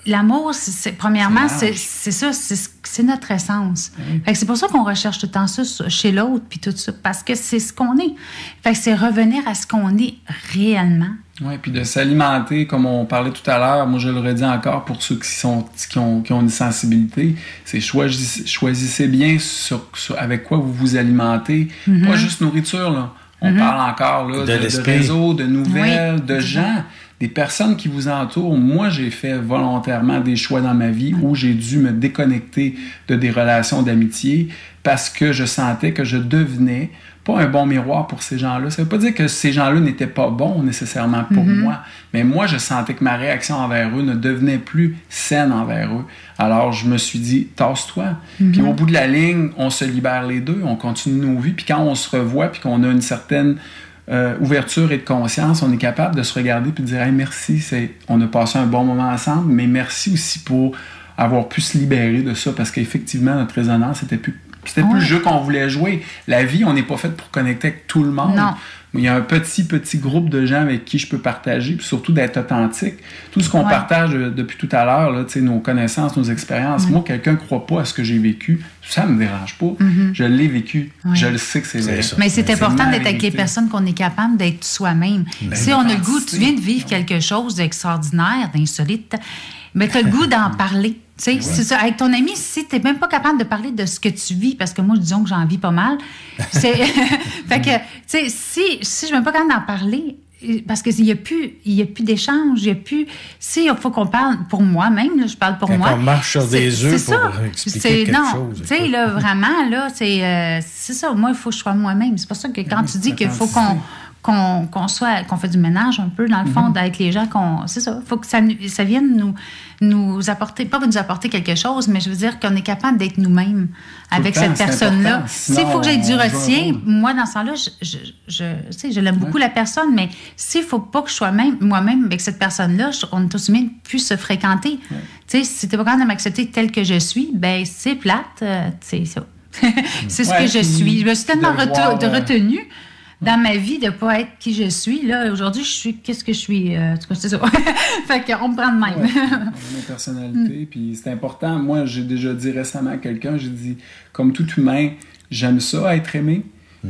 L'amour, premièrement, c'est ça, c'est notre essence. Fait que c'est pour ça qu'on recherche tout le temps ça chez l'autre, puis tout ça, parce que c'est ce qu'on est. Fait que c'est revenir à ce qu'on est réellement. Oui, puis de s'alimenter, comme on parlait tout à l'heure, moi je le redis encore pour ceux qui ont une sensibilité, c'est choisissez bien avec quoi vous vous alimentez. Pas juste nourriture, là. On parle encore là, de réseaux, de nouvelles, de gens, des personnes qui vous entourent. Moi, j'ai fait volontairement des choix dans ma vie où j'ai dû me déconnecter de des relations d'amitié parce que je sentais que je devenais pas un bon miroir pour ces gens-là. Ça veut pas dire que ces gens-là n'étaient pas bons nécessairement pour moi, mais moi, je sentais que ma réaction envers eux ne devenait plus saine envers eux. Alors, je me suis dit, tasse-toi. Puis au bout de la ligne, on se libère les deux, on continue nos vies, puis quand on se revoit, puis qu'on a une certaine ouverture et de conscience, on est capable de se regarder puis de dire, hey, merci, on a passé un bon moment ensemble, mais merci aussi pour avoir pu se libérer de ça, parce qu'effectivement, notre résonance, c'était plus le jeu qu'on voulait jouer. La vie, on n'est pas fait pour connecter avec tout le monde. Non. Il y a un petit groupe de gens avec qui je peux partager, puis surtout d'être authentique. Tout ce qu'on partage depuis tout à l'heure, là, nos connaissances, nos expériences. Moi, quelqu'un ne croit pas à ce que j'ai vécu, ça ne me dérange pas. Je l'ai vécu. Je le sais que c'est vrai. Mais c'est important d'être avec les personnes qu'on est capable d'être soi-même. Si on a le goût, tu viens de vivre quelque chose d'extraordinaire, d'insolite, mais tu as le goût d'en parler. C'est ça. Avec ton ami, si tu n'es même pas capable de parler de ce que tu vis, parce que moi, disons que j'en vis pas mal, fait que, tu sais, si je ne suis même pas capable d'en parler, parce qu'il n'y a plus d'échange, il n'y a plus... Si il faut qu'on parle, pour moi-même, là, je parle pour moi... On marche sur des œufs pour expliquer quelque chose. Tu sais, là, vraiment, là, c'est ça. Moi, il faut que je sois moi-même. C'est pour ça que quand tu dis qu'il faut qu'on fait du ménage un peu, dans le fond, avec les gens. C'est ça. Il faut que ça vienne nous apporter, pas nous apporter quelque chose, mais je veux dire qu'on est capable d'être nous-mêmes avec cette personne-là. S'il faut que j'aie du retien, moi, dans ce temps-là, je l'aime beaucoup, la personne, mais s'il ne faut pas que je sois moi-même avec cette personne-là, on est aussi bien de plus se fréquenter. Ouais. Si tu n'es pas capable de m'accepter tel que je suis, ben c'est plate, c'est ça. C'est ce que je suis. Je me suis tellement retenue dans ma vie de ne pas être qui je suis. Là, aujourd'hui, je suis qu'est-ce que je suis. C'est ça. Fait qu'on me prend de même. Ma personnalité. Puis c'est important. Moi, j'ai déjà dit récemment à quelqu'un, j'ai dit, comme tout humain, j'aime ça être aimé.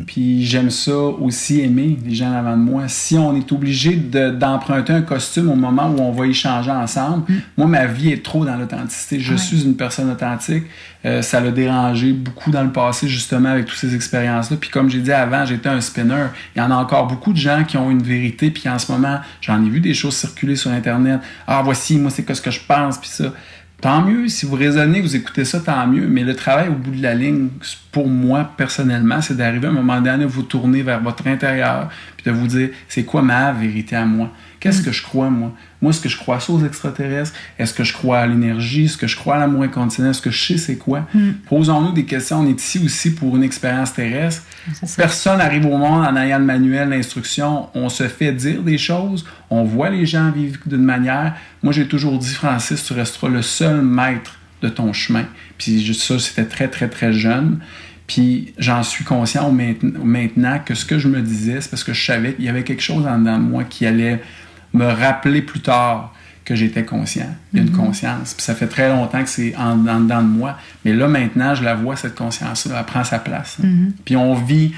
Puis j'aime ça aussi aimer les gens avant de moi. Si on est obligé d'emprunter un costume au moment où on va échanger ensemble, moi, ma vie est trop dans l'authenticité. Je suis une personne authentique. Ça l'a dérangé beaucoup dans le passé, justement, avec toutes ces expériences-là. Puis comme j'ai dit avant, j'étais un spinner. Il y en a encore beaucoup de gens qui ont une vérité. Puis en ce moment, j'en ai vu des choses circuler sur Internet. Ah, voici, moi, c'est ce que je pense, puis ça. Tant mieux, si vous raisonnez, vous écoutez ça, tant mieux. Mais le travail au bout de la ligne, pour moi, personnellement, c'est d'arriver à un moment donné à vous tourner vers votre intérieur puis de vous dire, c'est quoi ma vérité à moi? Qu'est-ce que je crois, moi? Moi, est-ce que je crois ça aux extraterrestres? Est-ce que je crois à l'énergie? Est-ce que je crois à l'amour inconditionnel? Est-ce que je sais c'est quoi? Posons-nous des questions. On est ici aussi pour une expérience terrestre. Personne n'arrive au monde en ayant le manuel d'instruction. On se fait dire des choses. On voit les gens vivre d'une manière. Moi, j'ai toujours dit, Francis, tu resteras le seul maître de ton chemin. Puis juste ça, c'était très, très, très jeune. Puis j'en suis conscient maintenant que ce que je me disais, c'est parce que je savais qu'il y avait quelque chose en dedans de moi qui allait me rappeler plus tard que j'étais conscient. Il y a une conscience. Puis ça fait très longtemps que c'est en dedans de moi. Mais là, maintenant, je la vois, cette conscience-là. Elle prend sa place. Puis on vit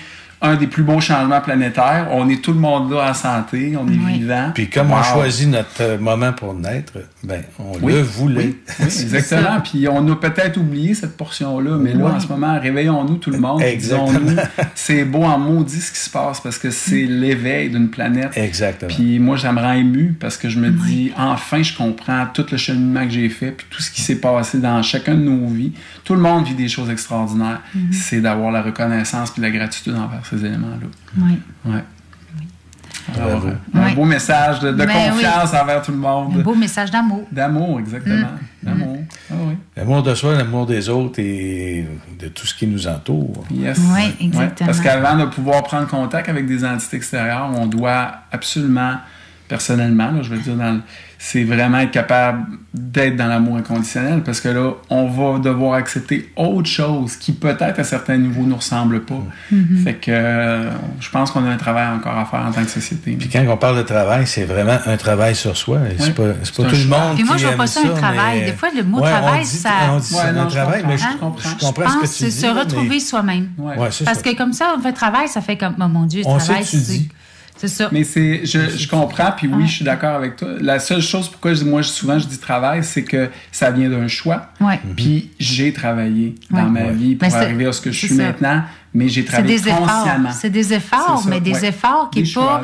un des plus beaux changements planétaires. On est tout le monde là en santé, on est vivant. Puis comme on choisit notre moment pour naître, ben on le voulait. Oui, exactement. Puis on a peut-être oublié cette portion-là, mais là, en ce moment, réveillons-nous tout le monde. Disons-nous, c'est beau en maudit ce qui se passe parce que c'est l'éveil d'une planète. Exactement. Puis moi, ça me rend ému parce que je me dis, enfin, je comprends tout le cheminement que j'ai fait puis tout ce qui s'est passé dans chacun de nos vies. Tout le monde vit des choses extraordinaires. C'est d'avoir la reconnaissance puis la gratitude envers ces éléments-là. Oui. Ouais. Alors, un beau message de confiance envers tout le monde. Un beau message d'amour. D'amour, exactement. D'amour. Ah, oui. L'amour de soi, l'amour des autres et de tout ce qui nous entoure. Yes. Oui, exactement. Ouais. Parce qu'avant de pouvoir prendre contact avec des entités extérieures, on doit absolument, personnellement, là, je veux dire, c'est vraiment être capable d'être dans l'amour inconditionnel parce que là, on va devoir accepter autre chose qui peut-être à certains niveaux nous ressemble pas. Fait que je pense qu'on a un travail encore à faire en tant que société. Puis quand on parle de travail, c'est vraiment un travail sur soi. C'est pas tout le monde qui moi, je vois pas ça un travail. Des fois, le mot travail, on dit ça un travail, mais je comprends ce que tu dis. C'est se retrouver soi-même. Parce que comme ça, on fait travail, ça fait comme, oh mon Dieu, on travail, c'est ça. Mais je comprends, puis oui, je suis d'accord avec toi. La seule chose pourquoi souvent je dis travail, c'est que ça vient d'un choix. Puis j'ai travaillé dans ma vie pour arriver à ce que je suis maintenant, mais j'ai travaillé consciemment. C'est des efforts, mais des efforts qui n'est pas...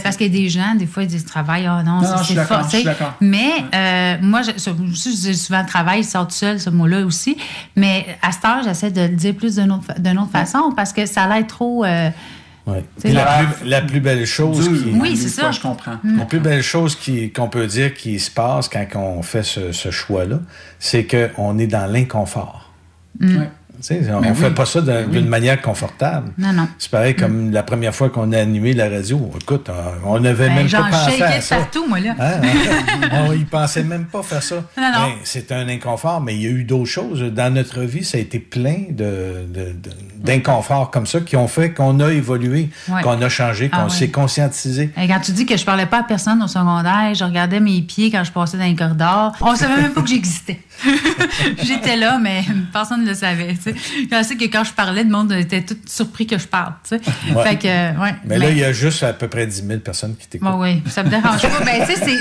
parce qu'il y a des gens, des fois, ils disent travail, c'est fort. Je suis d'accord. Mais moi, je dis souvent travail, il sort tout seul, ce mot-là aussi. Mais à cette heure, j'essaie de le dire plus d'une autre façon parce que ça a l'air trop... La plus belle chose oui, c'est ça. Je comprends. La plus belle chose qu'on peut dire qui se passe quand on fait ce choix-là, c'est qu'on est dans l'inconfort. On ne fait pas ça d'une manière confortable. Non. C'est pareil comme la première fois qu'on a animé la radio. Écoute, on n'avait même pas pensé à ça. Partout, moi, là. On y pensait même pas faire ça. Non. C'est un inconfort, mais il y a eu d'autres choses. Dans notre vie, ça a été plein d'inconforts comme ça qui ont fait qu'on a évolué, qu'on a changé, qu'on s'est conscientisé. Et quand tu dis que je parlais pas à personne au secondaire, je regardais mes pieds quand je passais dans les corridors, on savait même pas que j'existais. J'étais là, mais personne ne le savait. Je sais que quand je parlais, le monde était tout surpris que je parle. Fait que, mais là, il y a juste à peu près 10 000 personnes qui t'écoutent. Oui, ça me dérange pas.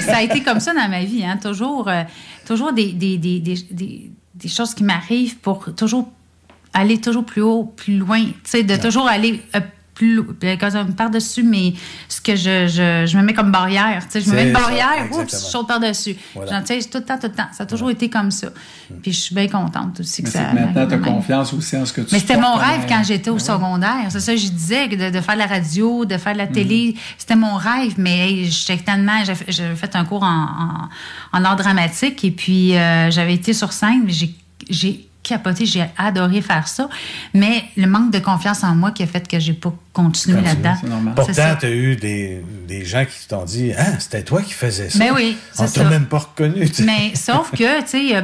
Ça a été comme ça dans ma vie. Hein? Toujours des choses qui m'arrivent pour toujours aller toujours plus haut, plus loin. De toujours aller par-dessus, mais ce que je me mets comme barrière. Tu sais, je me mets une barrière, oups, je saute par-dessus. Voilà. Tout le temps. Ça a toujours été comme ça. Puis je suis bien contente aussi que ça. Maintenant, tu as confiance aussi en ce que tu fais. Mais c'était mon rêve quand j'étais au secondaire. C'est ça, je disais, de faire la radio, de faire la télé. C'était mon rêve, mais j'avais fait un cours en art dramatique et puis j'avais été sur scène, mais j'ai capoté, j'ai adoré faire ça, mais le manque de confiance en moi qui a fait que j'ai pas continué là-dedans. C'est normal. Pourtant, tu as eu des gens qui t'ont dit « Ah, c'était toi qui faisais ça. » Mais oui, c'est ça. On t'a même pas reconnu. T'sais. Mais sauf que, tu sais,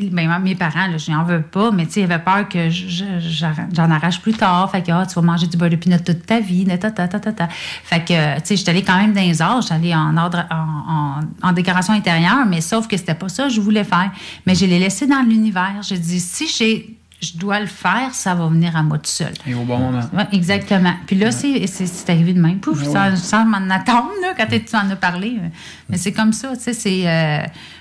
mes parents, je n'en veux pas, mais tu sais, ils avaient peur que j'en arrache plus tard. Fait que tu vas manger du beurre de pinot toute ta vie. Fait que, tu sais, j'étais allée quand même dans les arts, j'étais allée en décoration intérieure, mais sauf que c'était pas ça que je voulais faire. Mais je l'ai laissé dans l'univers. J'ai dit, si je dois le faire, ça va venir à moi tout seul. Et au bon moment. Oui, exactement. Puis là, c'est arrivé de même. Pouf, sans m'en attendre, là, quand tu en as parlé. Mais c'est comme ça, tu sais, c'est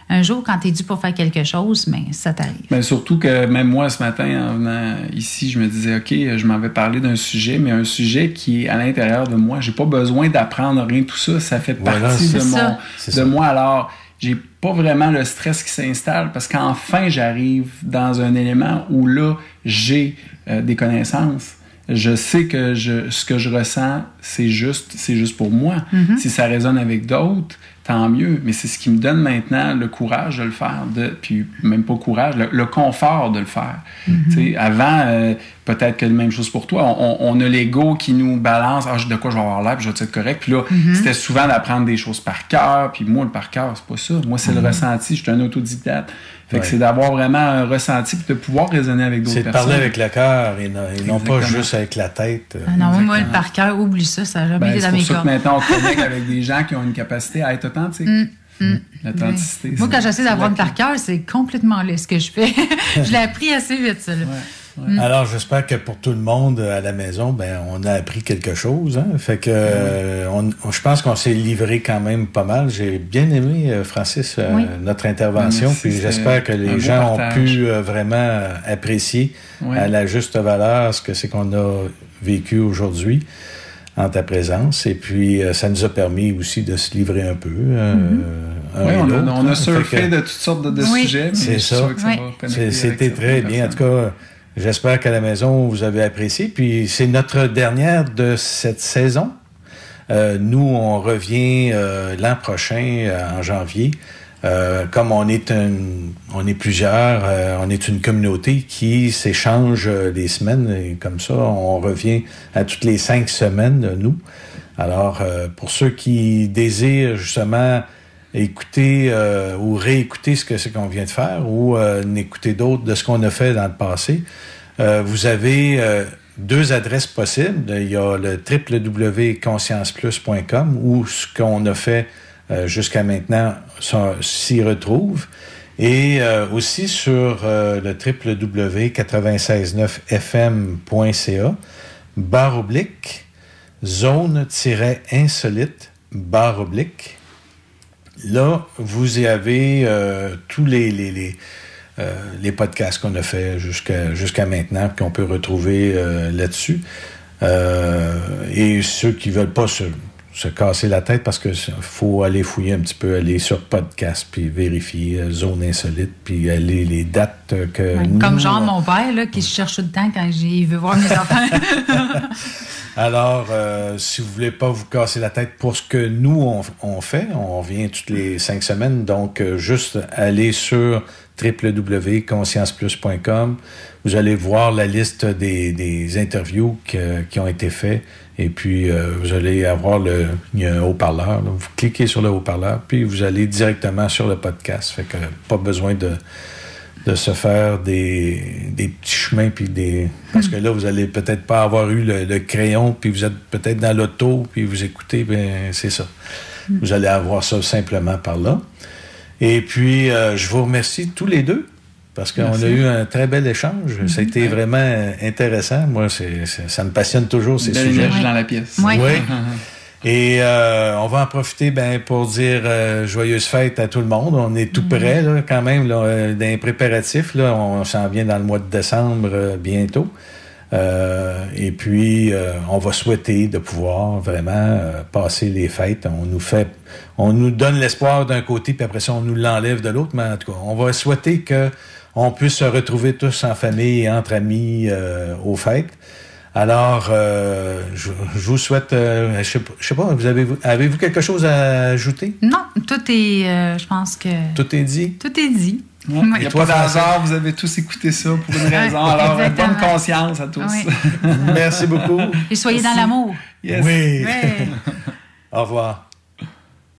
un jour, quand tu es dû pour faire quelque chose, mais ça t'arrive. Mais surtout que même moi, ce matin, en venant ici, je me disais, OK, je m'avais parlé d'un sujet, mais un sujet qui est à l'intérieur de moi. J'ai pas besoin d'apprendre rien, tout ça. Ça fait partie de moi. Alors, j'ai pas vraiment le stress qui s'installe parce qu'enfin, j'arrive dans un élément où là, j'ai des connaissances. Je sais que ce que je ressens, c'est juste pour moi. Mm-hmm. Si ça résonne avec d'autres, tant mieux. Mais c'est ce qui me donne maintenant le courage de le faire. Puis même pas courage, le confort de le faire. Mm-hmm. Avant, peut-être que la même chose pour toi. On a l'ego qui nous balance. De quoi je vais avoir l'air, puis je vais être correct. Puis là, c'était souvent d'apprendre des choses par cœur. Puis moi, le par cœur, c'est pas ça. Moi, c'est le ressenti. Je suis un autodidacte. Fait que c'est d'avoir vraiment un ressenti puis de pouvoir raisonner avec d'autres personnes. C'est de parler avec le cœur et non pas juste avec la tête. Non, moi, le par cœur, oublie ça. Ça n'a jamais été dans mes cordes. C'est pour ça que maintenant, on connecte avec des gens qui ont une capacité à être authentique. L'authenticité. Moi, quand j'essaie d'avoir une par cœur, c'est complètement laid ce que je fais. Je l'ai appris assez vite, ça. Alors, j'espère que pour tout le monde à la maison, on a appris quelque chose. Hein? Fait que je pense qu'on s'est livré quand même pas mal. J'ai bien aimé, Francis, notre intervention. Merci, puis j'espère que les gens ont pu vraiment apprécier à la juste valeur ce que c'est qu'on a vécu aujourd'hui en ta présence. Et puis, ça nous a permis aussi de se livrer un peu. On a surfé de toutes sortes de sujets. C'est ça. C'était très bien. En tout cas, j'espère qu'à la maison, vous avez apprécié. Puis, c'est notre dernière de cette saison. Nous, on revient l'an prochain, en janvier. Comme on est plusieurs, on est une communauté qui s'échange les semaines. Et comme ça, on revient à toutes les 5 semaines, nous. Alors, pour ceux qui désirent justement écouter ou réécouter ce que c'est qu'on vient de faire ou écouter d'autres de ce qu'on a fait dans le passé, vous avez 2 adresses possibles. Il y a le www.conscienceplus.com où ce qu'on a fait jusqu'à maintenant s'y retrouve. Et aussi sur le www.969fm.ca /zone-insolite /. Là, vous y avez tous les podcasts qu'on a fait jusqu'à maintenant, qu'on peut retrouver là-dessus. Et ceux qui veulent pas se casser la tête, parce que faut aller fouiller un petit peu, aller sur podcast, puis vérifier Zone Insolite, puis aller les dates que comme genre mon père, là, qui se cherche tout le temps quand il veut voir mes enfants. Alors, si vous voulez pas vous casser la tête pour ce que nous, on fait, on revient toutes les 5 semaines, donc juste aller sur www.conscienceplus.com. Vous allez voir la liste des interviews qui ont été faites. Et puis, vous allez avoir il y a un haut-parleur. Là. Vous cliquez sur le haut-parleur, puis vous allez directement sur le podcast. Fait que pas besoin de se faire des petits chemins. Puis parce que là, vous allez peut-être pas avoir eu le crayon, puis vous êtes peut-être dans l'auto, puis vous écoutez, c'est ça. Vous allez avoir ça simplement par là. Et puis, je vous remercie tous les deux. Parce qu'on a eu un très bel échange. Ça a été vraiment intéressant. Moi, ça me passionne toujours, ces sujets. Dans la pièce. Oui. Et on va en profiter pour dire joyeuses fêtes à tout le monde. On est tout près, là, quand même, là, dans les préparatifs. Là, on s'en vient dans le mois de décembre bientôt. Et puis, on va souhaiter de pouvoir vraiment passer les fêtes. On nous donne l'espoir d'un côté, puis après ça, on nous l'enlève de l'autre. Mais en tout cas, on va souhaiter qu'on puisse se retrouver tous en famille et entre amis aux fêtes. Alors, je vous souhaite... je sais pas, avez-vous quelque chose à ajouter? Non, tout est... je pense que... Tout est dit? Tout est dit. Ouais. Il n'y a pas d'hasard, vous avez tous écouté ça pour une raison. Alors, bonne conscience à tous. Oui. Merci beaucoup. Et soyez dans l'amour. Yes. Oui. Au revoir.